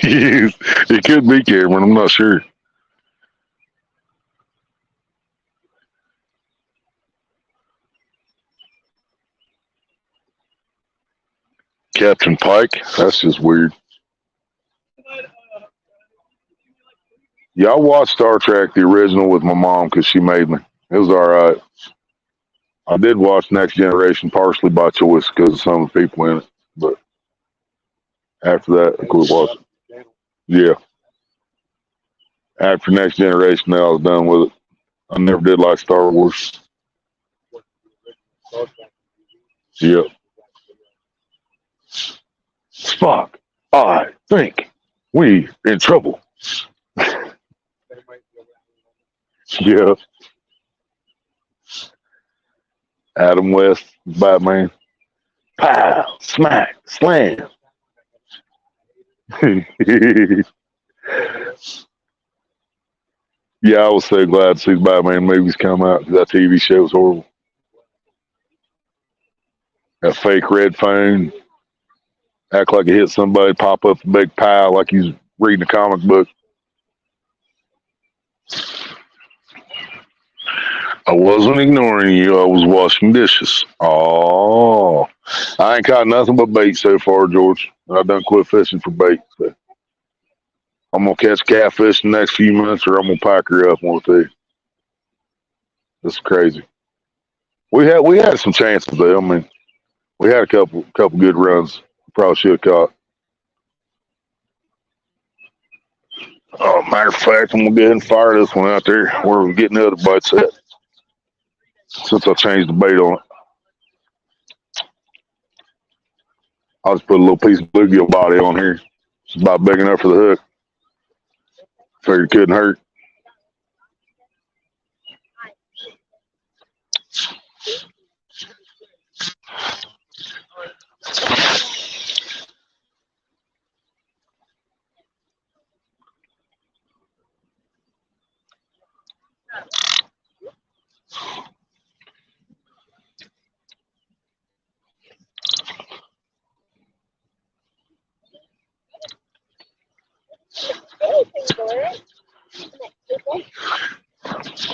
[SPEAKER 1] It could be Cameron, I'm not sure. Captain Pike, that's just weird. Yeah, I watched Star Trek, the original, with my mom because she made me. It was all right. I did watch Next Generation partially by choice because of some of the people in it. But after that, I quit watching. Yeah. After Next Generation, now I was done with it. I never did like Star Wars. Yep. Spock, I think we in trouble. Yeah. Adam West, Batman. Pow, smack, slam. Yeah, I was so glad to see the Batman movies come out. That TV show was horrible. That fake red phone, act like it hit somebody, pop up a big pile like he's reading a comic book. I wasn't ignoring you. I was washing dishes. Oh, I ain't caught nothing but bait so far, George. I done quit fishing for bait. So I'm gonna catch catfish in the next few months, or I'm gonna pack her up. One of the two. This is crazy. We had some chances though. I mean, we had a couple good runs. Probably should have caught. Oh, matter of fact, I'm gonna go ahead and fire this one out there where we're getting the other bites at. Since I changed the bait on it, I'll just put a little piece of bluegill body on here. It's about big enough for the hook. Figured it couldn't hurt.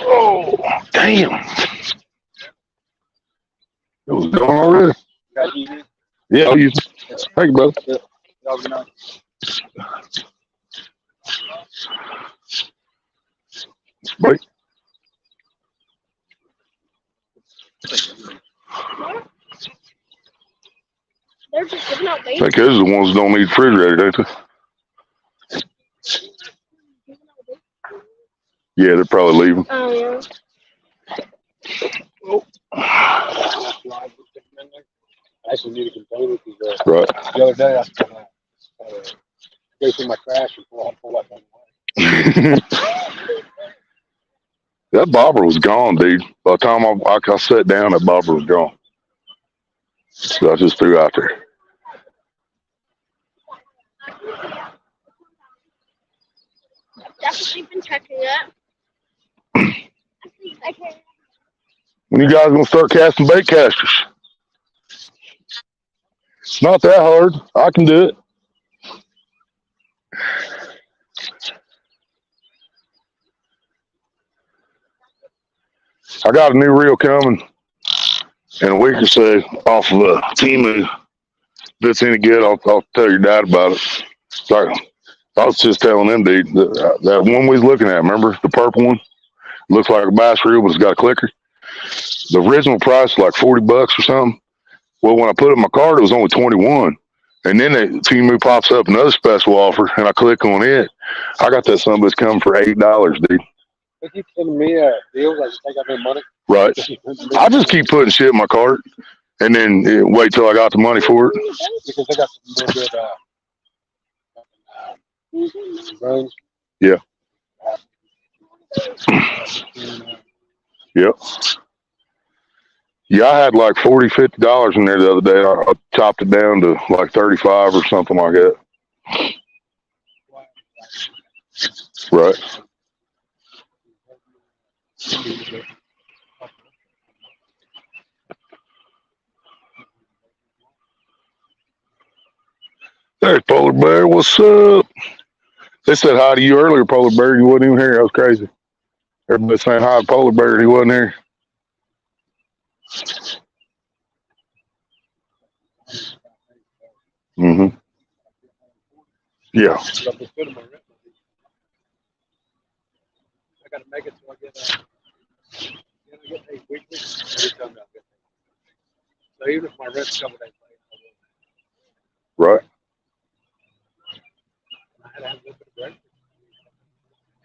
[SPEAKER 1] Oh, damn. It was gone already. Yeah, I'll use it. Thank you, brother. Break.
[SPEAKER 3] They're just giving out
[SPEAKER 1] I
[SPEAKER 3] babies.
[SPEAKER 1] think those are the ones that don't need refrigerated, don't they? Yeah, they're probably leaving.
[SPEAKER 3] Oh, yeah.
[SPEAKER 2] I actually need a container because
[SPEAKER 1] Right.
[SPEAKER 2] the other day I go through my trash and pull that thing away.
[SPEAKER 1] That bobber was gone, dude. By the time I sat down, that bobber was gone. So I just threw out there.
[SPEAKER 3] Definitely been checking it.
[SPEAKER 1] When you guys gonna start casting bait casters? It's not that hard. I can do it. I got a new reel coming in a week or so off of Timu. If it's any good, I'll tell your dad about it. So I was just telling them, dude, that one we was looking at, remember? The purple one? Looks like a bass reel, but it's got a clicker. The original price was like $40 or something. Well, when I put it in my cart, it was only 21. And then Timu pops up another special offer, and I click on it. I got that son that's coming for $8, dude.
[SPEAKER 2] They keep sending me deals like take out their money.
[SPEAKER 1] Right. I just keep putting shit in my cart, and then wait till I got the money for it.
[SPEAKER 2] Because they got some real good drones.
[SPEAKER 1] Yeah. Yep. Yeah, I had like $40, $50 in there the other day. I chopped it down to like 35 or something like that. Right. There's Polar Bear. What's up? They said hi to you earlier, Polar Bear. You wasn't even here. That was crazy. Everybody saying hi to Polar Bear. He wasn't here. Mm-hmm. Yeah.
[SPEAKER 2] I got to make it so I get paid weekly. So even if my rent's a couple days late,
[SPEAKER 1] Right.
[SPEAKER 2] I had to have a little bit of break.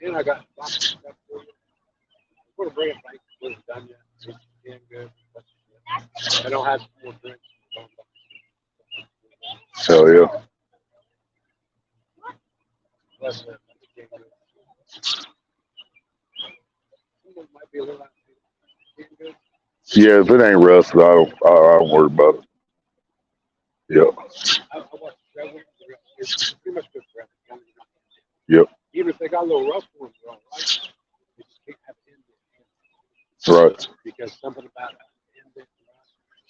[SPEAKER 2] And I got stuff for you. I'm going to bring it back. It wasn't done yet. It's getting good. I don't have more drinks.
[SPEAKER 1] Hell yeah.
[SPEAKER 2] Plus, might be a little good.
[SPEAKER 1] Yeah, if it ain't rough, I don't worry about it. Yep.
[SPEAKER 2] I watch the it's pretty much good for everything.
[SPEAKER 1] Yep.
[SPEAKER 2] Even if they got a little rough ones, they're all right. They just can't have it in
[SPEAKER 1] Right.
[SPEAKER 2] because something about it.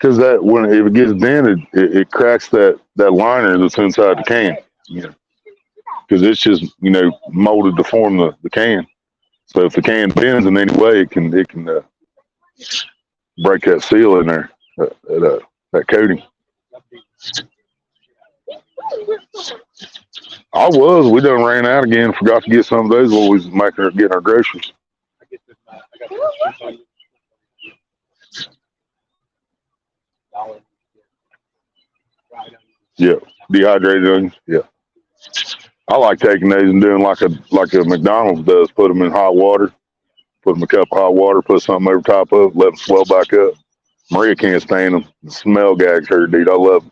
[SPEAKER 1] Because that when if it gets dented, it cracks that liner that's inside the can. Yeah. Because it's just molded to form the can. So if the can bends in any way, it can break that seal in there, that coating. We done ran out again. Forgot to get some of those while we was getting our groceries. Yeah, dehydrated onions. Yeah, I like taking those and doing like a McDonald's does. Put them in hot water, put them in a cup of hot water, put something over top of it, let them swell back up. Maria can't stand them. The smell gags her, dude. I love them.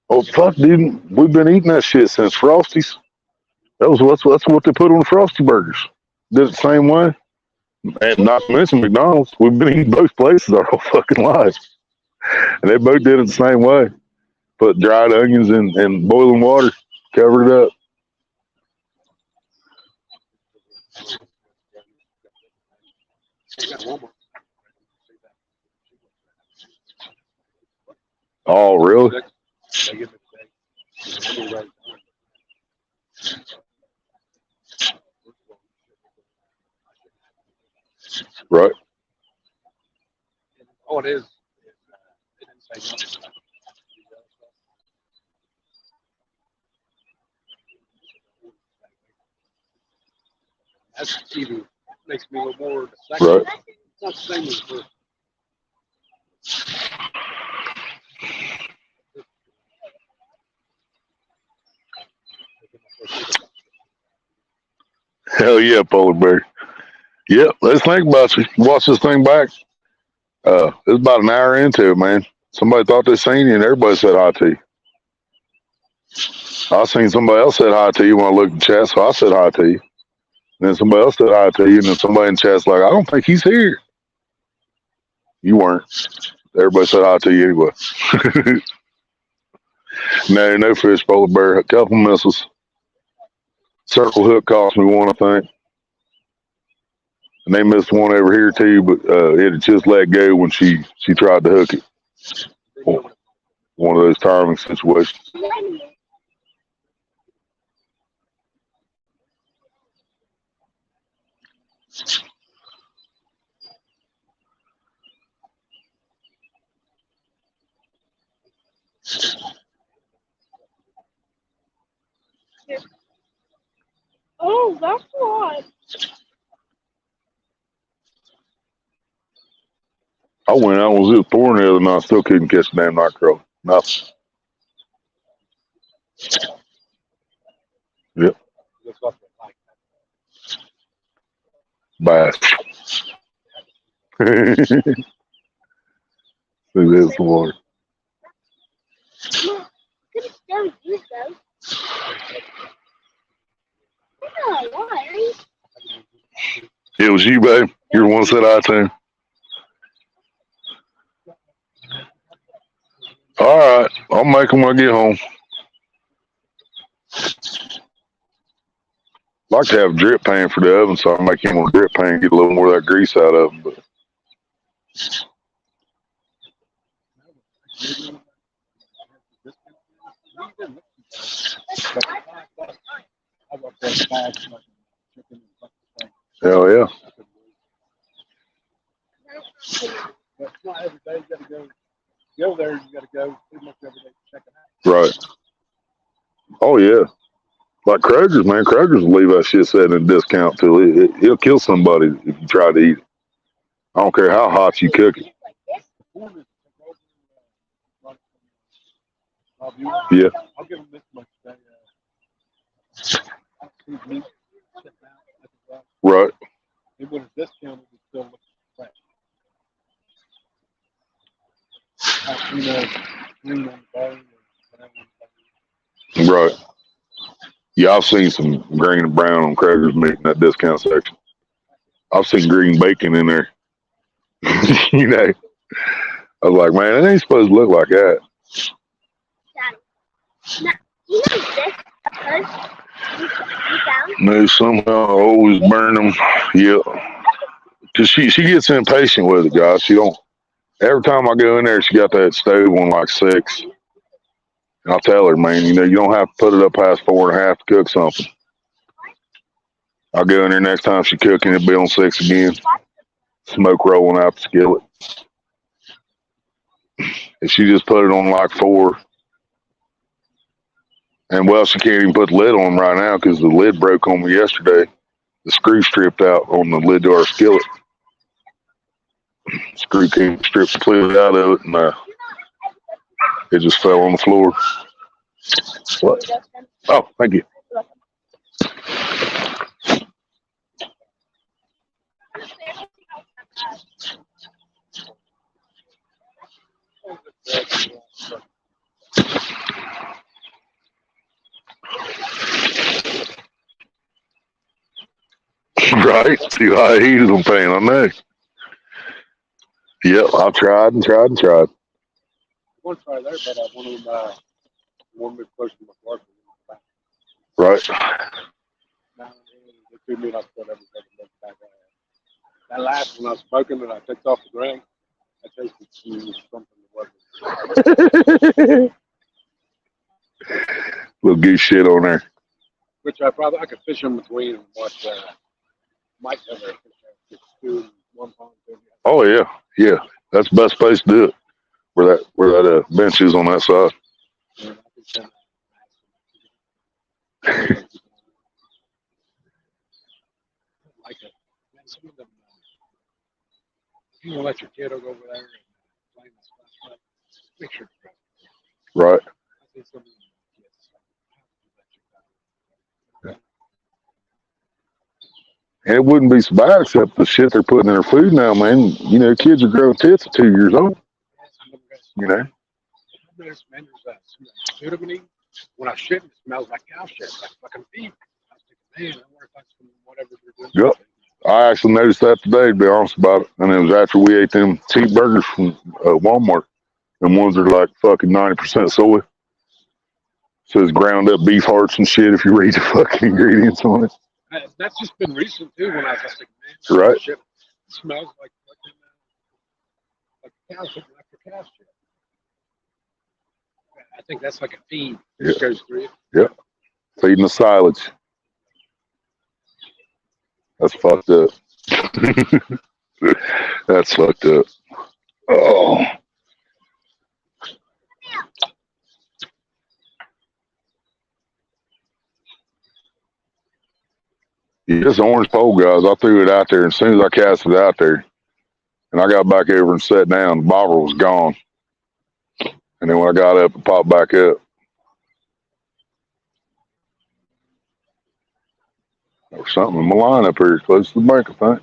[SPEAKER 1] Oh fuck, dude! We've been eating that shit since Frosty's. That's what they put on the Frosty burgers. Did it the same way. And not to mention McDonald's. We've been eating both places our whole fucking lives, and they both did it the same way. Put dried onions in boiling water, covered it up. Oh, really? Right.
[SPEAKER 2] And all it is they didn't say nothing about it. That's even makes me a little more the second.
[SPEAKER 1] Right.
[SPEAKER 2] It's not the same as the first.
[SPEAKER 1] Hell yeah, polar bear. Yep. Let's think about you. Watch this thing back. It's about an hour into it, man. Somebody thought they seen you, and everybody said hi to you. I seen somebody else said hi to you when I looked at the chat, so I said hi to you. And then somebody else said hi to you, and then somebody in the chat's like, I don't think he's here. You weren't. Everybody said hi to you anyway. No fish, polar bear. A couple missiles. Circle hook cost me one, I think. And they missed one over here too, but it had just let go when she tried to hook it. One of those timing situations.
[SPEAKER 3] Oh, that's what.
[SPEAKER 1] I went out and was just pouring the other night. I still couldn't catch the damn night crow. Nothing. Yep. Bass. Maybe that's some water.
[SPEAKER 3] Could have still used those. Oh, why?
[SPEAKER 1] It was you, babe. You're the one that said I to. All right. I'll make them when I get home. Like to have a drip pan for the oven, so I'll make him a drip pan and get a little more of that grease out of him. But hell yeah.
[SPEAKER 2] But it's not every day you got to go there. You got to go pretty much every day to check it out.
[SPEAKER 1] Right. Oh yeah. Like Kroger's, man. Kroger's will leave that shit sitting in discount till he'll kill somebody if you try to eat it. I don't care how hot you cook it. Yeah.
[SPEAKER 2] I'll give them this much today.
[SPEAKER 1] Right.
[SPEAKER 2] It would have discounted it still looks fresh. You know, green on the bone or whatever.
[SPEAKER 1] Right. Yeah, I've seen some green and brown on Kroger's meat in that discount section. I've seen green bacon in there. You know, I was like, man, it ain't supposed to look like that.
[SPEAKER 3] You know this?
[SPEAKER 1] No, somehow I always burn them. Yeah. Because she gets impatient with it, guys. She don't. Every time I go in there, she got that stove on like 6. And I tell her, man, you know, you don't have to put it up past 4.5 to cook something. I'll go in there next time she cooking, it'll be on 6 again. Smoke rolling out the skillet. If she just put it on like 4, and well, she can't even put the lid on right now because the lid broke on me yesterday. The screw stripped out on the lid to our skillet. Screw came stripped completely out of it, and it just fell on the floor. What? Oh, thank you. Right? See how I heated them pain, I know. Yep, I've tried and tried and tried.
[SPEAKER 2] One try there, but one of them one bit close to my car.
[SPEAKER 1] Right.
[SPEAKER 2] That last one I was smoking and I took off the ground, I tasted something that wasn't.
[SPEAKER 1] Little goose shit on there.
[SPEAKER 2] Which I could fish in between and watch Mike over there fish. one pond.
[SPEAKER 1] Oh yeah. That's the best place to do it. Where that bench is on that side.
[SPEAKER 2] Yeah, I think some, like it. Man, some of them, you want to let your kid go over there and play in the splash pad, make sure to grab it.
[SPEAKER 1] Right.
[SPEAKER 2] I think some of them kids let you
[SPEAKER 1] And it wouldn't be so bad except the shit they're putting in their food now, man. You know, kids are growing tits at 2 years old. You know.
[SPEAKER 2] There's pseudomonine. When I shit, it smells like cow shit, like fucking feet. I was thinking, man, I wonder if that's from whatever they're doing.
[SPEAKER 1] Yep. I actually noticed that today, to be honest about it. And it was after we ate them cheeseburgers from Walmart. And ones are like fucking 90% soy. Says ground up beef hearts and shit if you read the fucking ingredients on it.
[SPEAKER 2] That's just been recent too. When I was like, man,
[SPEAKER 1] Right.
[SPEAKER 2] shit smells like cow shit, like for cow shit. I think that's like a feed that goes through it.
[SPEAKER 1] Yep. Feeding the silage. That's fucked up. That's fucked up. Oh. Yeah, this orange pole, guys, I threw it out there. As soon as I cast it out there, and I got back over and sat down, the bobber was gone. And then when I got up, it popped back up. There was something in my line up here close to the bank, I think.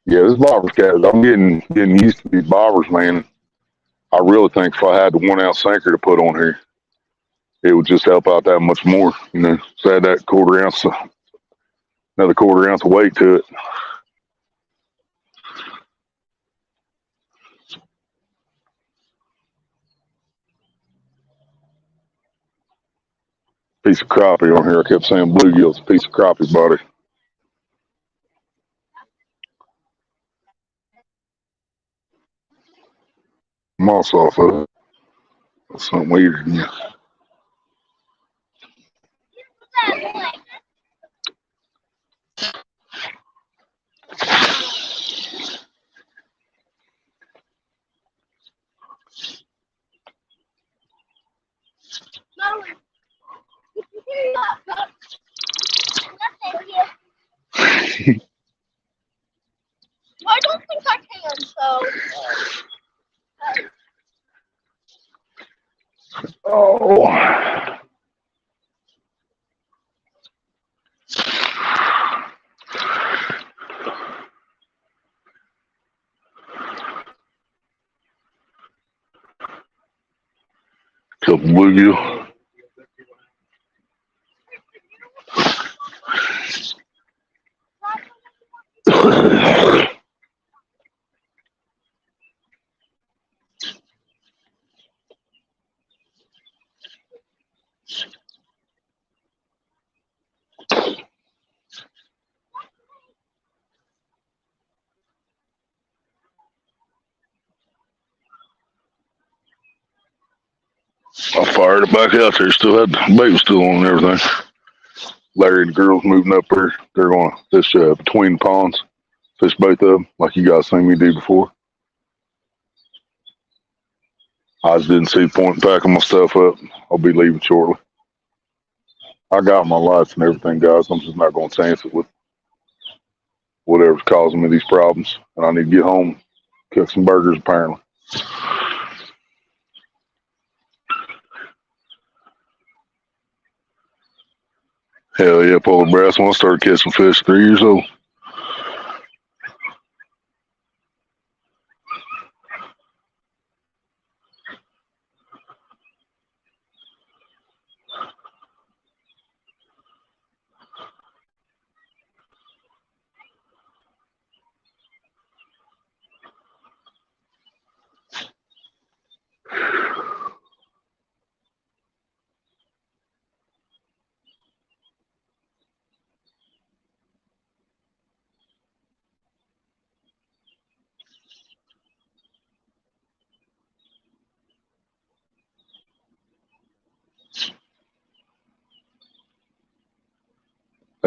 [SPEAKER 1] Yeah, this bobber's cat, I'm getting used to these bobbers, man. I really think if I had the 1 ounce sinker to put on here, it would just help out that much more. You know, so add that another quarter ounce of weight to it. Piece of crappie on here. I kept saying bluegill's a piece of crappie body. Moss off of it. That's something weird. Yeah.
[SPEAKER 3] I don't think I can, so.
[SPEAKER 1] Oh. Couple bluegill. I fired it back out there. Still had the bait was still on and everything. Larry and the girls moving up there. They're going to fish between the ponds. Fish both of them, like you guys seen me do before. I just didn't see the point in packing my stuff up. I'll be leaving shortly. I got my lights and everything, guys. I'm just not going to chance it with whatever's causing me these problems. And I need to get home, cook some burgers, apparently. Hell yeah, polar bears. When I started catching fish, 3 years old.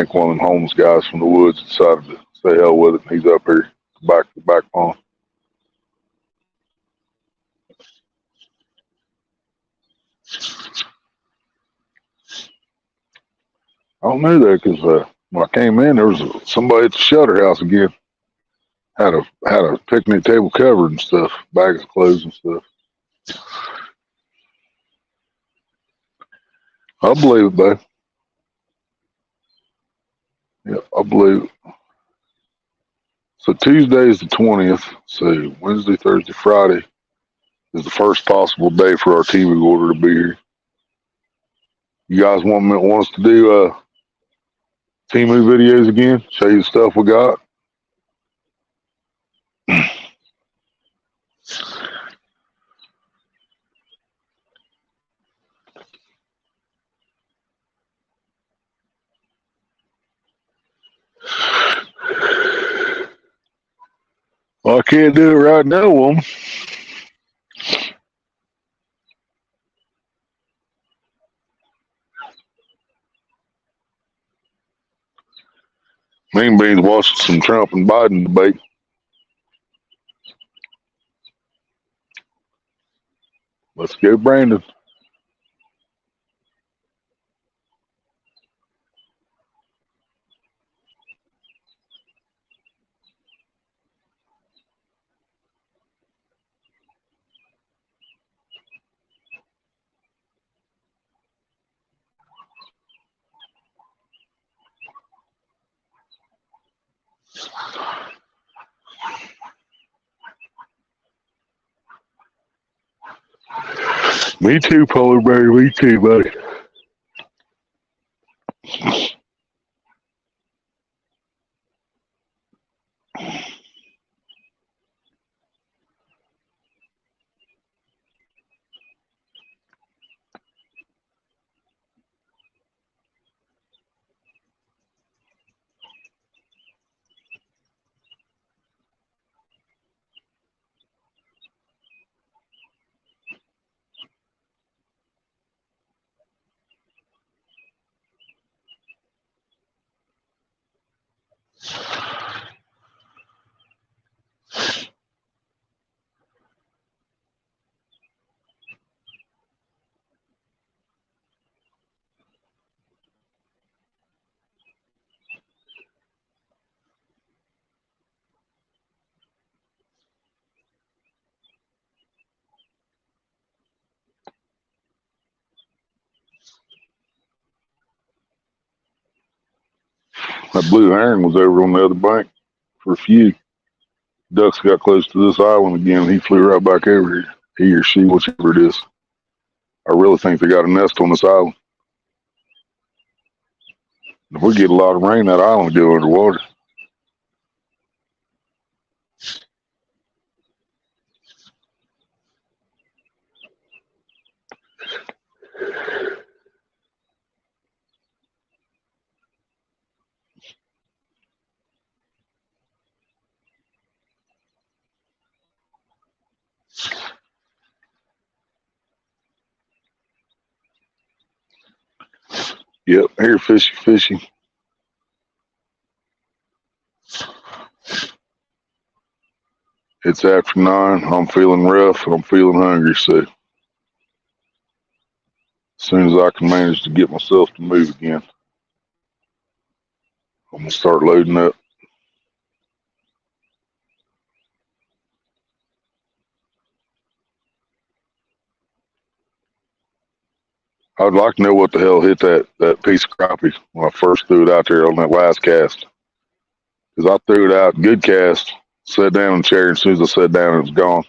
[SPEAKER 1] think one of them homeless guys from the woods decided to say hell with it. And he's up here back pond. I don't know that because when I came in, there was somebody at the shelter house again. Had a picnic table covered and stuff, bags of clothes and stuff. I believe it, babe. Yeah, I believe it. So Tuesday is the 20th. So Wednesday, Thursday, Friday is the first possible day for our TV order to be here. You guys want us to do Timu videos again? Show you the stuff we got. Well, I can't do it right now, woman. Mean Beans watching some Trump and Biden debate. Let's go, Brandon. Me too, Polar Bear. Me too, buddy. That blue heron was over on the other bank for a few. Ducks got close to this island again. He flew right back over here. He or she, whichever it is. I really think they got a nest on this island. If we get a lot of rain, that island will go underwater. Yep, here, fishy, fishy. It's after 9. I'm feeling rough and I'm feeling hungry. So as soon as I can manage to get myself to move again, I'm gonna start loading up. I'd like to know what the hell hit that piece of crappie when I first threw it out there on that last cast. Because I threw it out, good cast, sat down in the chair, and as soon as I sat down, it was gone.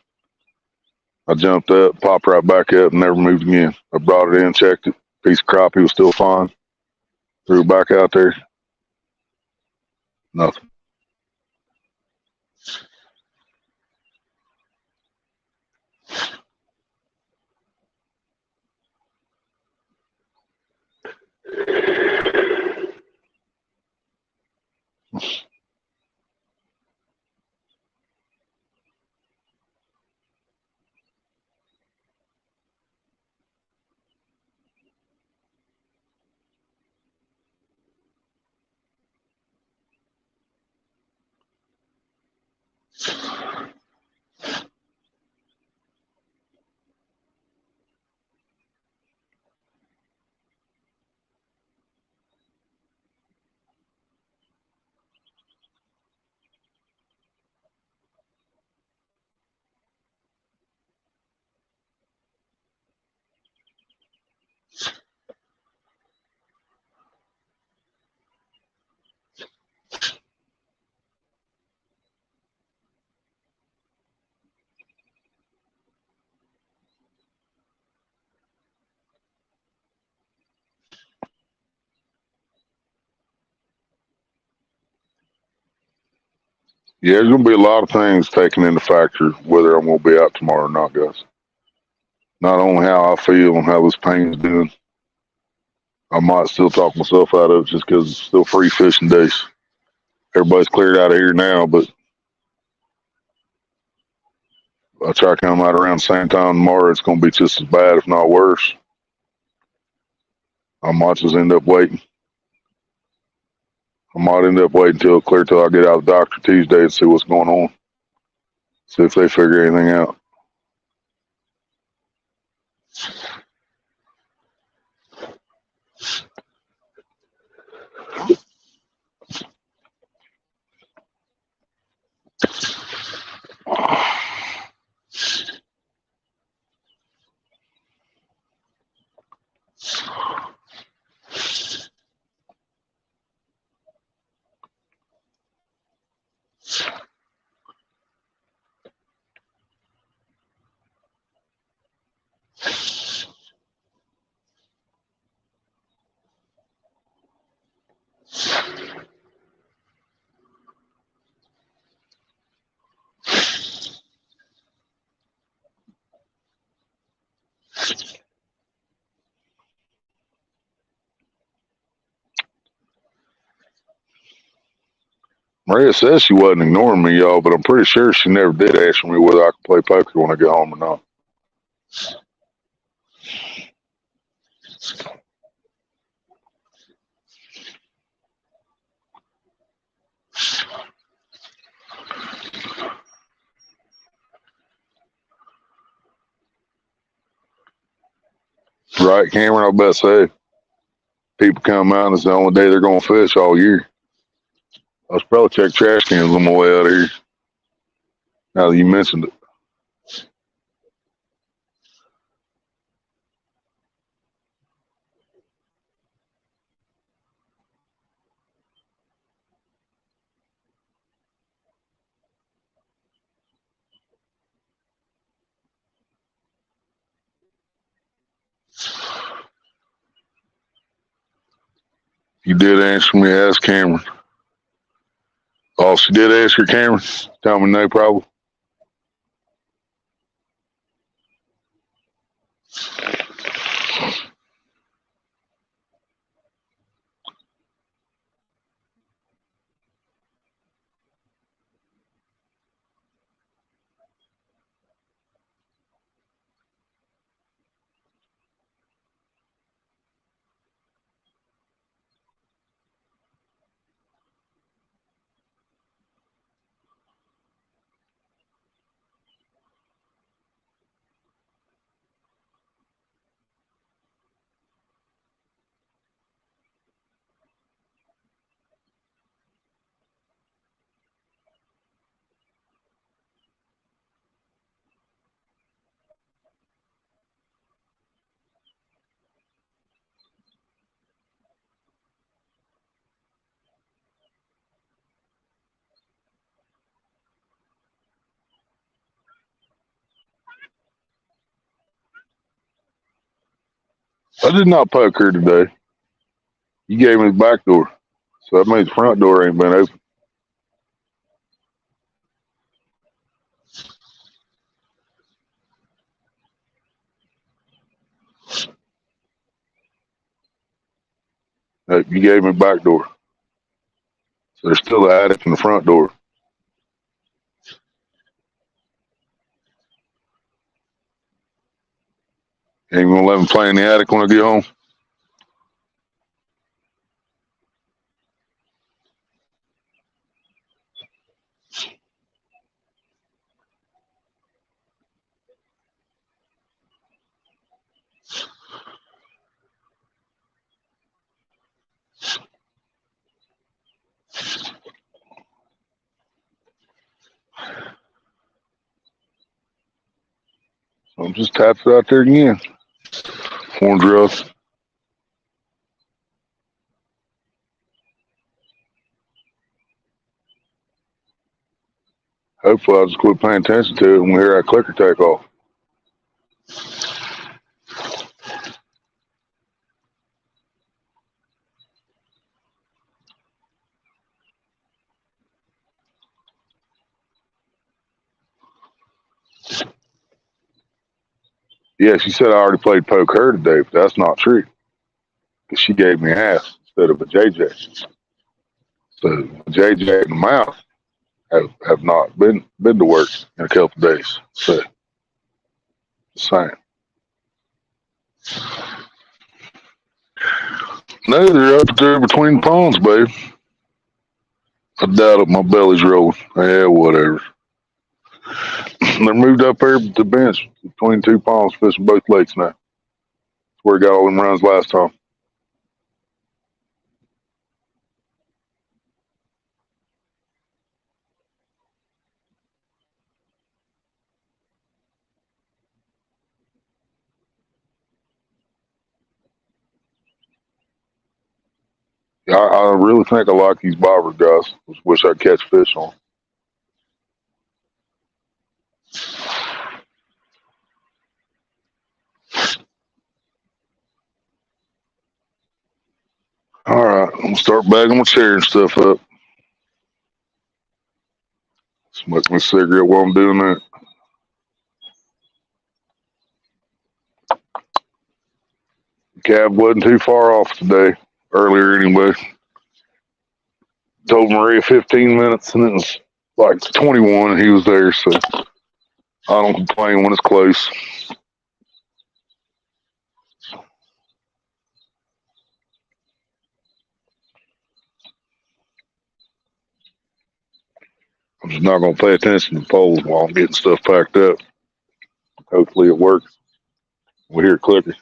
[SPEAKER 1] I jumped up, popped right back up, and never moved again. I brought it in, checked it. Piece of crappie was still fine. Threw it back out there. Nothing. Yeah, there's gonna be a lot of things taken into factor whether I'm gonna be out tomorrow or not, guys. Not only how I feel and how this pain's doing, I might still talk myself out of it just because it's still free fishing days. Everybody's cleared out of here now, but I try to come out around the same time tomorrow. It's gonna be just as bad, if not worse. I might just end up waiting. I might end up waiting till clear till I get out of the doctor Tuesday and see what's going on. See if they figure anything out. Maria says she wasn't ignoring me, y'all, but I'm pretty sure she never did ask me whether I could play poker when I get home or not. Right, Cameron? I bet say people come out and it's the only day they're going to fish all year. I should probably check trash cans on my way out of here. Now that you mentioned it, you did answer me. Ask Cameron. Oh, she did ask her, Cameron. Tell me no problem. I did not poke her today. You gave me the back door, so that means the front door ain't been open. You gave me the back door, so there's still the attic and the front door. Ain't gonna let me play in the attic when I get home. So I'm just tapped it out there again. Orange rough. Hopefully I'll just quit paying attention to it when we hear that clicker take off. Yeah, she said I already played poke her today, but that's not true. Because she gave me half instead of a JJ. So JJ and the mouth have not been to work in a couple of days. So same. No, they're up there between the ponds, babe. I doubt it. My belly's rolling. Yeah, whatever. They're moved up there to the bench between two ponds, fishing both lakes now. That's where he got all them runs last time. Yeah, I really think I like these bobber guys. Just wish I'd catch fish on. All right, I'm gonna start bagging my chair and stuff up. Smoke my cigarette while I'm doing that. Cab wasn't too far off today. Earlier anyway. Told Maria 15 minutes and it was like 21 and he was there, so I don't complain when it's close. I'm just not gonna pay attention to the poles while I'm getting stuff packed up. Hopefully it works. We hear it clicking.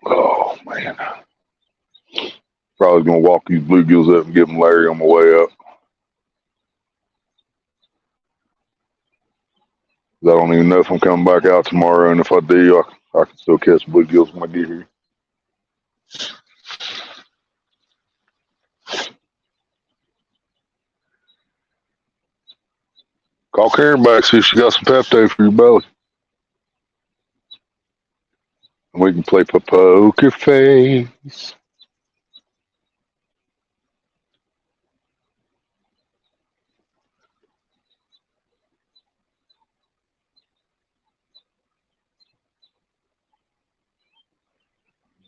[SPEAKER 1] Oh man. Probably gonna walk these bluegills up and give them Larry on my way up. I don't even know if I'm coming back out tomorrow, and if I do, I can still catch bluegills when I get here. Call Karen back, see if she got some Pepto for your belly. And we can play poker face.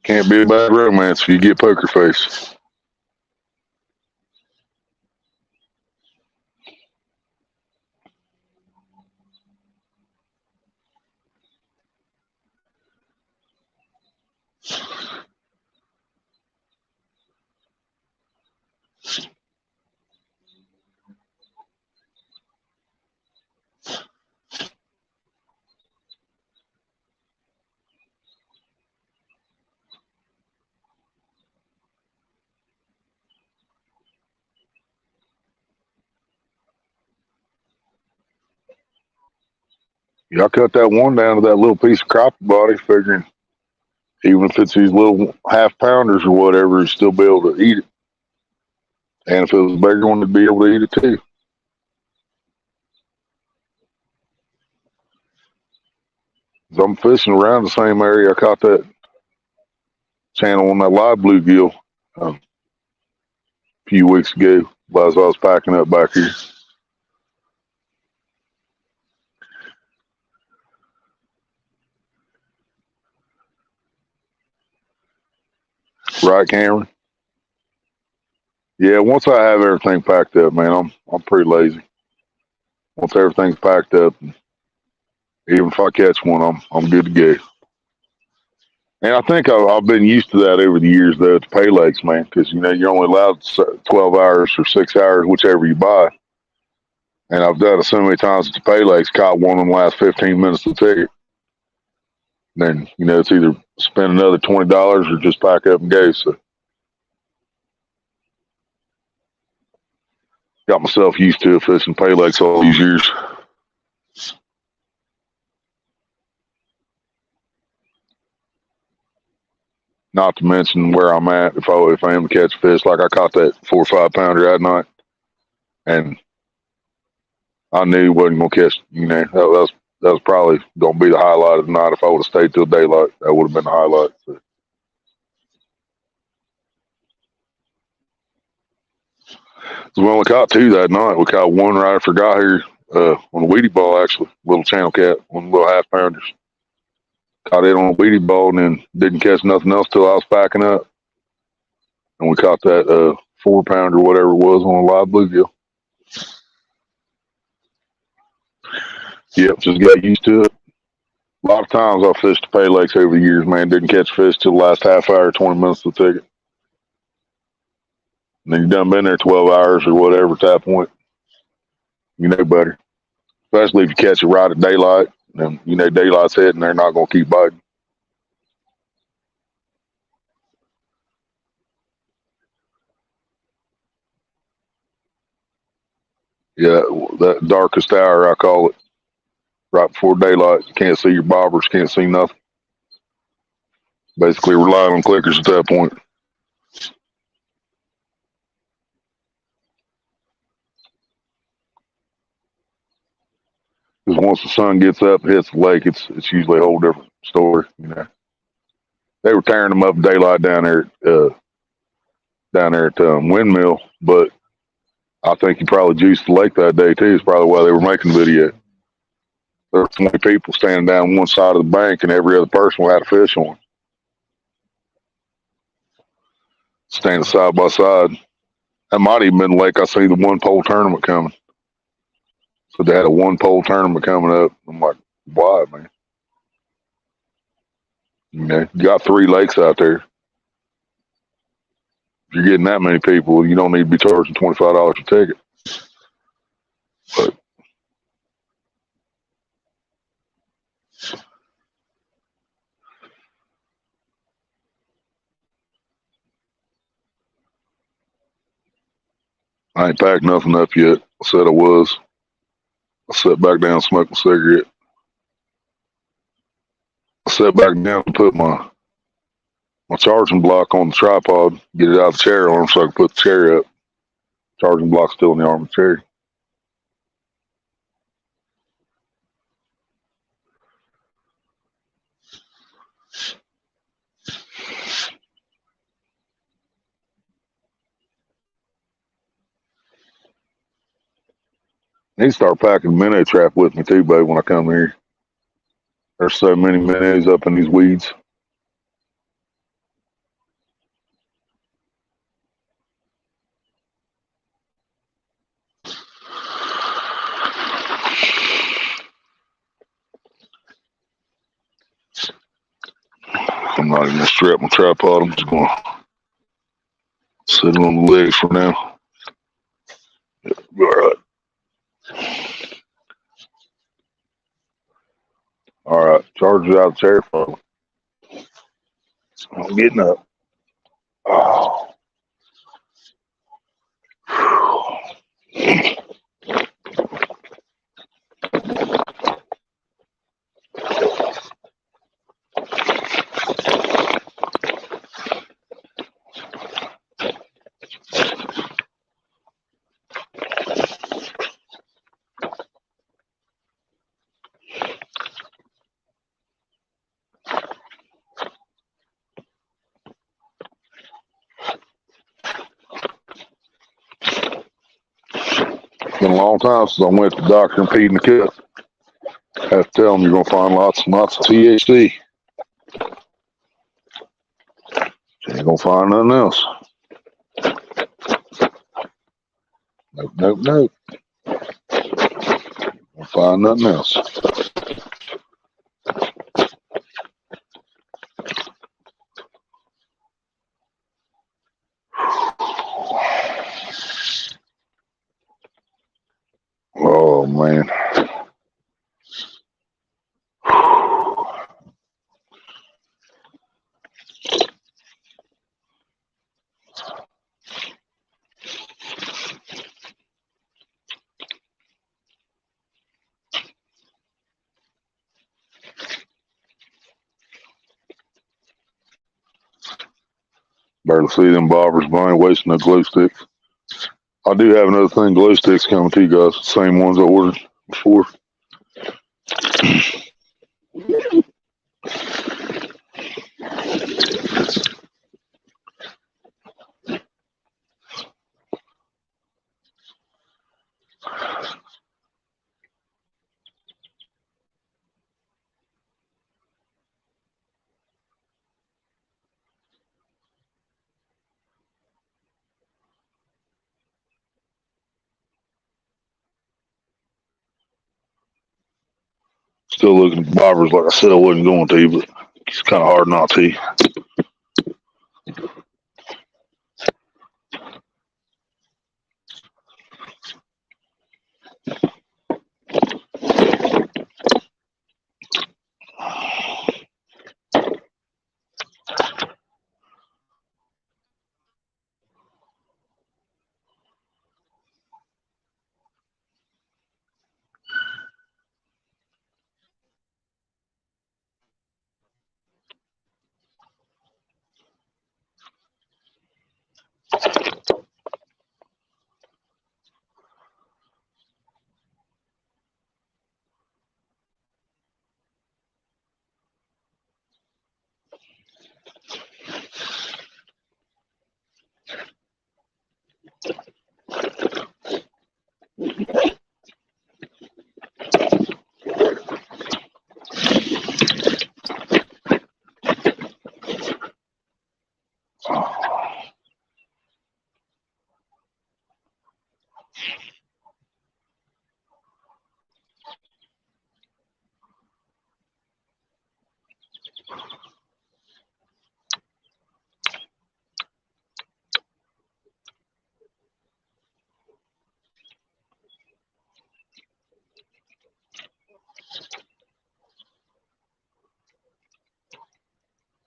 [SPEAKER 1] Can't be a bad romance if you get poker face. Yeah, I cut that one down to that little piece of crappie body, figuring even if it's these little half pounders or whatever, you'd still be able to eat it. And if it was a bigger one, it'd be able to eat it too. So I'm fishing around the same area I caught that channel on that live bluegill a few weeks ago as I was packing up back here. Right, Cameron? Yeah, once I have everything packed up, man, I'm pretty lazy. Once everything's packed up, even if I catch one, I'm good to go. And I think I've been used to that over the years, though, at the pay lakes, man, because, you're only allowed 12 hours or 6 hours, whichever you buy. And I've done it so many times at the pay lakes, caught one in the last 15 minutes of the ticket. Then, it's either spend another $20 or just pack up and go. So, got myself used to fishing pay lakes all these years. Not to mention where I'm at. If I am to catch fish, like I caught that 4 or 5 pounder that night, and I knew he wasn't gonna catch. That was that was probably gonna be the highlight of the night. If I would have stayed till daylight, that would have been the highlight. So. We only caught two that night. We caught one right after got here on a weedy ball, actually. Little channel cat, one little half pounders. Caught it on a weedy ball and then didn't catch nothing else till I was packing up. And we caught that 4 pounder, whatever it was, on a live bluegill. Yep, just got used to it. A lot of times I fished the Pay Lakes over the years, man. Didn't catch fish till the last half hour, 20 minutes to the ticket. And then you done been there 12 hours or whatever at that point. You know better. Especially if you catch it right at daylight. And you know daylight's hitting, they're not going to keep biting. Yeah, that darkest hour, I call it. Right before daylight. You can't see your bobbers, can't see nothing. Basically relying on clickers at that point. Because once the sun gets up, hits the lake, it's usually a whole different story. You know, they were tearing them up daylight down there at Windmill, but I think he probably juiced the lake that day too. It's probably why they were making the video. There were 20 people standing down one side of the bank, and every other person had a fish on, standing side by side. That might even been the lake I see the one pole tournament coming. So they had a one pole tournament coming up. I'm like, why, man? You know, you got 3 lakes out there. If you're getting that many people, you don't need to be charging $25 a ticket. But I ain't packed nothing up yet. I said I was. I sat back down, smoked a cigarette. I sat back down and put my charging block on the tripod, get it out of the chair arm so I can put the chair up. Charging block's still in the arm of the chair. I need to start packing a minnow trap with me too, babe, when I come here. There's so many minnows up in these weeds. I'm not even going to strap my tripod. I'm just going to sit on the legs for now. Yeah, all right. All right. Charge it out of the chair, folks. I'm getting up. Oh. It's been a long time since I went to the doctor and peed in the cup. I have to tell them you're going to find lots and lots of THC. You ain't going to find nothing else. Nope, nope, nope. Won't find nothing else. Oh, man. Barely see them bobbers, but I ain't wasting no glue sticks. I do have another thing, glue sticks coming to you guys. Same ones I ordered before. Still looking at bobbers like I said I wasn't going to, but it's kind of hard not to.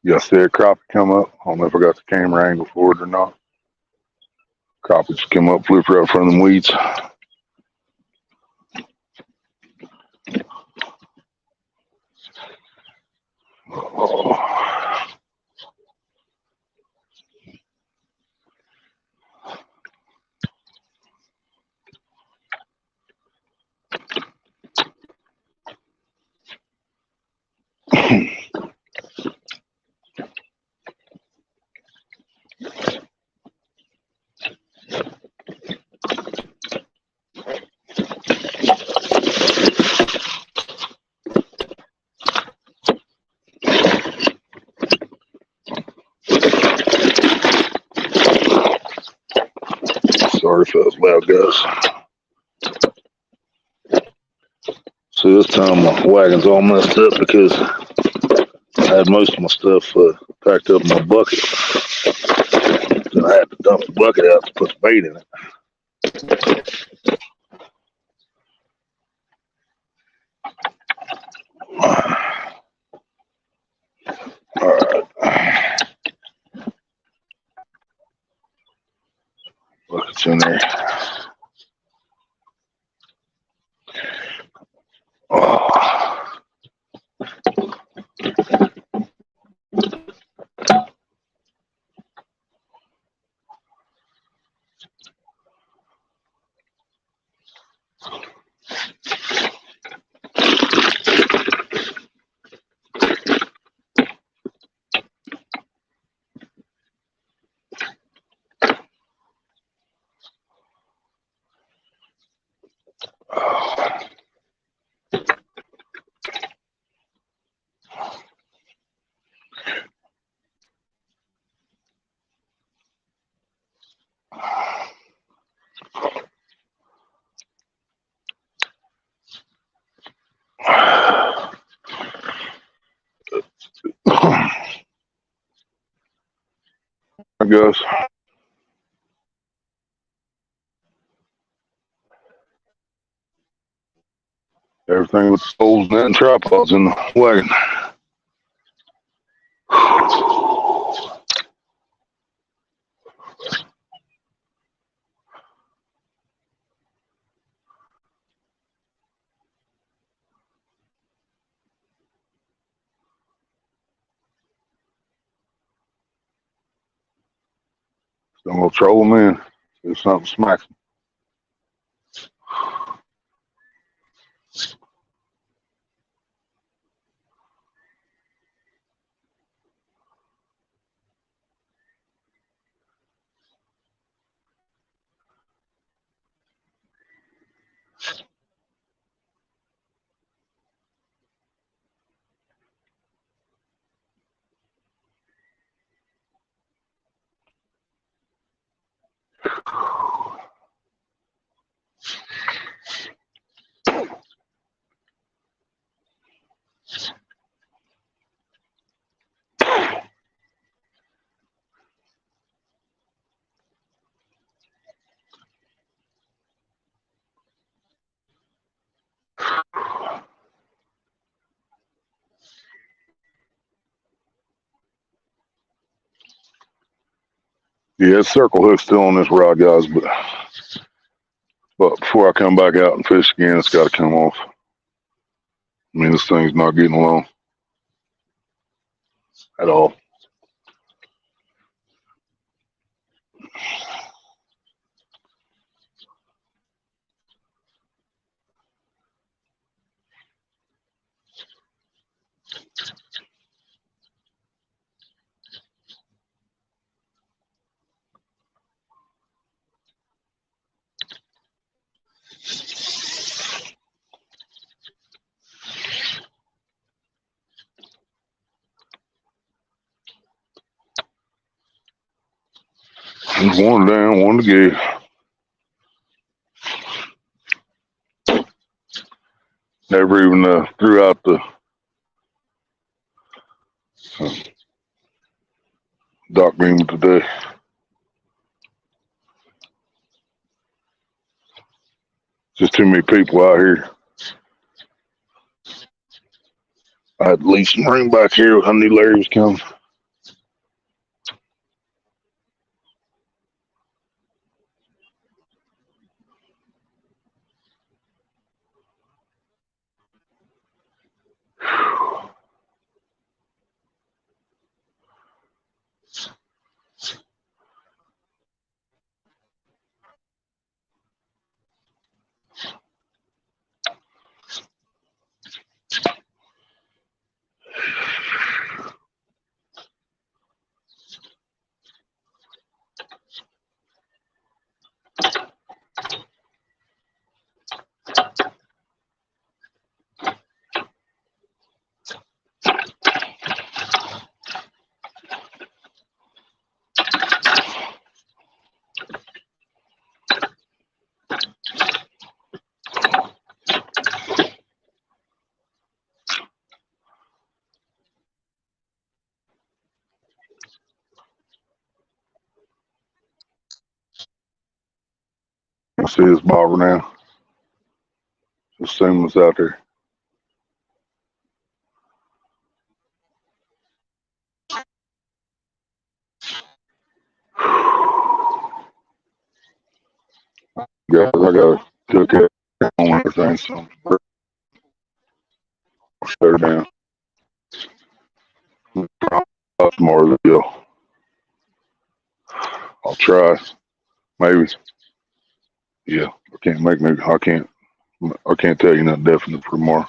[SPEAKER 1] Y'all see that crappie come up? I don't know if I got the camera angle for it or not. Crappie just come up, flipped right in front of them weeds. Oh. Sorry if that was loud, guys. So this time my wagon's all messed up because I had most of my stuff packed up in my bucket. Then I had to dump the bucket out to put the bait in it. All right. Bucket's in there. Oh. I guess everything with the poles and tripods in the wagon. So I'm gonna troll them in. If something smacks them. Yeah, circle hook's still on this rod, guys, but before I come back out and fish again, it's got to come off. I mean, this thing's not getting along at all. There's one down, one to go. Never even threw out the dock beam today. Just too many people out here. I had to leave some room back here. I knew Larry was coming. You see this bobber now? Just same was out there. Guys, I gotta cook it on everything, so I'll shut her down. Tomorrow, I'll try. Maybe. Yeah. I can't tell you nothing definite for tomorrow.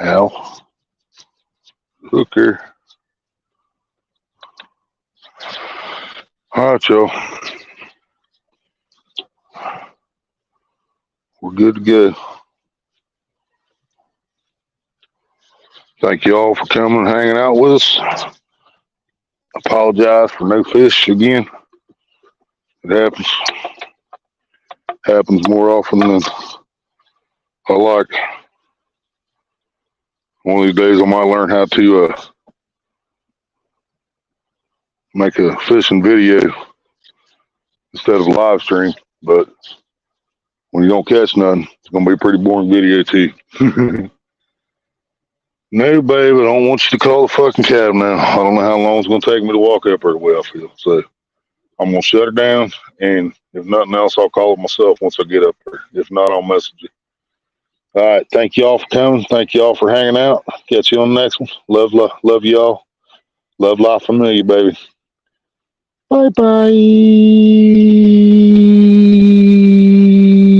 [SPEAKER 1] Al, hooker. All right, y'all. We're good to go. Thank you all for coming and hanging out with us. Apologize for no fish again. It happens more often than I like. One of these days I might learn how to make a fishing video instead of a live stream. But when you don't catch nothing, it's gonna be a pretty boring video too. No, babe, I don't want you to call the fucking cab now. I don't know how long it's gonna take me to walk up there to Wellfield. So I'm gonna shut her down, and if nothing else, I'll call it myself once I get up there. If not, I'll message you. All right, thank y'all for coming. Thank y'all for hanging out. Catch you on the next one. Love y'all. Love life familiar, baby. Bye bye.